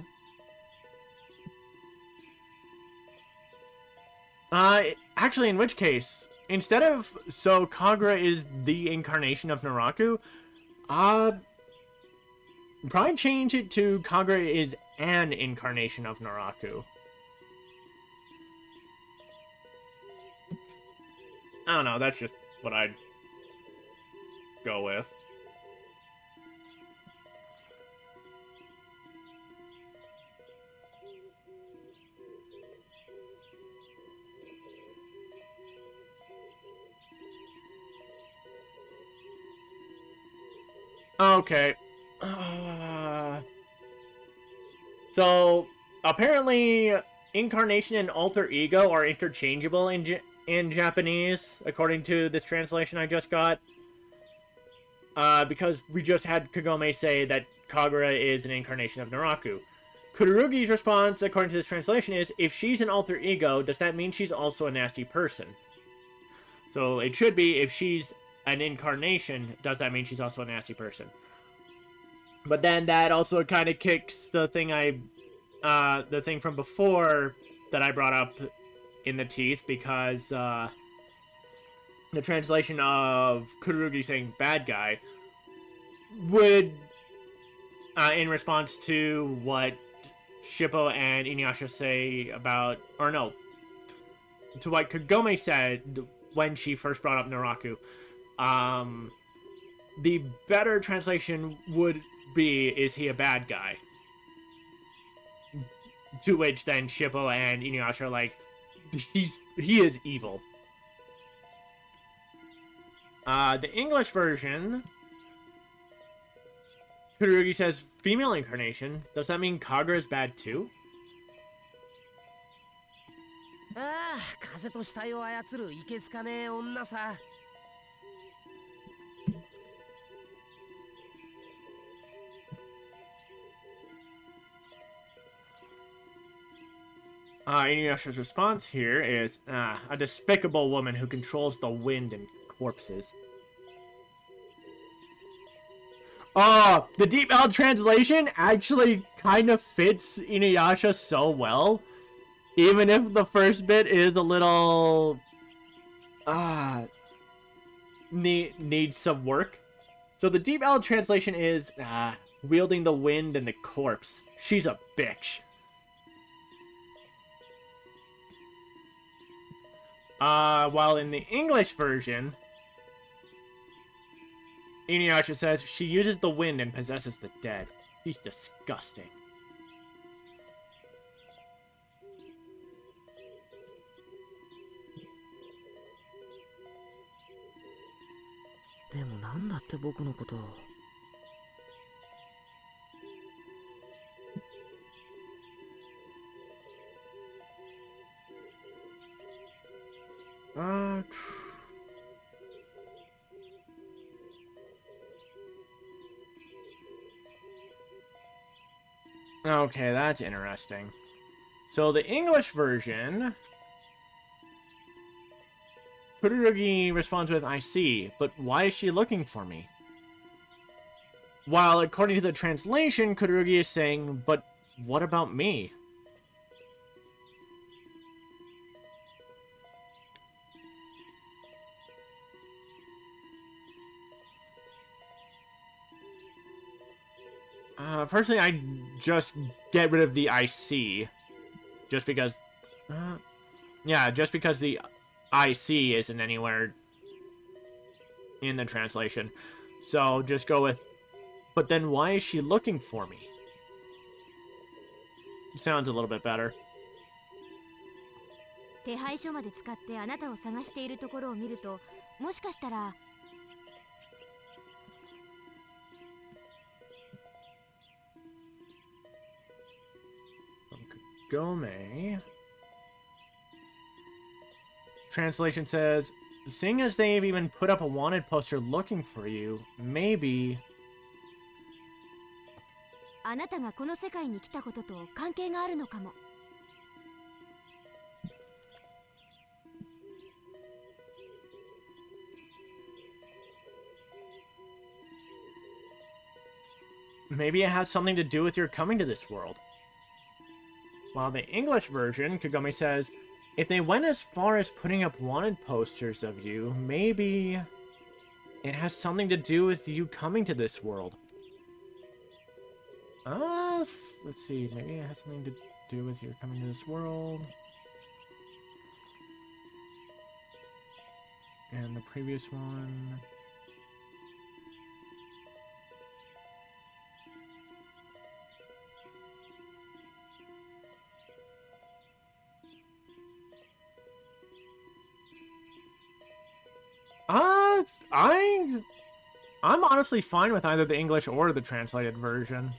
Actually, in which case, instead of, so Kagura is the incarnation of Naraku, probably change it to Kagura is an incarnation of Naraku. I don't know, that's just what I'd go with. Okay. So, apparently, incarnation and alter ego are interchangeable in Japanese, according to this translation I just got. Because we just had Kagome say that Kagura is an incarnation of Naraku. Kururugi's response, according to this translation, is, if she's an alter ego, does that mean she's also a nasty person? So it should be, if she's an incarnation, does that mean she's also a nasty person? But then that also kind of kicks the thing the thing from before that I brought up in the teeth, because the translation of Kururugi saying bad guy would, in response to what Shippo and InuYasha say about, or no, to what Kagome said when she first brought up Naraku, the better translation would be, is he a bad guy? To which then Shippo and InuYasha are like, he is evil. The English version, Kururugi says, female incarnation. Does that mean Kagura is bad too? ああ、風と死体を操るいけすかねえ女さ。InuYasha's response here is, a despicable woman who controls the wind and corpses. Oh, the Deep L translation actually kind of fits InuYasha so well. Even if the first bit is a little... needs some work. So the Deep L translation is, wielding the wind and the corpse. She's a bitch. While in the English version, InuYasha says, she uses the wind and possesses the dead. She's disgusting. Okay, that's interesting. So the English version, Kururugi responds with, I see, but why is she looking for me? While according to the translation, Kururugi is saying, but what about me? Personally, I just get rid of the I see. Just because... yeah, just because the I see isn't anywhere in the translation. So, just go with... But then why is she looking for me? Sounds a little bit better. 手配書まで使ってあなたを探しているところを見ると、もしかしたら Kagome. Translation says, seeing as they've even put up a wanted poster looking for you, maybe... あなたがこの世界に来たことと関係があるのかも。Maybe it has something to do with your coming to this world. While the English version, Kagome says, if they went as far as putting up wanted posters of you, maybe it has something to do with you coming to this world. Let's see, maybe it has something to do with your coming to this world. And the previous one... I'm honestly fine with either the English or the translated version.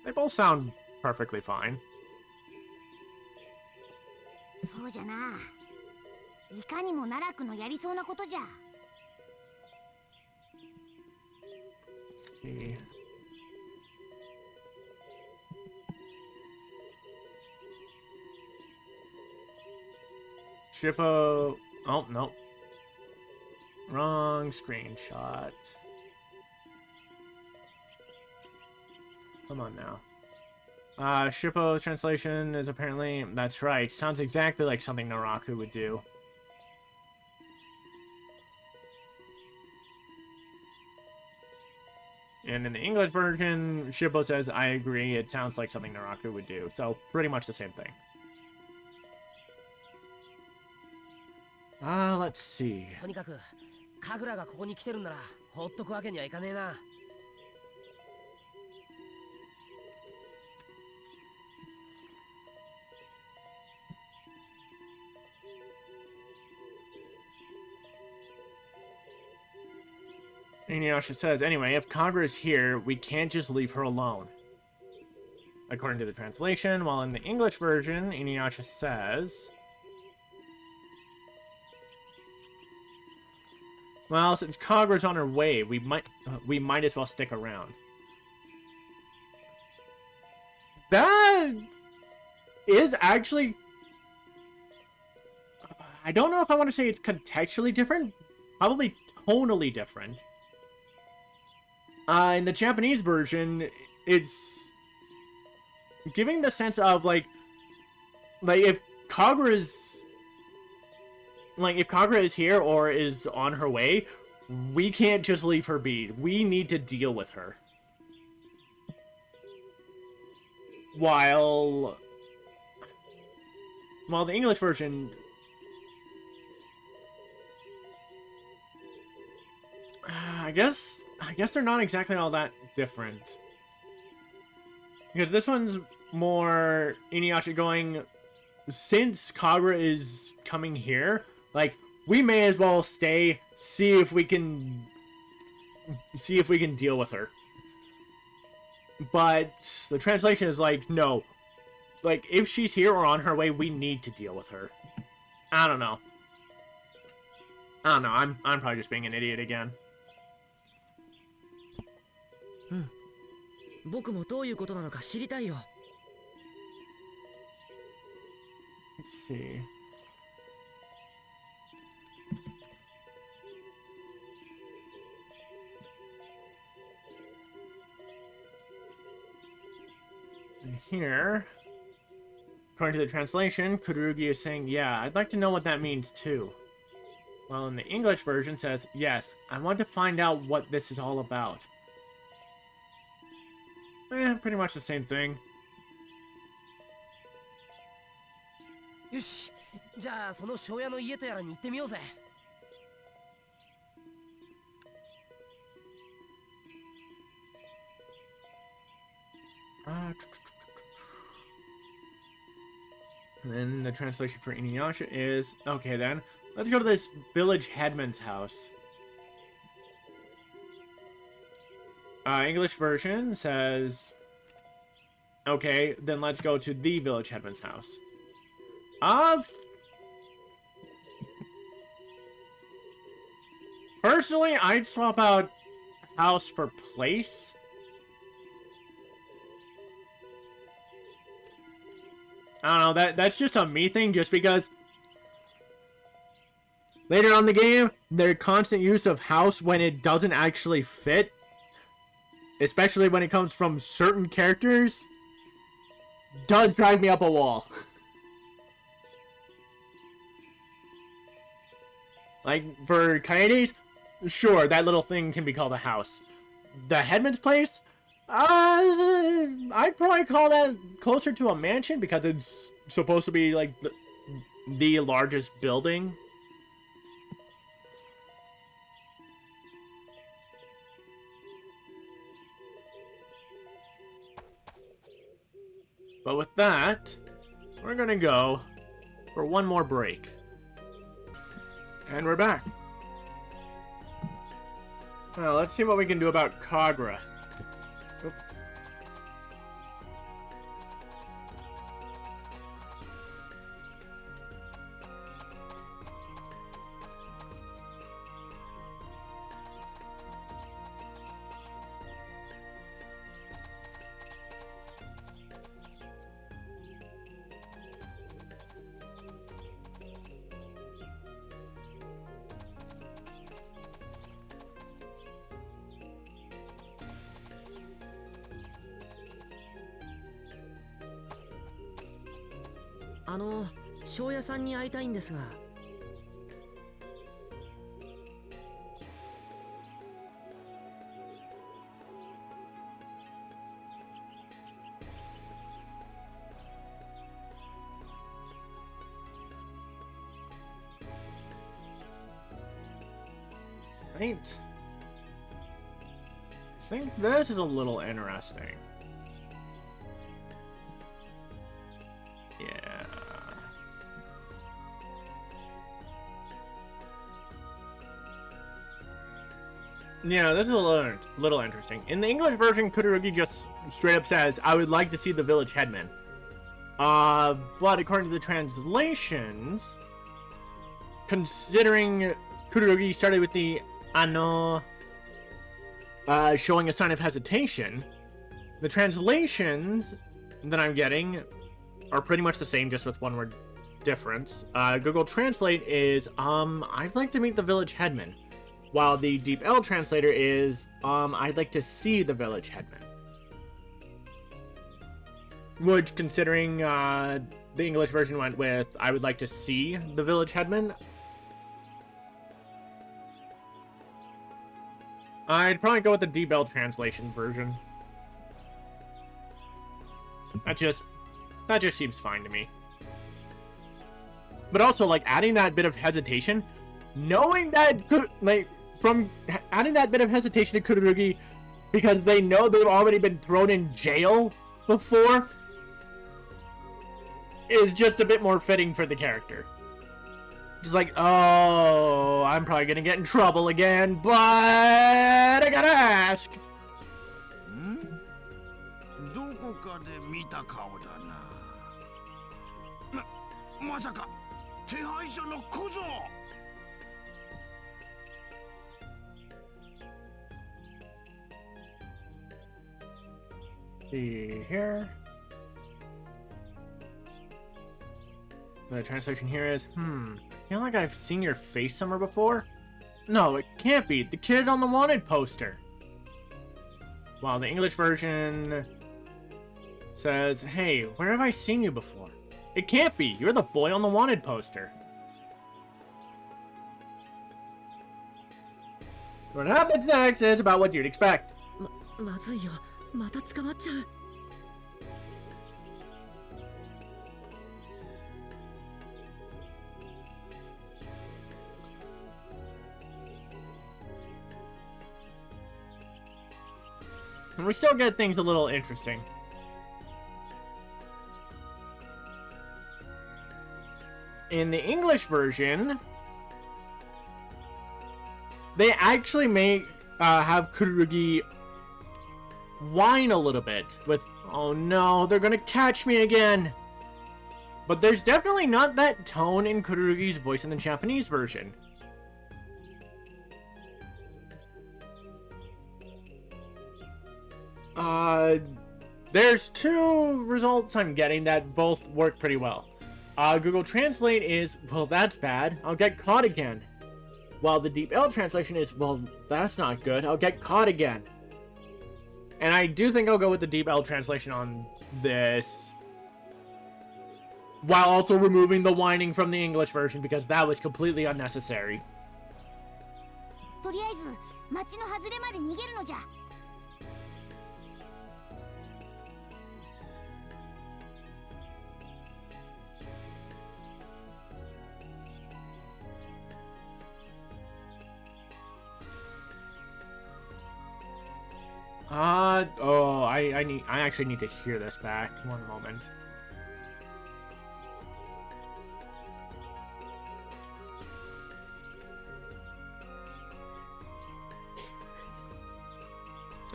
They both sound perfectly fine. そうじゃな。いかにも奈落のやりそうなことじゃ。Let's see. Shippo... Oh, no. Wrong screenshot. Come on now. Shippo's translation is apparently... That's right. Sounds exactly like something Naraku would do. And in the English version, Shippo says, I agree, it sounds like something Naraku would do. So, pretty much the same thing. Let's see. とにかく神楽がここに来てるんなら放っとくわけにはいかねえな。InuYasha says, anyway, if Kagura is here, we can't just leave her alone. According to the translation, while in the English version, InuYasha says... Well, since Kagura's on her way, we might as well stick around. That is actually... I don't know if I want to say it's contextually different. Probably tonally different. In the Japanese version, it's giving the sense of, like if Kagura's... if Kagura is here or is on her way, we can't just leave her be. We need to deal with her. While the English version... I guess they're not exactly all that different. Because this one's more InuYasha going, since Kagura is coming here, like, we may as well stay, see if we can deal with her. But the translation is like, no. Like, if she's here or on her way, we need to deal with her. I don't know. I'm probably just being an idiot again. 僕もどういうことなのか知りたいよ。Let's see. And here, according to the translation, Kururugi is saying, yeah, I'd like to know what that means too. While in the English version says, yes, I want to find out what this is all about. Pretty much the same thing. よし、じゃあその庄屋の家とやらに行ってみようぜ。And then the translation for InuYasha is, okay then, let's go to this village headman's house. English version says, okay, then let's go to the village headman's house. Personally, I'd swap out house for place. I don't know, that's just a me thing, just because later on in the game, their constant use of house when it doesn't actually fit, especially when it comes from certain characters, does drive me up a wall. Like, for Kaede's, sure, that little thing can be called a house. The headman's place? I'd probably call that closer to a mansion because it's supposed to be, like, the largest building. But with that, we're gonna go for one more break. And we're back. Well, let's see what we can do about Kagura. Oop.あの、庄屋さんに会いたいんですが。Right. I think this is a little interesting. Yeah. Yeah, this is a little interesting. In the English version, Kururugi just straight up says, "I would like to see the village headman." But according to the translations, considering Kururugi started with the ano, showing a sign of hesitation, the translations that I'm getting are pretty much the same, just with one word difference. Google Translate is, I'd like to meet the village headman. While the Deep L translator is, I'd like to see the village headman. Which, considering, the English version went with, I would like to see the village headman, I'd probably go with the Deep L translation version. That just seems fine to me. But also, like, adding that bit of hesitation, knowing that, like, from adding that bit of hesitation to Kururugi because they know they've already been thrown in jail before is just a bit more fitting for the character. Just like, oh, I'm probably gonna get in trouble again, but I gotta ask. どこかで見た顔だな。まさか手配書の小僧。See here. The translation here is, feel like I've seen your face somewhere before? No, it can't be. The kid on the wanted poster. While the English version says, hey, where have I seen you before? It can't be. You're the boy on the wanted poster. What happens next is about what you'd expect. まずいよ。また捕まっちゃう。And we still get things a little interesting. In the English version, they actually have Kururugi whine a little bit with, oh no, they're gonna catch me again. But there's definitely not that tone in Kururugi's voice in the Japanese version. There's two results I'm getting that both work pretty well. Google Translate is, well, that's bad. I'll get caught again. While the Deep L translation is, well, that's not good. I'll get caught again. And I do think I'll go with the Deep L translation on this. While also removing the whining from the English version, because that was completely unnecessary. とりあえず町の外れまで逃げるのじゃ。I actually need to hear this back. One moment.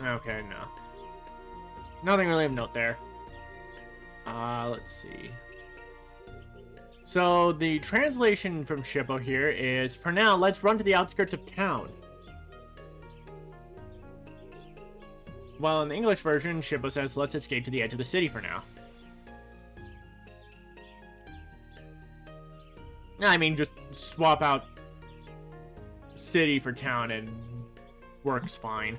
Okay, no. Nothing really of note there. Let's see. So, the translation from Shippo here is, for now, let's run to the outskirts of town. While in the English version, Shippo says, let's escape to the edge of the city for now. I mean, just swap out city for town and works fine.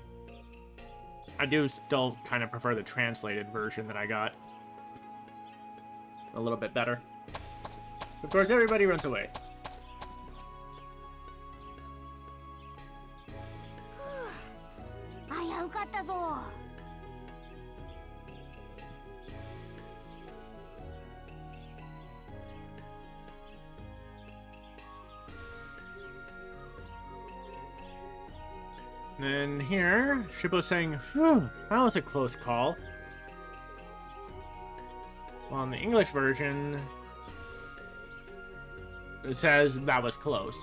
I do still kind of prefer the translated version that I got. A little bit better. So of course, everybody runs away. And here, Shippo's saying, "Phew, that was a close call." Well, in the English version, it says that was close.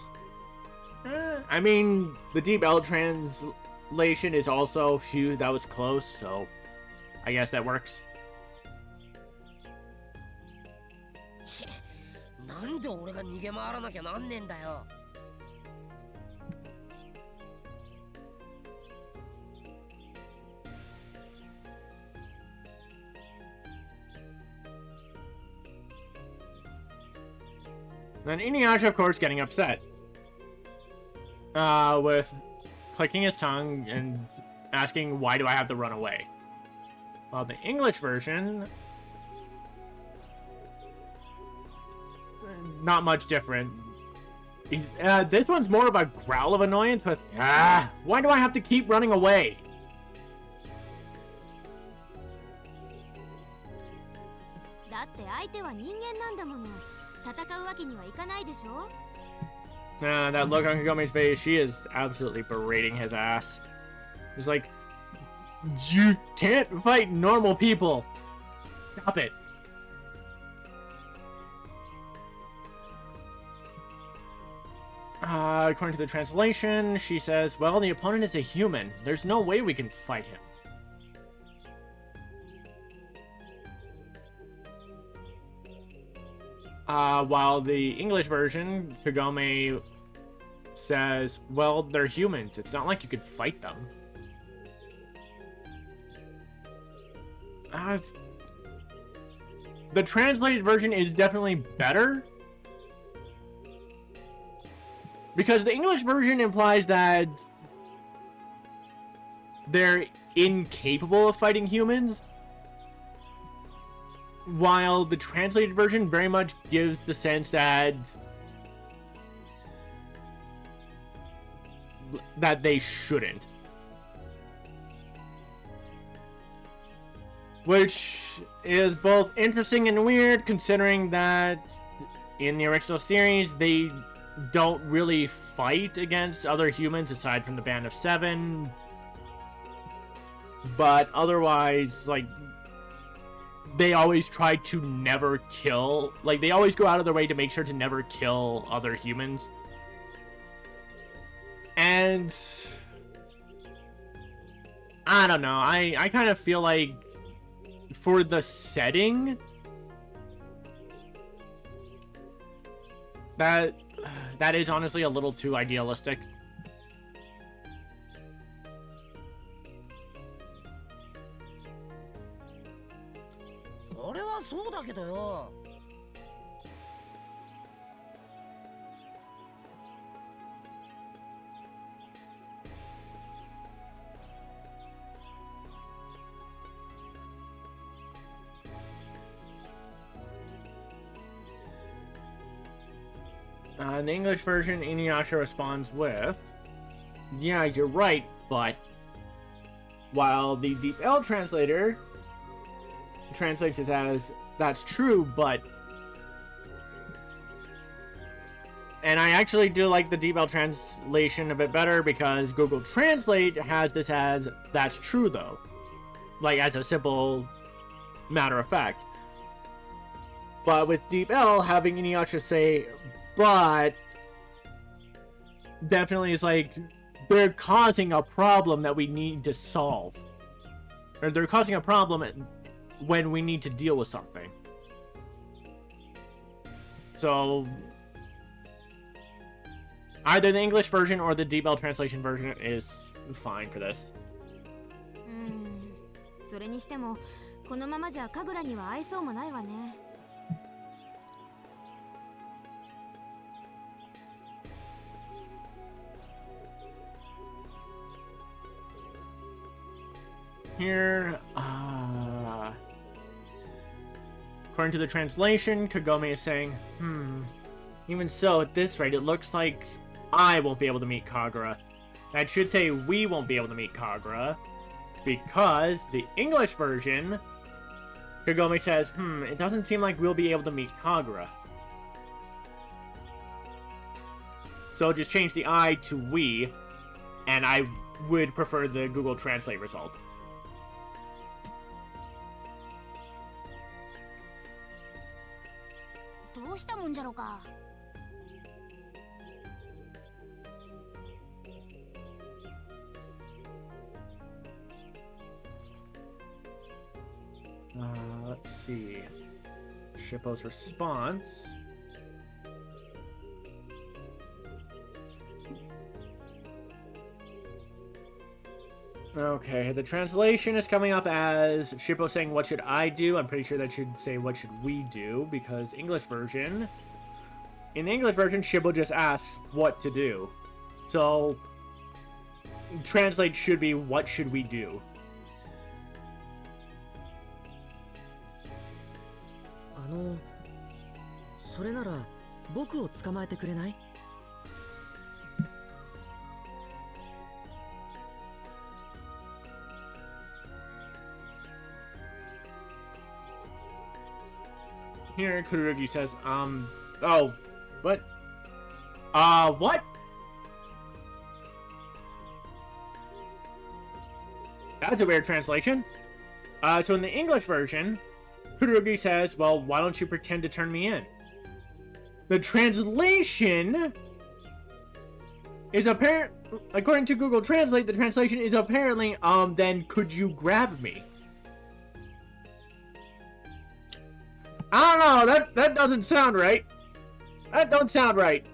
I mean, the Deep L translation is also, phew, that was close, so I guess that works. なんで俺が逃げ回らなきゃなんねえんだよ。Then InuYasha, of course, getting upset. With clicking his tongue and asking, why do I have to run away? Well, the English version... not much different. This one's more of a growl of annoyance with, why do I have to keep running away? That look on Kagome's face, she is absolutely berating his ass. It's like, you can't fight normal people. Stop it. According to the translation, she says, well, the opponent is a human. There's no way we can fight him. While the English version, Kagome says, well, they're humans. It's not like you could fight them. The translated version is definitely better. Because the English version implies that they're incapable of fighting humans. While the translated version very much gives the sense that they shouldn't. Which is both interesting and weird, considering that in the original series, they don't really fight against other humans aside from the Band of Seven. But otherwise, like, they always try to never kill, like, they always go out of their way to make sure to never kill other humans. And I don't know, I kind of feel like for the setting that is honestly a little too idealistic. In the English version, InuYasha responds with, yeah, you're right, but... While the Deep L translator translates it as, that's true, but... And I actually do like the Deep L translation a bit better because Google Translate has this as, that's true, though. Like, as a simple matter of fact. But with Deep L, having InuYasha say, but definitely is like, they're causing a problem that we need to solve. or they're causing a problem when we need to deal with something. So either the English version or the D-Bell translation version is fine for this. それにしてもこのままじゃ神楽には合いそうもないわね。Here, according to the translation, Kagome is saying, even so, at this rate, it looks like I won't be able to meet Kagura. That should say we won't be able to meet Kagura, because the English version, Kagome says, it doesn't seem like we'll be able to meet Kagura. So just change the I to we, and I would prefer the Google Translate result. どうしたもんじゃろか。Let's see. Shippo's response. Okay, the translation is coming up as Shippo saying, what should I do? I'm pretty sure that should say, what should we do? Because English version... In the English version, Shippo just asks what to do. So, translate should be, what should we do? それなら僕を捕まえてくれない？ Here, Kururugi says, oh, what? What? That's a weird translation. So in the English version, Kururugi says, well, why don't you pretend to turn me in? The translation is apparent, according to Google Translate, the translation is apparently, then could you grab me? I don't know, that doesn't sound right. That don't sound right.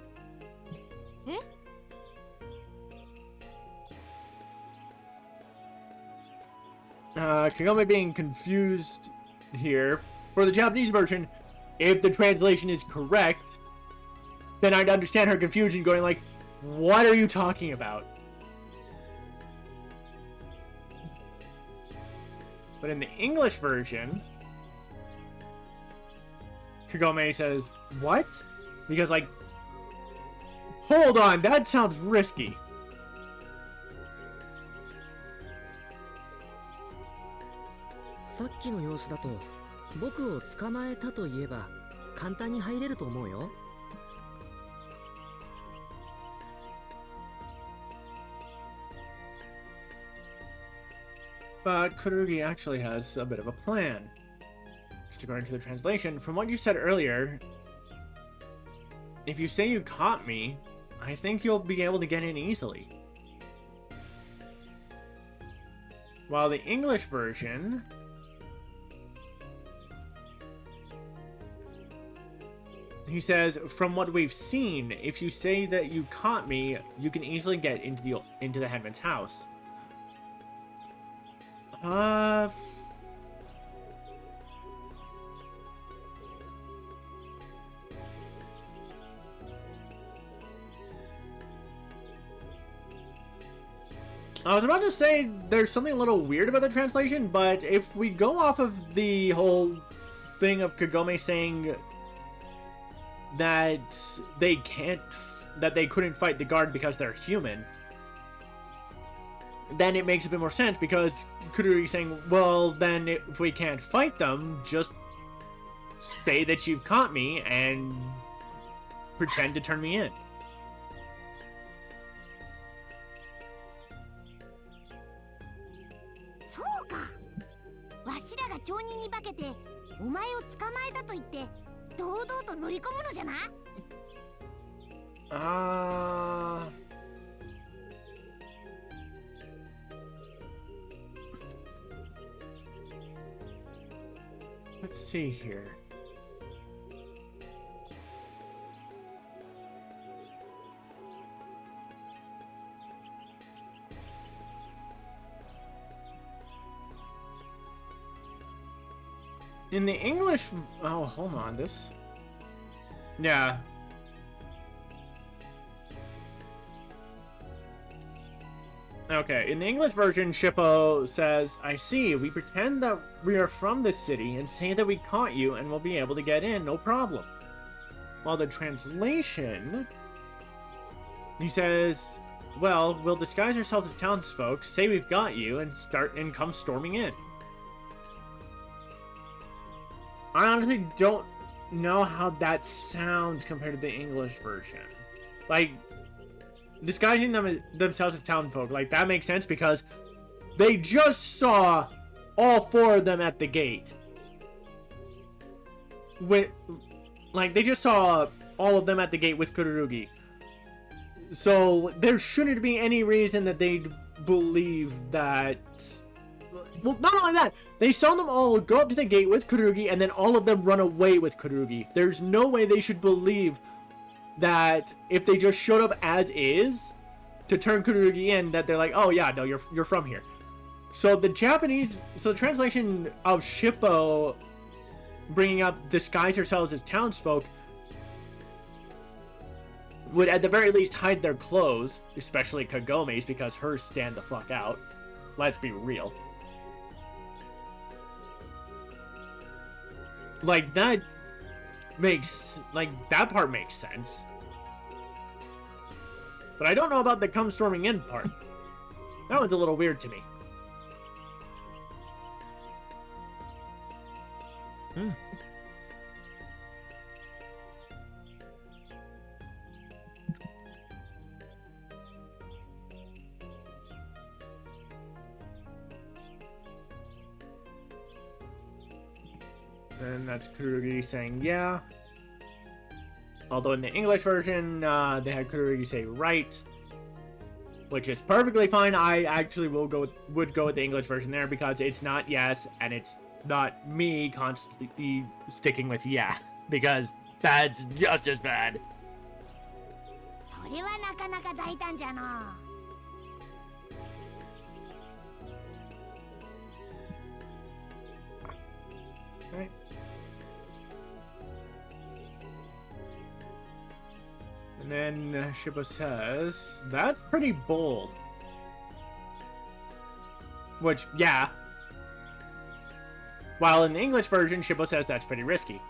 Eh? Kagome being confused here. For the Japanese version, if the translation is correct, then I'd understand her confusion going like, what are you talking about? But in the English version, Kagome says, what? Because, like, hold on, that sounds risky. But Kururugi actually has a bit of a plan. Just according to the translation, from what you said earlier, if you say you caught me, I think you'll be able to get in easily. While the English version... He says, from what we've seen, if you say that you caught me, you can easily get into the headman's house. I was about to say there's something a little weird about the translation, but if we go off of the whole thing of Kagome saying that they couldn't fight the guard because they're human, then it makes a bit more sense, because Kururugi saying, well, then if we can't fight them, just say that you've caught me and pretend to turn me in. Let's see here. In the English... Oh, hold on. This... Yeah. Okay, in the English version, Shippo says, I see, we pretend that we are from this city and say that we caught you and will be able to get in, no problem. While the translation, he says, well, we'll disguise ourselves as townsfolk, say we've got you, and come storming in. I honestly don't know how that sounds compared to the English version. Like, disguising themselves as townfolk, like, that makes sense because they just saw all four of them at the gate. They just saw all of them at the gate with Kururugi. So, there shouldn't be any reason that they'd believe that... Well, not only that, they saw them all go up to the gate with Kururugi and then all of them run away with Kururugi. There's no way they should believe that if they just showed up as is to turn Kururugi in, that they're like, oh yeah, no, you're from here. So the translation of Shippo bringing up disguise ourselves as townsfolk would at the very least hide their clothes, especially Kagome's, because hers stand the fuck out. Let's be real. Like, that part makes sense. But I don't know about the come storming in part. That one's a little weird to me. And that's Kururugi saying, yeah. Although in the English version, they had Kururugi say right. Which is perfectly fine. I actually would go with the English version there because it's not yes, and it's not me constantly sticking with yeah. Because that's just as bad. それはなかなか大胆じゃの。Right. And then Shippo says, that's pretty bold. Which, yeah. While in the English version, Shippo says that's pretty risky.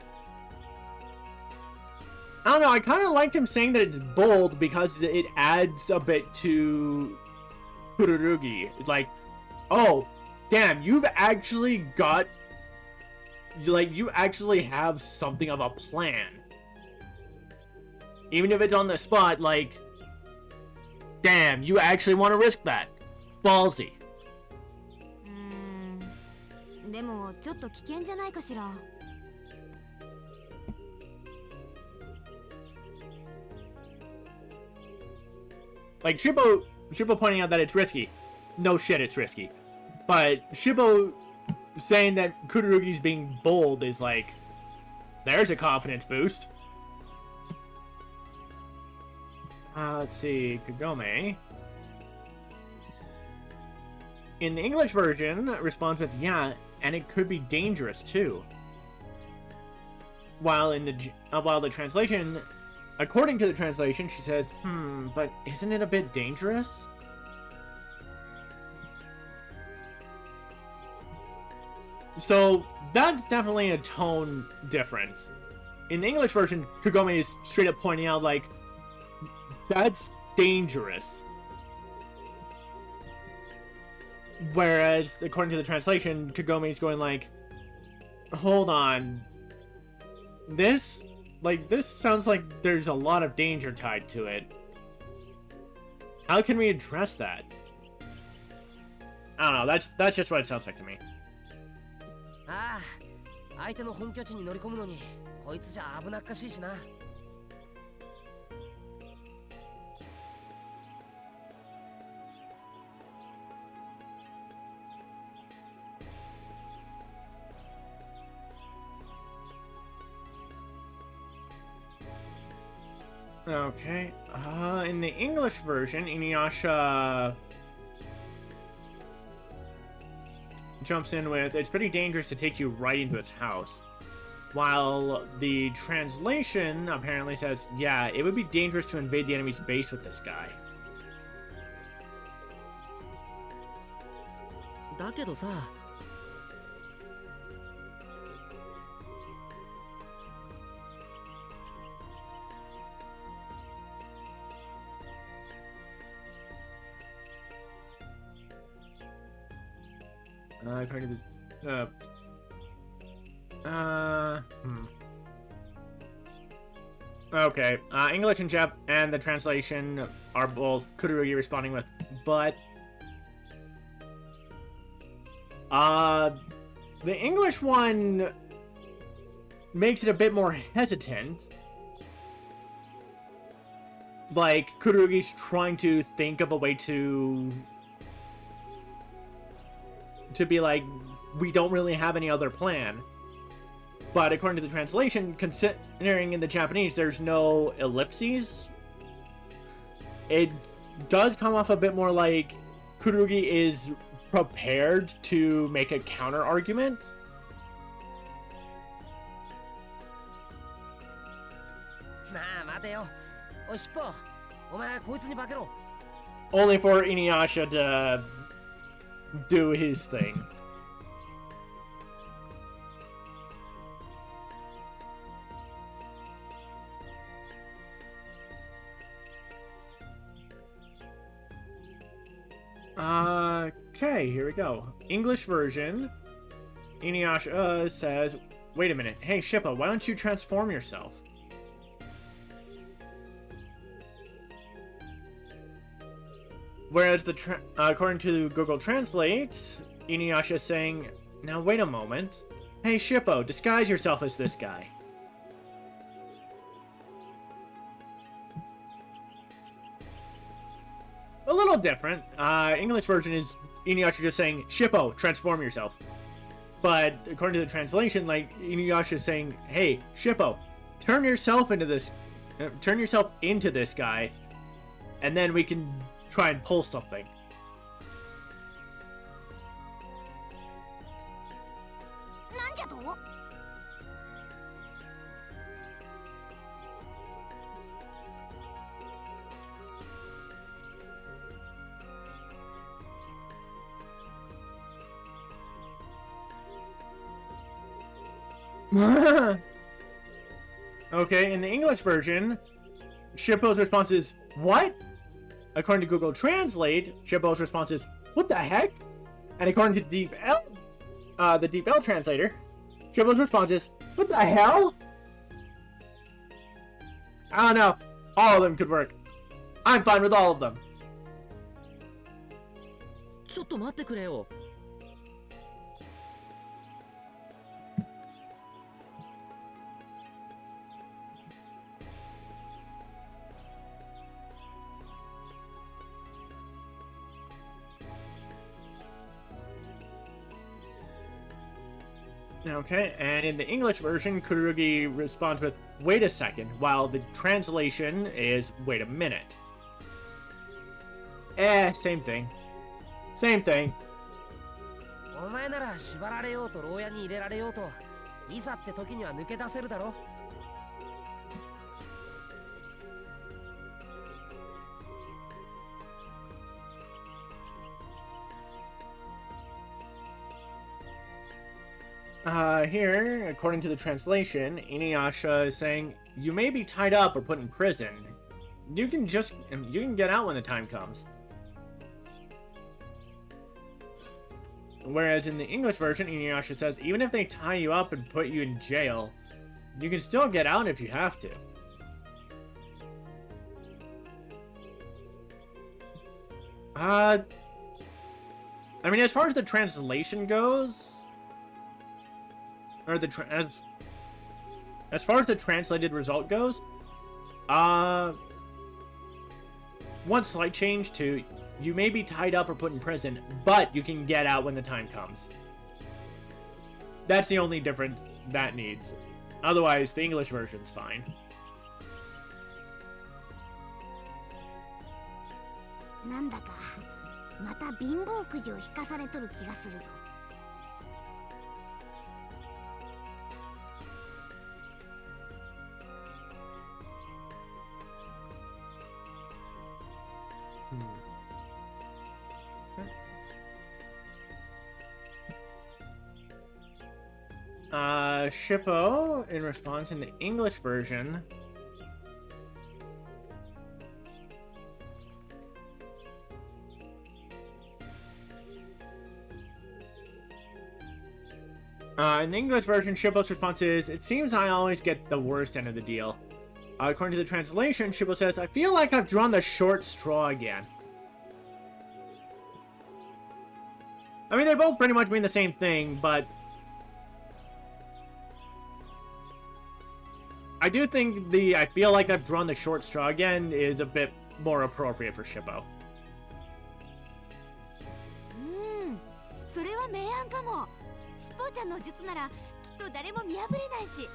I don't know, I kind of liked him saying that it's bold because it adds a bit to Kururugi. It's like, oh, damn, you've actually got... Like, you actually have something of a plan. Even if it's on the spot, like... Damn, you actually want to risk that. Ballsy. でもちょっと危険じゃないかしら。Like, Shippo pointing out that it's risky. No shit, it's risky. But Shippo saying that Kururugi's being bold is like, there's a confidence boost. Let's see, Kagome. In the English version, responds with yeah, and it could be dangerous too. While in the translation, according to the translation, she says, but isn't it a bit dangerous? So, that's definitely a tone difference. In the English version, Kagome is straight up pointing out, like, that's dangerous. Whereas, according to the translation, Kagome is going like, hold on. This sounds like there's a lot of danger tied to it. How can we address that? I don't know, that's just what it sounds like to me. ああ、相手の本拠地に乗り込むのにこいつじゃ危なっかしいしな。Okay. In the English version, InuYasha jumps in with, "It's pretty dangerous to take you right into its house." While the translation apparently says, "Yeah, it would be dangerous to invade the enemy's base with this guy." だけどさ、According to the, Okay, English and Jap and the translation are both Kururugi responding with, "But..." The English one makes it a bit more hesitant. Like, Kururugi's trying to think of a way to be like, "We don't really have any other plan." But according to the translation, considering in the Japanese there's no ellipses, it does come off a bit more like Kururugi is prepared to make a counter argument. まあ待てよ。おいしっぽ、お前こいつに化けろ。 Only for InuYasha to do his thing. Okay, here we go. English version. InuYasha says, "Wait a minute. Hey, Shippo, why don't you transform yourself?" Whereas according to Google Translate, InuYasha is saying, "Now wait a moment. Hey, Shippo, disguise yourself as this guy." A little different. English version is InuYasha just saying, "Shippo, transform yourself." But according to the translation, like, InuYasha is saying, "Hey, Shippo, turn yourself into this guy, and then we can try and pull something." なんじゃと？ Okay, in the English version, Shippo's response is, "What?" According to Google Translate, Shippo's response is, "What the heck?" And according to the Deep L translator, Shippo's response is, "What the hell?" I don't know. All of them could work. I'm fine with all of them. ちょっと待ってくれよ。 Okay, and in the English version, Kururugi responds with, "Wait a second," while the translation is, "Wait a minute." Same thing. Same thing. お前なら縛られようと牢屋に入れられようと、いざって時には抜け出せるだろ。 Here, according to the translation, InuYasha is saying, "You may be tied up or put in prison. You can get out when the time comes." Whereas in the English version, InuYasha says, "Even if they tie you up and put you in jail, you can still get out if you have to." I mean, as far as the translation goes, or as far as the translated result goes, one slight change to, "You may be tied up or put in prison, but you can get out when the time comes." That's the only difference that needs. Otherwise, the English version's fine. なんだかまた貧乏くじを引かされとる気がするぞ。Shippo, in response in the English version, in the English version, Shippo's response is, "It seems I always get the worst end of the deal." According to the translation, Shippo says, "I feel like I've drawn the short straw again." I mean, they both pretty much mean the same thing, but I do think the "I feel like I've drawn the short straw again" is a bit more appropriate for Shippo. それは明暗かも。しっぽちゃんの術ならきっと誰も見破れないし。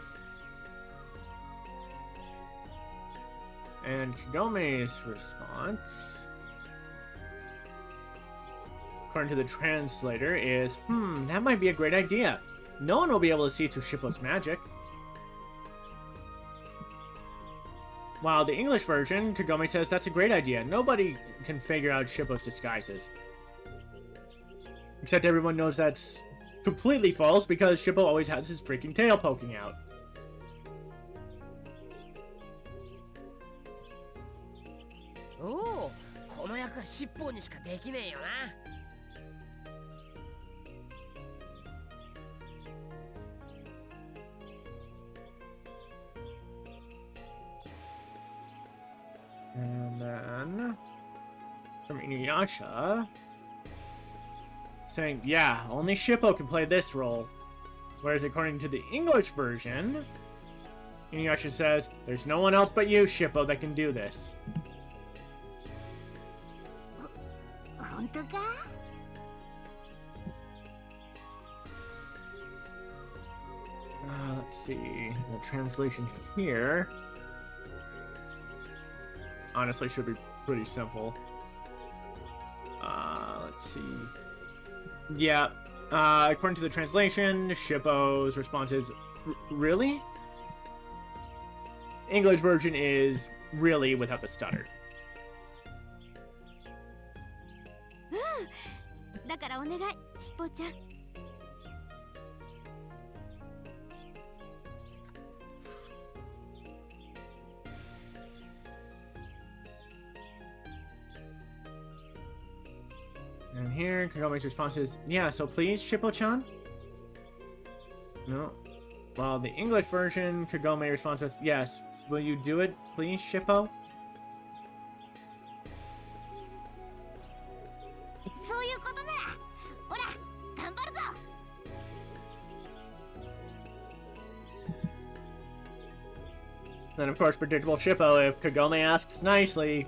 And Kagome's response, according to the translator, is, that might be a great idea. No one will be able to see through Shippo's magic. While the English version, Kagome says that's a great idea. Nobody can figure out Shippo's disguises. Except everyone knows that's completely false because Shippo always has his freaking tail poking out. Oh, この役は尻尾にしかできねえよな。And then from InuYasha saying, yeah, only Shippo can play this role. Whereas according to the English version, InuYasha says, there's no one else but you, Shippo, that can do this. 本当か? Let's see, the translation here honestly should be pretty simple. Let's see. Yeah, according to the translation, Shippo's response is, really? English version is really without the stutter. だからお願い、しっぽちゃん。And here, Kagome's response is, yeah, so please, Shippo-chan? No. While the English version, Kagome responds with, yes, will you do it, please, Shippo? そういうことなら、ほら、頑張るぞ。Then, of course, predictable Shippo if Kagome asks nicely.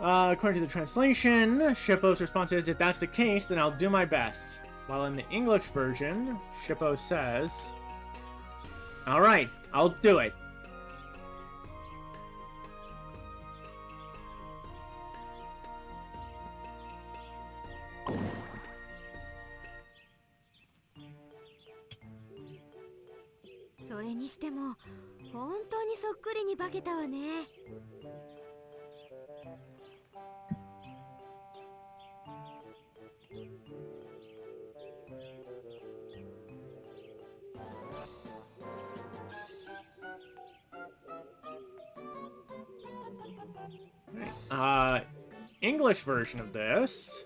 According to the translation, Shippo's response is, if that's the case, then I'll do my best. While in the English version, Shippo says, alright, I'll do it.それにしても、本当にそっくりに化けたわね。English version of this,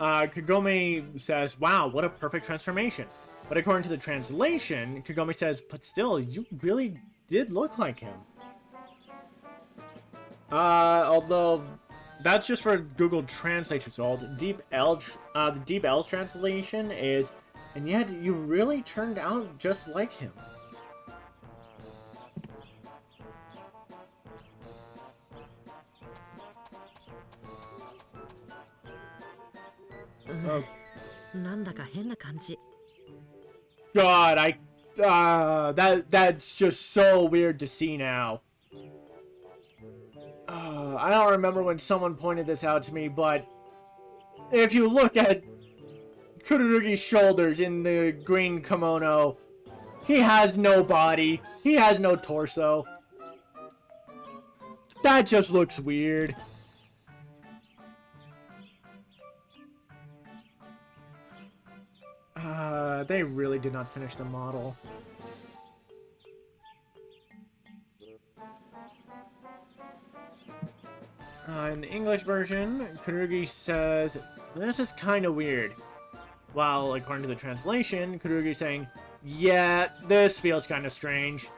Kagome says, wow, what a perfect transformation. But according to the translation, Kagome says, but still, you really did look like him. Although, that's just for Google Translate result. The Deep L's translation is, and yet you really turned out just like him. Oh. なんだか変な感じ。God, That's just so weird to see now. I don't remember when someone pointed this out to me, but if you look at Kururugi's shoulders in the green kimono, he has no body. He has no torso. That just looks weird. They really did not finish the model. In the English version, Kururugi says, this is kind of weird. While, according to the translation, Kururugi is saying, yeah, this feels kind of strange.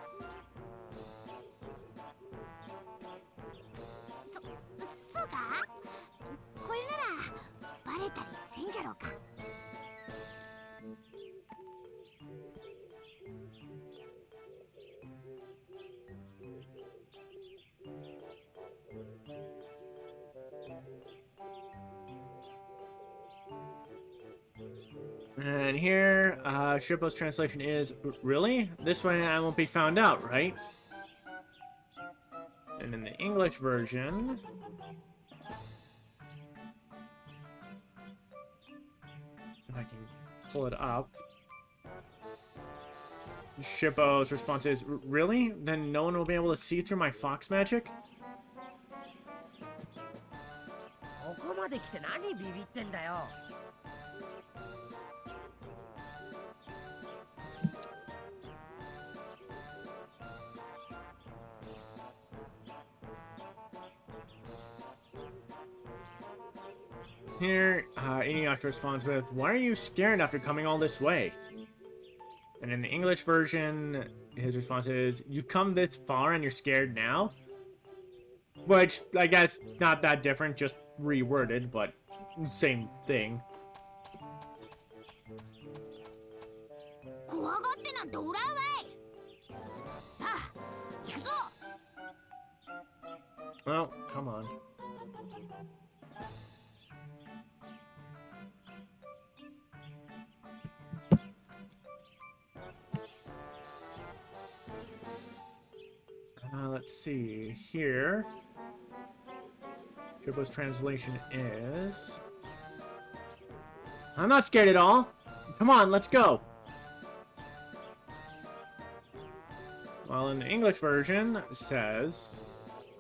And here, Shippo's translation is, really? This way I won't be found out, right? And in the English version... if I can pull it up... Shippo's response is, really? Then no one will be able to see through my fox magic? ここまで来て何ビビってんだよ。 Here, InuYasha responds with, why are you scared after coming all this way? And in the English version, his response is, you've come this far and you're scared now? Which, I guess, not that different, just reworded, but same thing. Well, come on. Let's see here. Shippo's translation is, I'm not scared at all. Come on, let's go. While in the English version says,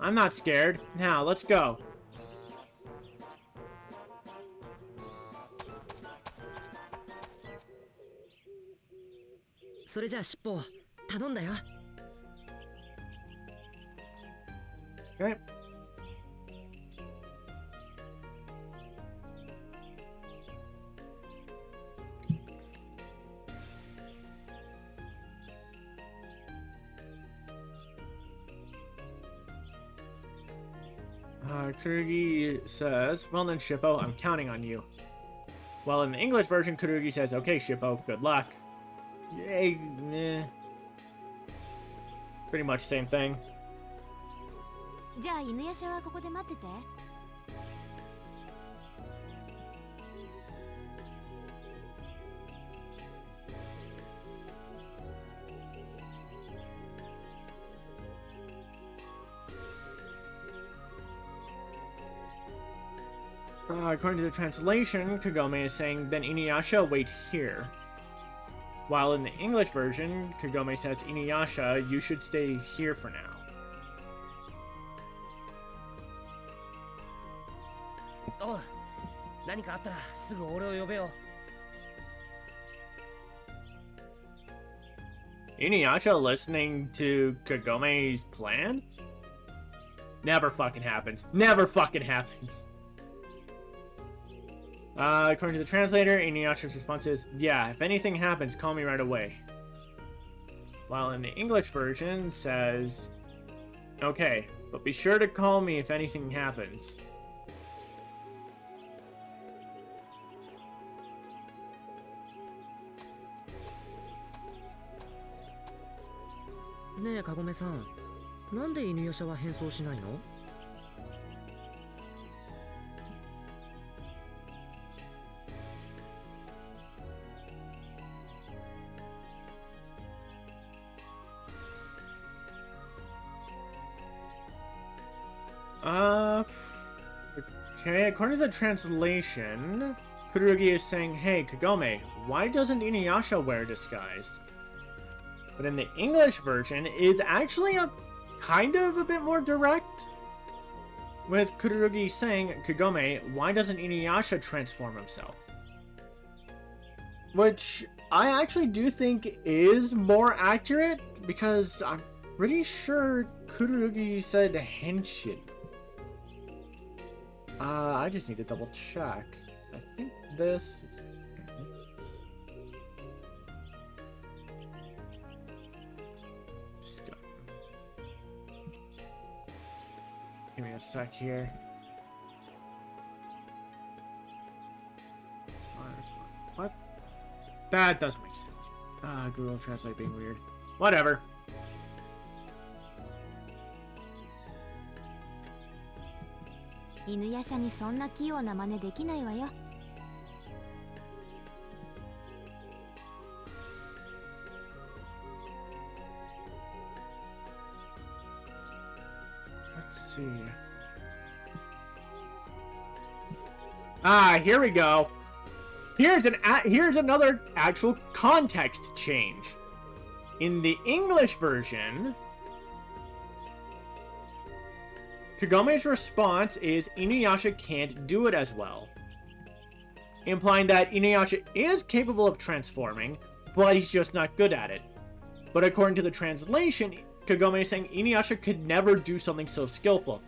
I'm not scared. Now, let's go. So, じゃあ、Shippo、頼んだよ。 Okay. Kururugi says, well then, Shippo, I'm counting on you. While in the English version, Kururugi says, okay, Shippo, good luck. Yay, meh. Pretty much same thing. じゃあ犬夜叉はここで待ってて。According to the translation, Kagome is saying, then InuYasha, wait here. While in the English version, Kagome says, InuYasha, you should stay here for now. おう、何かあったらすぐ俺を呼べよ。InuYasha listening to Kagome's plan? Never fucking happens. Never fucking happens. According to the translator, InuYasha's response is, yeah, if anything happens, call me right away. While in the English version says, okay, but be sure to call me if anything happens. Neえ、Kagome-san、なんで犬夜叉は変装しないの？ Okay, according to the translation, Kururugi is saying, hey, Kagome, why doesn't InuYasha wear a disguise? But in the English version, it's actually a bit more direct. With Kururugi saying, Kagome, why doesn't InuYasha transform himself? Which I actually do think is more accurate, because I'm pretty sure Kururugi said henshin. I just need to double check. I think this is... Just go. Give me a sec here. What? That doesn't make sense. Google Translate being weird. Whatever. InuYasha にそんな器用な真似できないわよ。Let's see. Ah, here we go. Here's another actual context change. In the English version, Kagome's response is InuYasha can't do it as well, implying that InuYasha is capable of transforming, but he's just not good at it. But according to the translation, Kagome is saying InuYasha could never do something so skillful,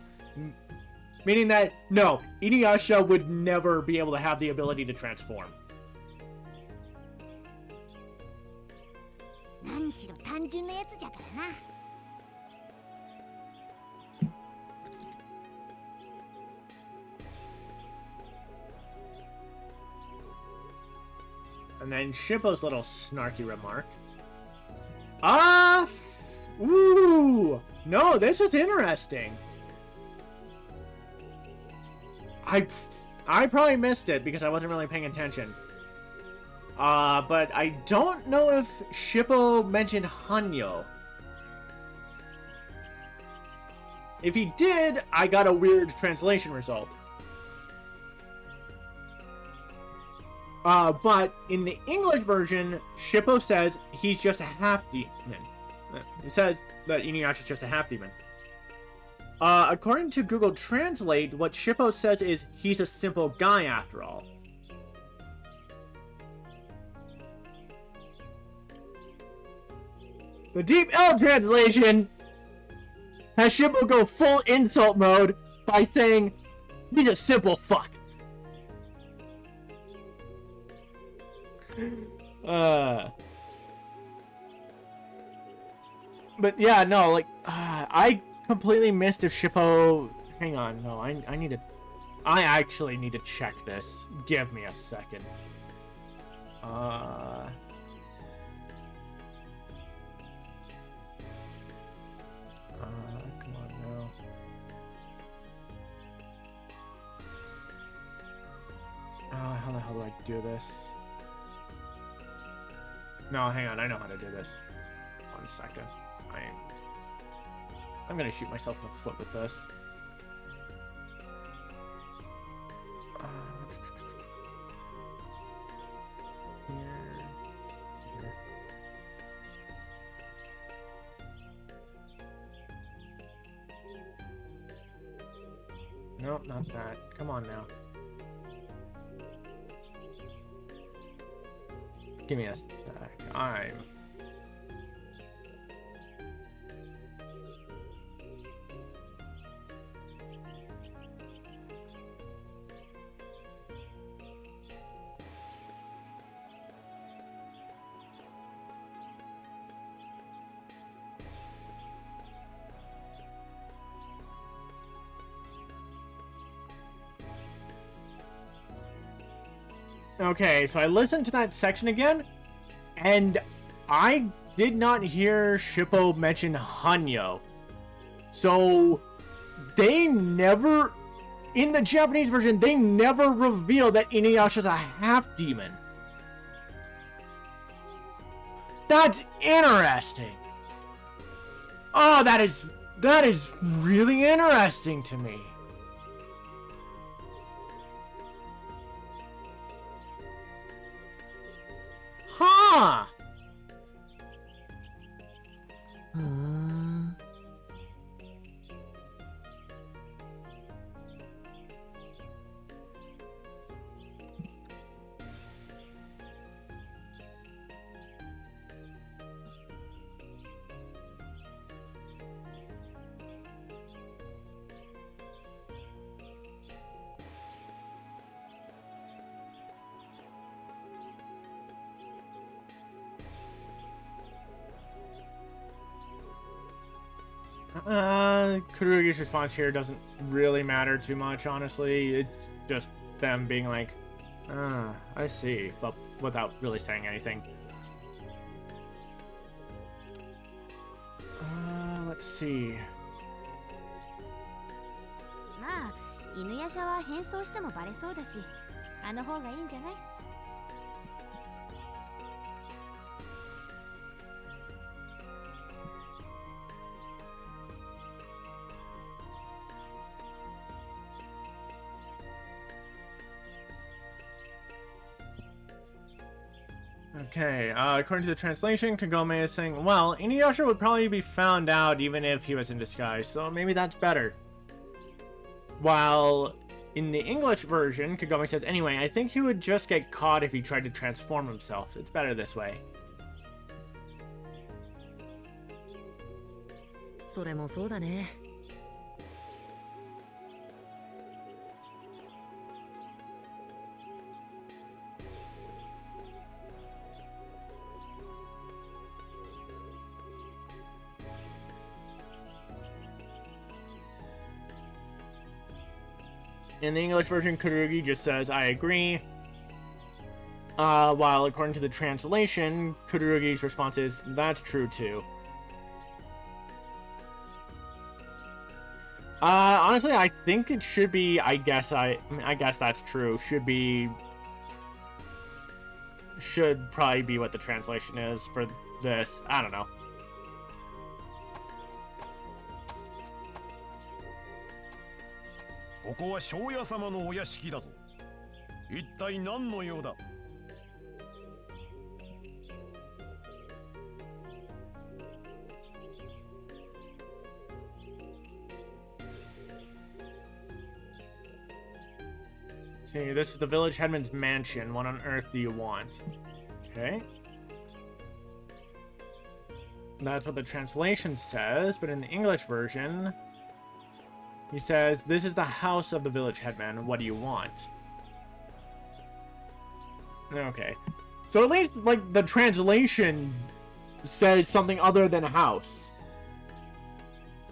meaning that, no, InuYasha would never be able to have the ability to transform. 何しろ単純なやつじゃからな。And then Shippo's little snarky remark. Ooh! No, this is interesting. I probably missed it because I wasn't really paying attention. But I don't know if Shippo mentioned Hanyo. If he did, I got a weird translation result. But in the English version, Shippo says he's just a half-demon. It says that InuYasha's just a half-demon. According to Google Translate, what Shippo says is he's a simple guy after all. The Deep L translation has Shippo go full insult mode by saying he's a simple fuck. But yeah, no, like, I completely missed if Shippo... Hang on, no, I actually need to check this. Give me a second. Come on now. How the hell do I do this? No, hang on, I know how to do this. 1 second. I'm gonna shoot myself in the foot with this. Here. Nope, not that. Come on now. Give me a sec. Okay, so I listened to that section again, and I did not hear Shippo mention Hanyo. So, they never, in the Japanese version, they never reveal that InuYasha's a half-demon. That's interesting. Oh, that is That is really interesting to me. Huh! ふーん。Kururugi's response here doesn't really matter too much, honestly. It's just them being like, I see, but without really saying anything. Let's see. まあ犬夜叉は変装してもバレそうだし、あの方がいいんじゃない？ Okay, according to the translation, Kagome is saying, well, InuYasha would probably be found out even if he was in disguise, so maybe that's better. While in the English version, Kagome says, anyway, I think he would just get caught if he tried to transform himself. It's better this way. それもそうだね。In the English version, Kururugi just says, I agree. While according to the translation, Kururugi's response is, that's true too. Honestly, I think it should be, I guess that's true. Should probably be what the translation is for this. I don't know. ここは庄屋様のお屋敷だぞ。一体何の用だ。See, this is the village headman's mansion. What on earth do you want? Okay. That's what the translation says, but in the English version, he says, this is the house of the village headman. What do you want? Okay. So at least, like, the translation says something other than a house.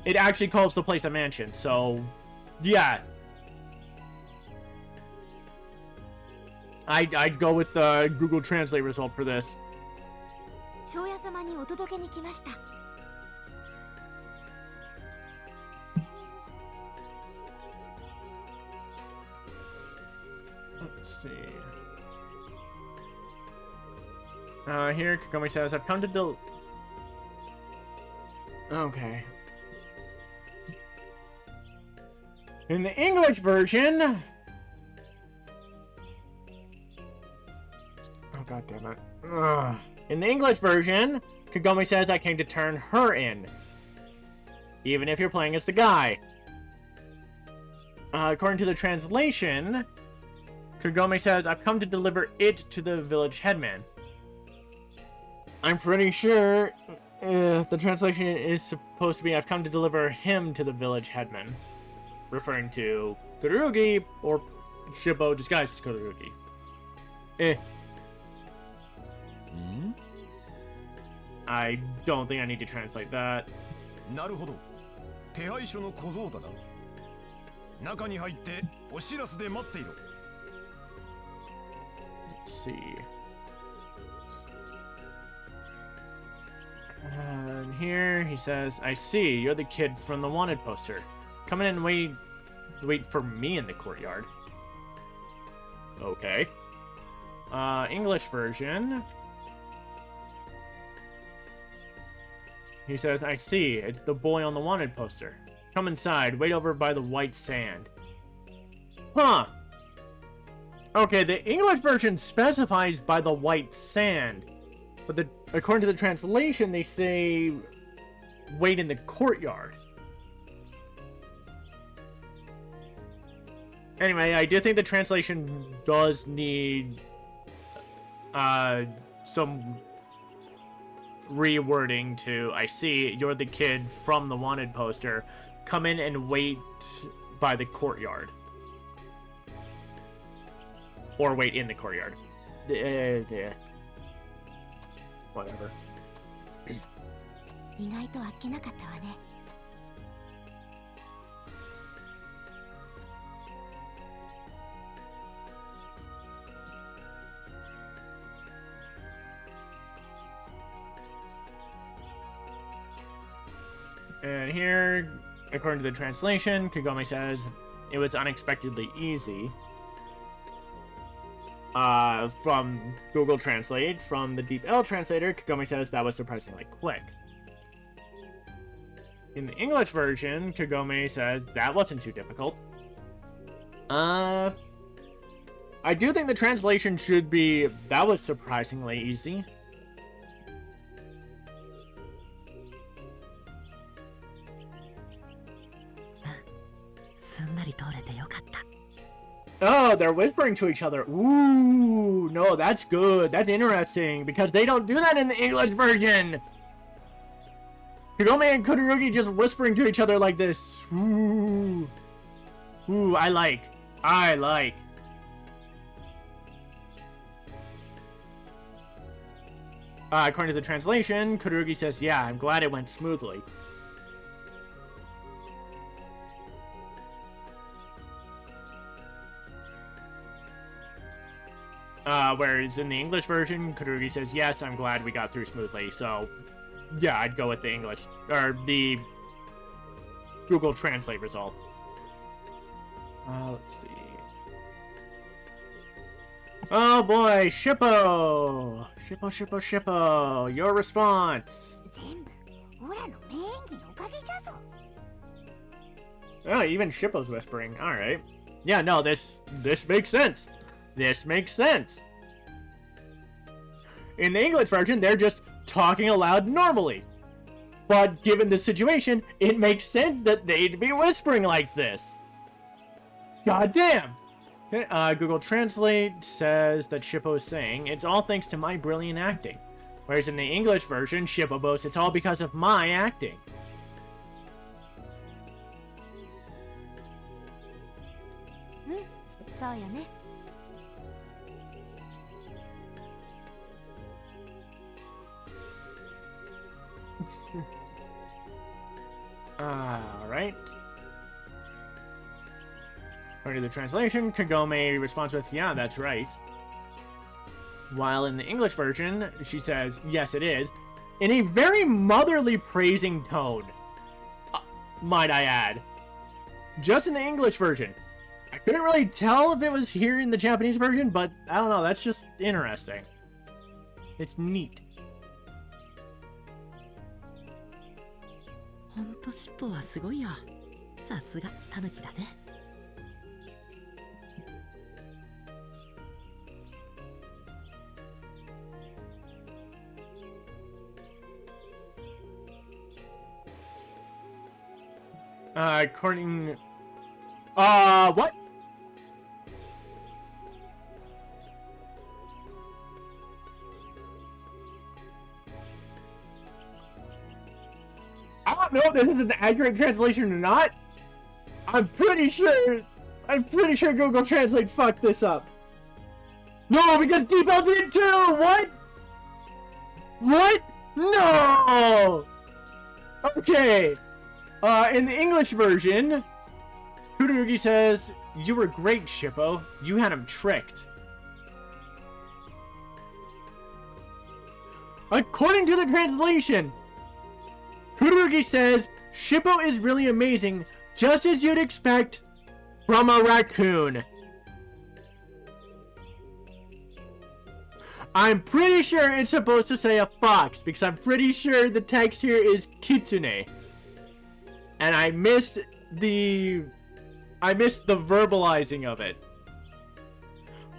It actually calls the place a mansion, so, yeah. I'd go with the Google Translate result for this. 庄屋様にお届けに来ました。 Let's see. Here, Kagome says, I've come to Okay. In the English version... Oh, god damn it. Ugh. In the English version, Kagome says, I came to turn her in. Even if you're playing as the guy. According to the translation... Kagome says, I've come to deliver it to the village headman. I'm pretty sure the translation is supposed to be, I've come to deliver him to the village headman. Referring to Kururugi, or Shibbo disguised as Kururugi. I don't think I need to translate that. なるほど。手配書の小僧だな。中に入ってお知らせで待っていろ。 Let's see. And here he says, I see, you're the kid from the wanted poster. Come in and wait for me in the courtyard. Okay. English version. He says, I see. It's the boy on the wanted poster. Come inside. Wait over by the white sand. Huh. Okay, the English version specifies by the white sand. But according to the translation, they say wait in the courtyard. Anyway, I do think the translation does need some rewording to, I see you're the kid from the wanted poster. Come in and wait by the courtyard. Or wait in the courtyard. Whatever. 意外とあっけなかったわね。And here, according to the translation, Kagome says, it was unexpectedly easy. From Google Translate, from the Deep L translator, Kagome says that was surprisingly quick. In the English version, Kagome says that wasn't too difficult. I do think the translation should be, that was surprisingly easy. Oh, they're whispering to each other. Ooh, no, that's good. That's interesting, because they don't do that in the English version. Kagome and Kururugi just whispering to each other like this. Ooh. Ooh, I like. According to the translation, Kururugi says, yeah, I'm glad it went smoothly. Whereas in the English version, Kururugi says, yes, I'm glad we got through smoothly. So, yeah, I'd go with the English, or the Google Translate result. Let's see. Oh boy, Shippo! Shippo, your response! 全部オラの名演技のおかげじゃぞ。 Oh, even Shippo's whispering. Alright. Yeah, no, this makes sense. This makes sense. In the English version, they're just talking aloud normally. But given the situation, it makes sense that they'd be whispering like this. God damn! Okay, Google Translate says that Shippo is saying, it's all thanks to my brilliant acting. Whereas in the English version, Shippo boasts, it's all because of my acting. Mm, そうよね。 Alright. According to the translation, Kagome responds with, yeah, that's right. While in the English version, she says, yes, it is, in a very motherly praising tone. Might I add. Just in the English version. I couldn't really tell if it was here in the Japanese version, but I don't know, that's just interesting. It's neat. ほんと尻尾はすごいよ。さすがタヌキだね。According... what? I don't know if this is an accurate translation or not. I'm pretty sure Google Translate fucked this up. No, because Deep L did too! What? What? No! Okay. In the English version, Kururugi says, you were great, Shippo. You had him tricked. According to the translation, Kururugi says, Shippo is really amazing, just as you'd expect from a raccoon. I'm pretty sure it's supposed to say a fox, because I'm pretty sure the text here is kitsune. And I missed the verbalizing of it.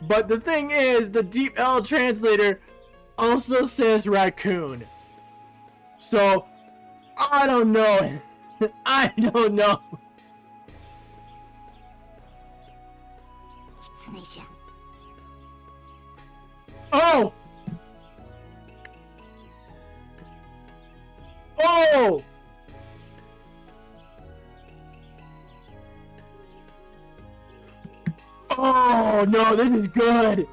But the thing is, the Deep L translator also says raccoon. So, I don't know. I don't know. キツネじゃ。 Oh! Oh! Oh, no, this is good!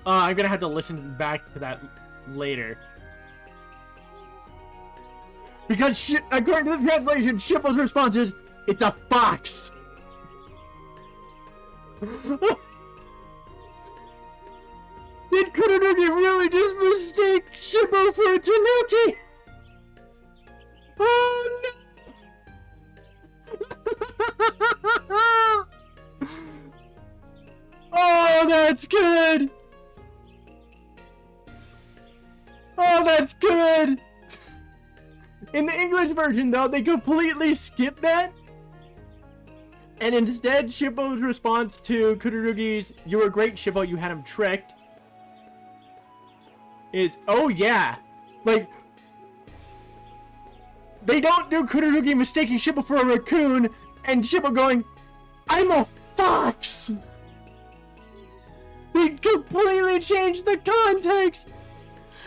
I'm gonna have to listen back to that later. Because, according to the translation, Shippo's response is, it's a fox! Did Kururugi really just mistake Shippo for a tanuki? Oh no! Oh, that's good! Oh, that's good! In the English version, though, they completely skip that. And instead, Shippo's response to Kururugi's, "You were great, Shippo, you had him tricked," is, "Oh yeah." Like, they don't do Kururugi mistaking Shippo for a raccoon, and Shippo going, "I'm a fox!" They completely changed the context!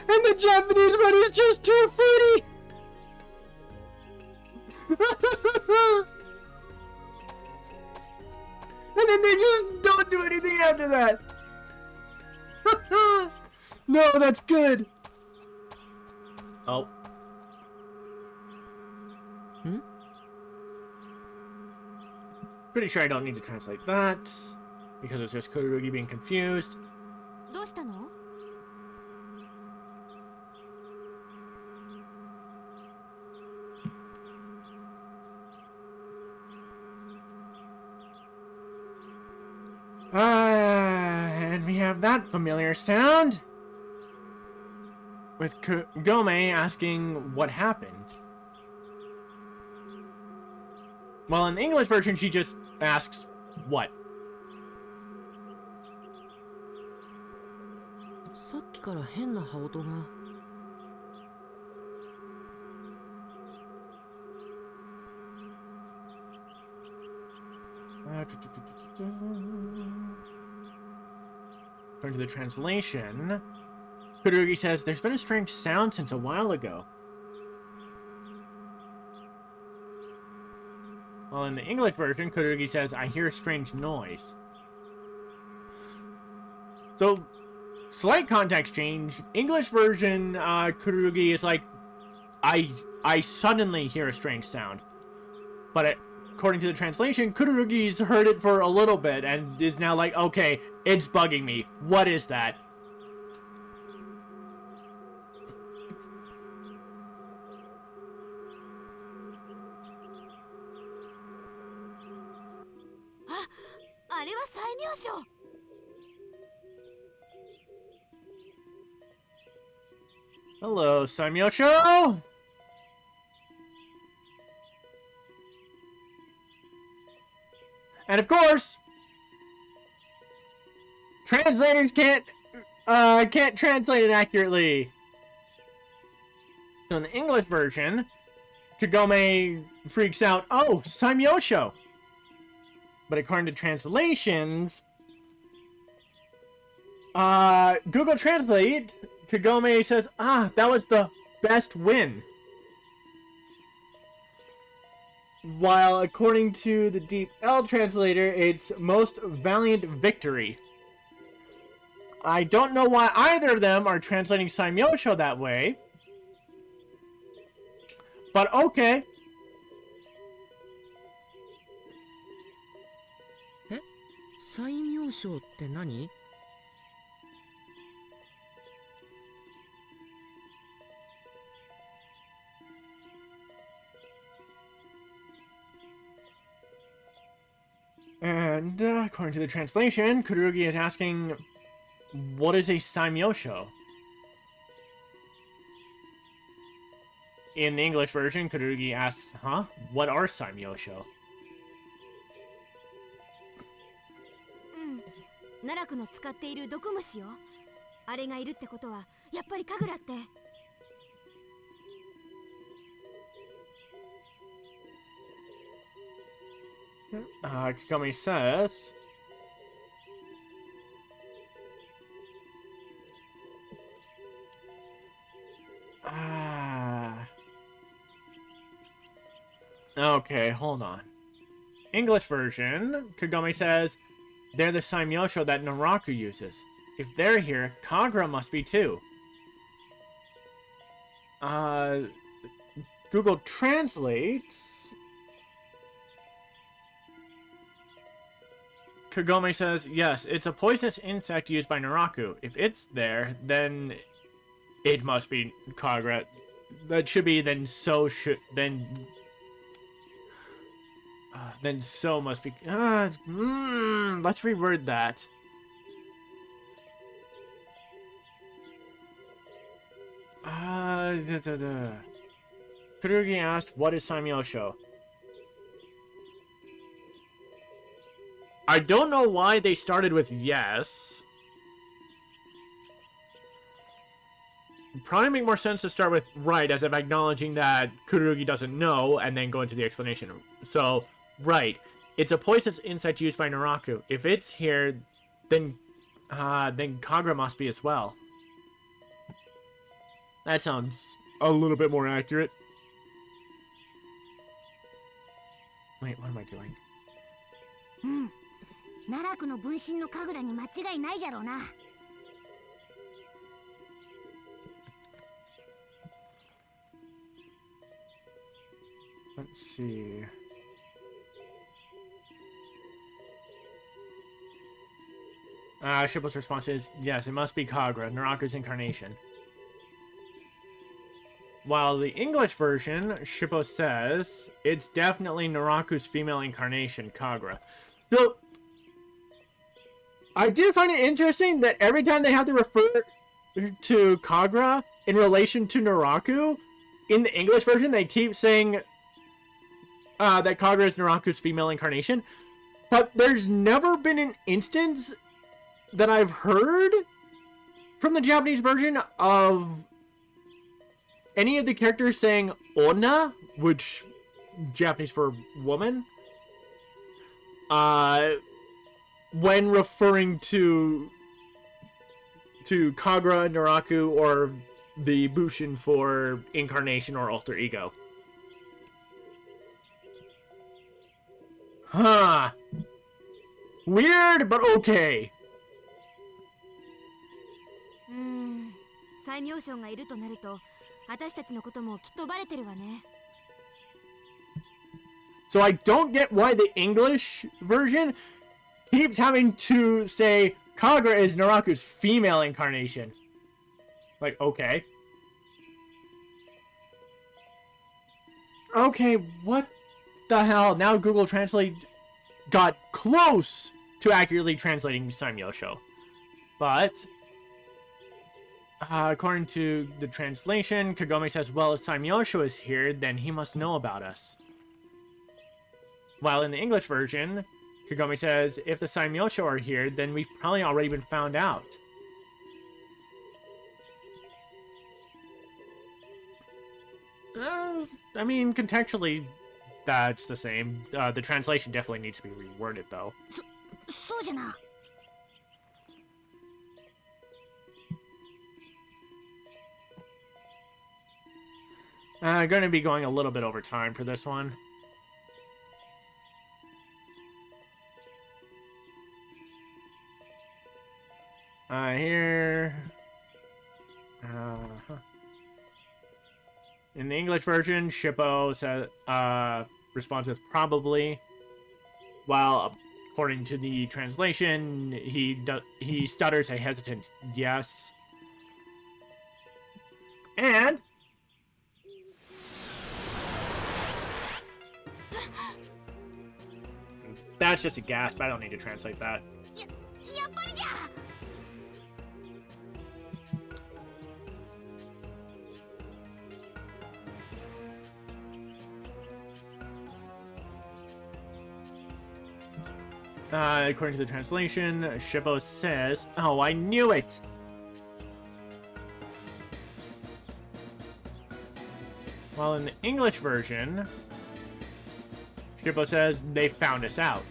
And the Japanese one is just too fruity! And then they just don't do anything after that! No, that's good! Oh. Pretty sure I don't need to translate that, because it's just Kururugi being confused. どうしたの? And we have that familiar sound with Kagome asking what happened. Well, in the English version, she just asks what. さっきから変な羽音が。According to the translation, Kururugi says, "There's been a strange sound since a while ago." Well, in the English version, Kururugi says, "I hear a strange noise." So, slight context change. English version, Kururugi is like, I suddenly hear a strange sound. But according to the translation, Kururugi's heard it for a little bit and is now like, okay, it's bugging me. What is that? Hello, Saimyosho! And of course, translators can't translate it accurately. So in the English version, Kagome freaks out, "Oh, Saimyosho!" But according to translations, Google Translate, Kagome says, "Ah, that was the best win." While according to the Deep L translator, it's most valiant victory. I don't know why either of them are translating Saimyosho that way. But okay. え、最名称って何? And according to the translation, Kururugi is asking, what is a Saimyosho? In the English version, Kururugi asks, huh? What are Saimyosho? 奈落の使っている毒虫よ。あれがいるってことはやっぱり神楽って。Kagome says, okay, hold on. English version, Kagome says, they're the Saimyosho that Naraku uses. If they're here, Kagura must be too. Google Translate. Kagome says, yes, it's a poisonous insect used by Naraku. If it's there, then it must be Kagura. That should be, then so should, then so must be, let's reword that. Kururugi asked, what is Saimyosho? I don't know why they started with yes. It'd probably make more sense to start with right, as if acknowledging that Kururugi doesn't know, and then go into the explanation. So, right. It's a poisonous insect used by Naraku. If it's here, then Kagura must be as well. That sounds a little bit more accurate. Wait, what am I doing? 奈落の分身の神楽に間違いないじゃろうな。Let's see. Shippo's response is, yes, it must be Kagura, Naraku's incarnation. While the English version, Shippo says, it's definitely Naraku's female incarnation, Kagura. So, I do find it interesting that every time they have to refer to Kagura in relation to Naraku, in the English version, they keep saying that Kagura is Naraku's female incarnation. But there's never been an instance that I've heard from the Japanese version of any of the characters saying Onna, which Japanese for woman, when referring to Kagura, Naraku, or the Bushin for incarnation or alter ego. Huh. Weird, but okay. 最妙将がいるとなると、私たちのこともきっとバレてるわね。So I don't get why the English version keeps having to say Kagura is Naraku's female incarnation. Like, okay. Okay, what the hell? Now Google Translate got close to accurately translating Saimyosho. But according to the translation, Kagome says, well, if Saimyosho is here, then he must know about us. While in the English version, Kagome says, if the Saimyosho are here, then we've probably already been found out. I mean, contextually, that's the same. The translation definitely needs to be reworded, though. そうじゃな。I'm going to be going a little bit over time for this one. Here... In the English version, Shippo says, responds with probably, while according to the translation, he stutters a hesitant yes. And that's just a gasp. I don't need to translate that. やっぱりじゃ。According to the translation, Shippo says, "Oh, I knew it!" While in the English version, Shippo says, "They found us out."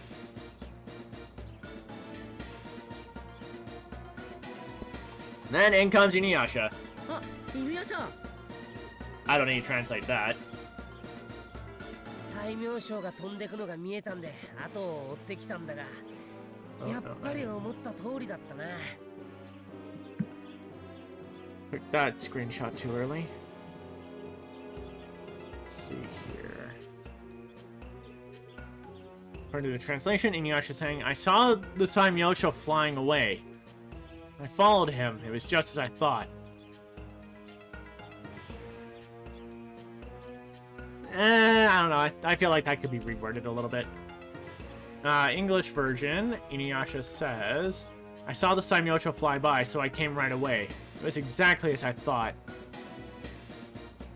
Then in comes InuYasha. あ、犬夜叉 I don't need to translate that. 最妙章が飛んでくのが見えたんで後を追ってきたんだが、やっぱり思った通りだったな。 Took that screenshot too early. Let's see here. According to the translation, InuYasha saying, "I saw the Saimyosho flying away. I followed him. It was just as I thought." I don't know. I feel like that could be reworded a little bit. English version, InuYasha says, "I saw the Saimyosho fly by, so I came right away. It was exactly as I thought."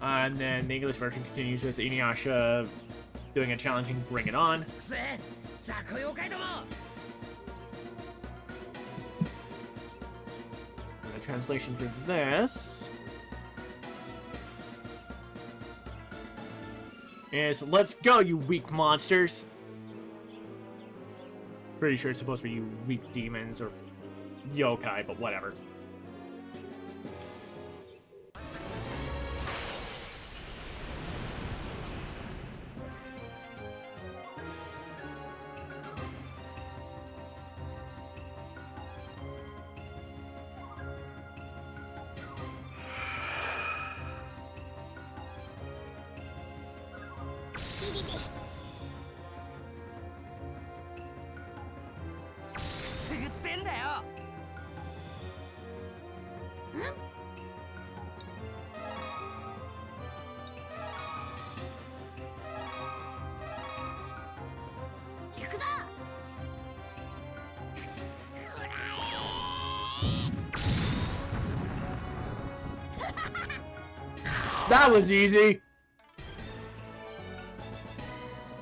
And then the English version continues with InuYasha doing a challenging "Bring It On." くせえ、雑魚妖怪ども。 And the translation for this is, "Let's go, you weak monsters." Pretty sure it's supposed to be you weak demons or yokai, but whatever. That was easy.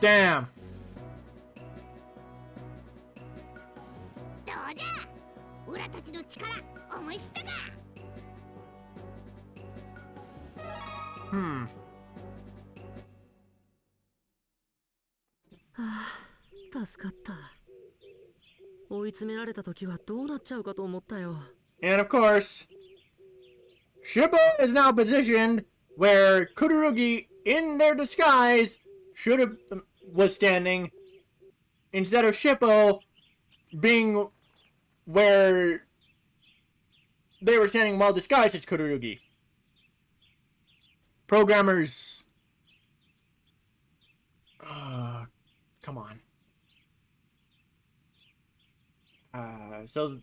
Damn. どうじゃ、オラたちの力思い知ったか。助かった。追い詰められた時はどうなっちゃうかと思ったよ。 And of course, Shippo is now positioned where Kururugi, in their disguise, was standing, instead of Shippo being where they were standing while disguised as Kururugi. Programmers, come on. So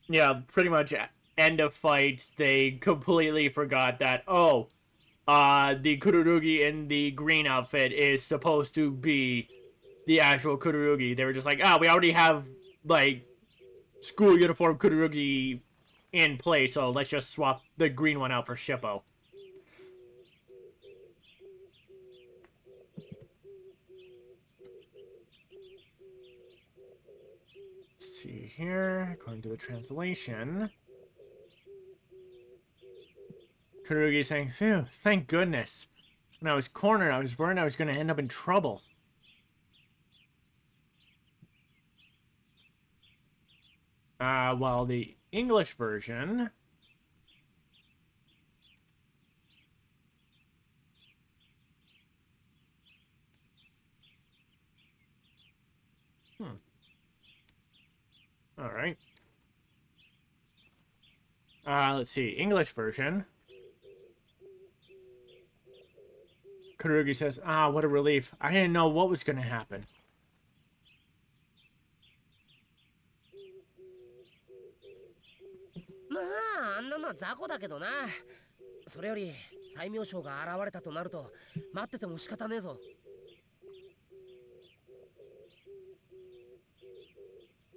yeah, pretty much end of fight, they completely forgot that, oh, the Kururugi in the green outfit is supposed to be the actual Kururugi. They were just like, we already have, like, school uniform Kururugi in place, so let's just swap the green one out for Shippo. Let's see here, according to the translation, Kururugi saying, "Phew, thank goodness. When I was cornered, I was worried I was going to end up in trouble." Well, the English version... Alright. Let's see. English version. Kururugi says, what a relief. I didn't know what was going to happen.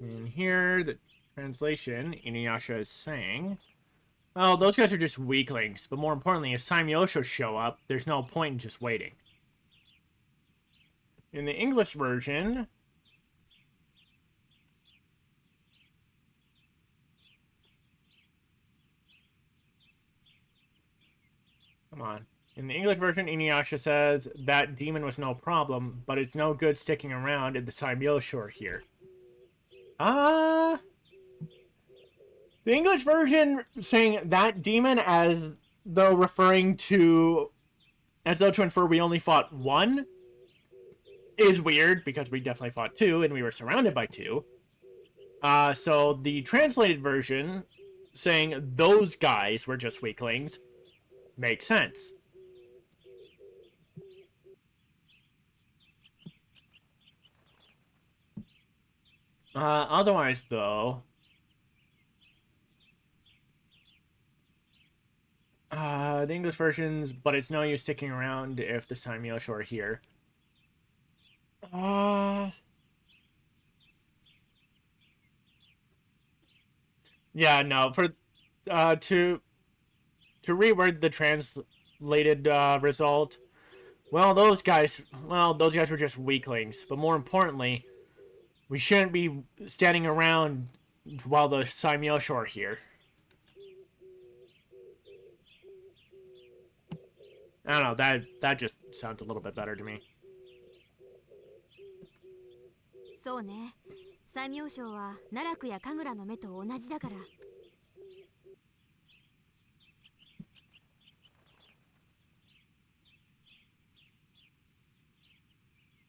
And here, the translation, InuYasha is saying, "Oh, those guys are just weaklings, but more importantly, if Saimyosho show up, there's no point in just waiting." In the English version, Come on. In the English version, InuYasha says that demon was no problem, but it's no good sticking around in the Saimyosho here. The English version saying that demon as though to infer we only fought one is weird, because we definitely fought two, and we were surrounded by two. So the translated version saying those guys were just weaklings makes sense. Otherwise, though, the English versions, but it's no use sticking around if the Saimyosho are here. Yeah, no, for, to reword the translated, result, well, those guys were just weaklings, but more importantly, we shouldn't be standing around while the Saimyosho are here. I don't know, that just sounds a little bit better to me. そうね。西明省は奈落や神楽の目と同じだから。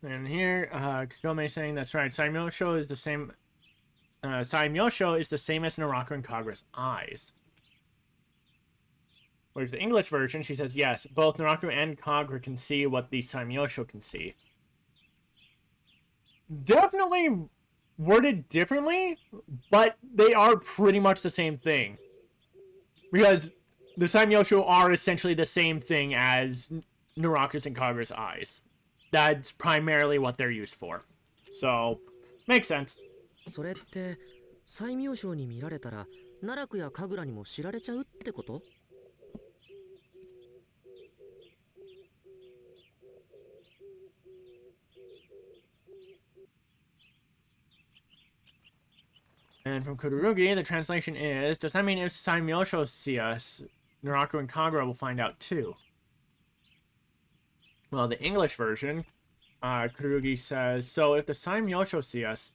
And here, Kagome saying that's right. Saimyosho is the same. Saimyosho is the same as Naraku and Kagura's eyes. Whereas the English version, she says yes, both Naraku and Kagura can see what the Saimyosho can see. Definitely worded differently, but they are pretty much the same thing. Because the Saimyosho are essentially the same thing as Naraku's and Kagura's eyes. That's primarily what they're used for. So, makes sense. それって西明省に見られたら奈落や神楽にも知られちゃうってこと？ And from Kururugi, the translation is, does that mean if Saimyosho see us, Naraku and Kagura will find out too? Well, the English version, Kururugi says, so if the Saimyosho see us,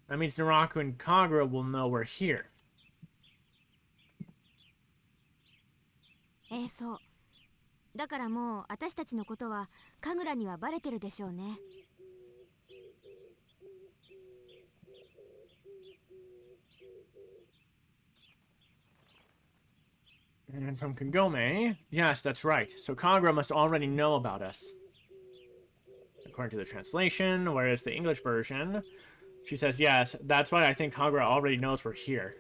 that means Naraku and Kagura will know we're here. そう。だからもう私たちのことは神楽にはバレてるでしょうね。And from Kagome, yes, that's right. So Kagura must already know about us. According to the translation, whereas the English version, she says, yes, that's right, I think Kagura already knows we're here.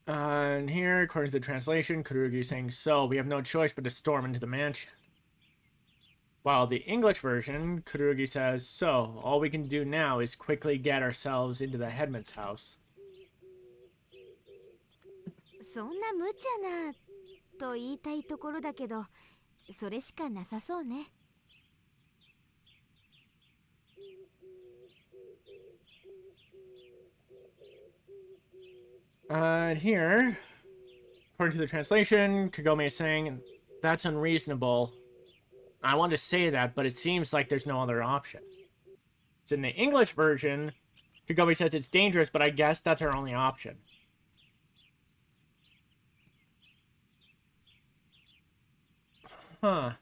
And here, according to the translation, Kururugi is saying, so, we have no choice but to storm into the mansion. While the English version, Kururugi says, so, all we can do now is quickly get ourselves into the headman's house. そんな無茶なと言いたいところだけど、それしかなさそうね。Here, according to the translation, Kagome is saying, that's unreasonable. I want to say that, but it seems like there's no other option. So in the English version, Kagome says it's dangerous, but I guess that's our only option. Huh.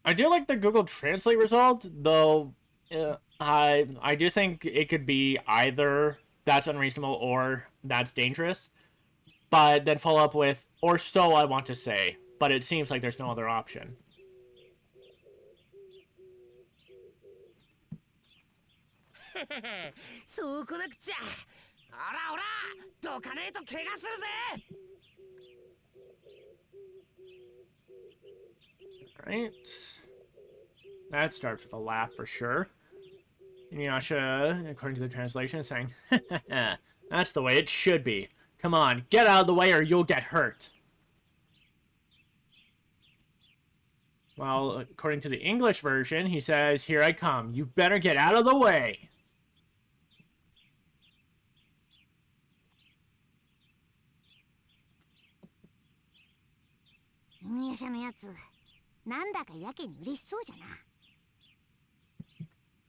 I do like the Google Translate result, though I do think it could be either that's unreasonable or that's dangerous, but then follow up with, or so I want to say, but it seems like there's no other option. そうこなくちゃ。ほらほら、どかねえと怪我するぜ。Right. That starts with a laugh for sure. InuYasha, according to the translation, is saying, that's the way it should be. Come on, get out of the way or you'll get hurt. Well, according to the English version, he says, here I come. You better get out of the way. InuYasha のやつ、なんだかやけに嬉しそうじゃな。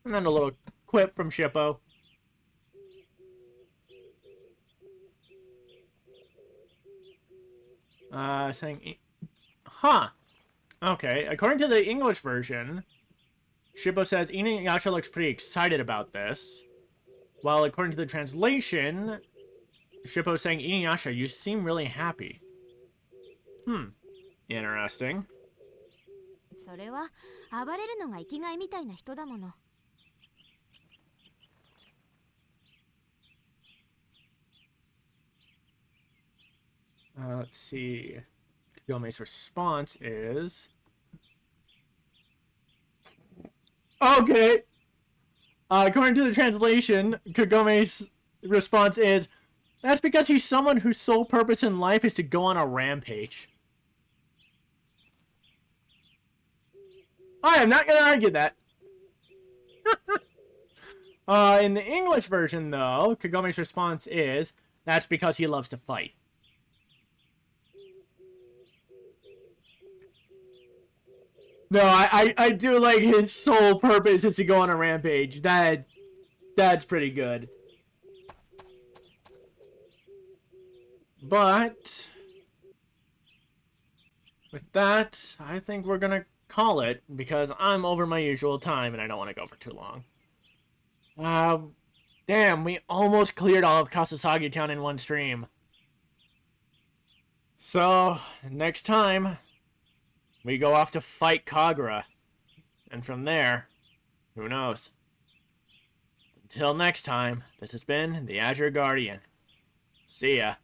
And then a little quip from Shippo. Saying, huh. Okay, according to the English version, Shippo says InuYasha looks pretty excited about this. While according to the translation, Shippo is saying, InuYasha, you seem really happy. Interesting. それは暴れるのが生きがいみたいな人だもの。 Let's see. Kagome's response is... Okay! According to the translation, Kagome's response is, that's because he's someone whose sole purpose in life is to go on a rampage. I am not going to argue that. In the English version, though, Kagome's response is, that's because he loves to fight. No, I do like his sole purpose is to go on a rampage. That's pretty good. But with that, I think we're gonna call it because I'm over my usual time and I don't want to go for too long. Damn, we almost cleared all of Kasasagi Town in one stream. So, next time, we go off to fight Kagura. And from there, who knows? Until next time, this has been the Azure Guardian. See ya.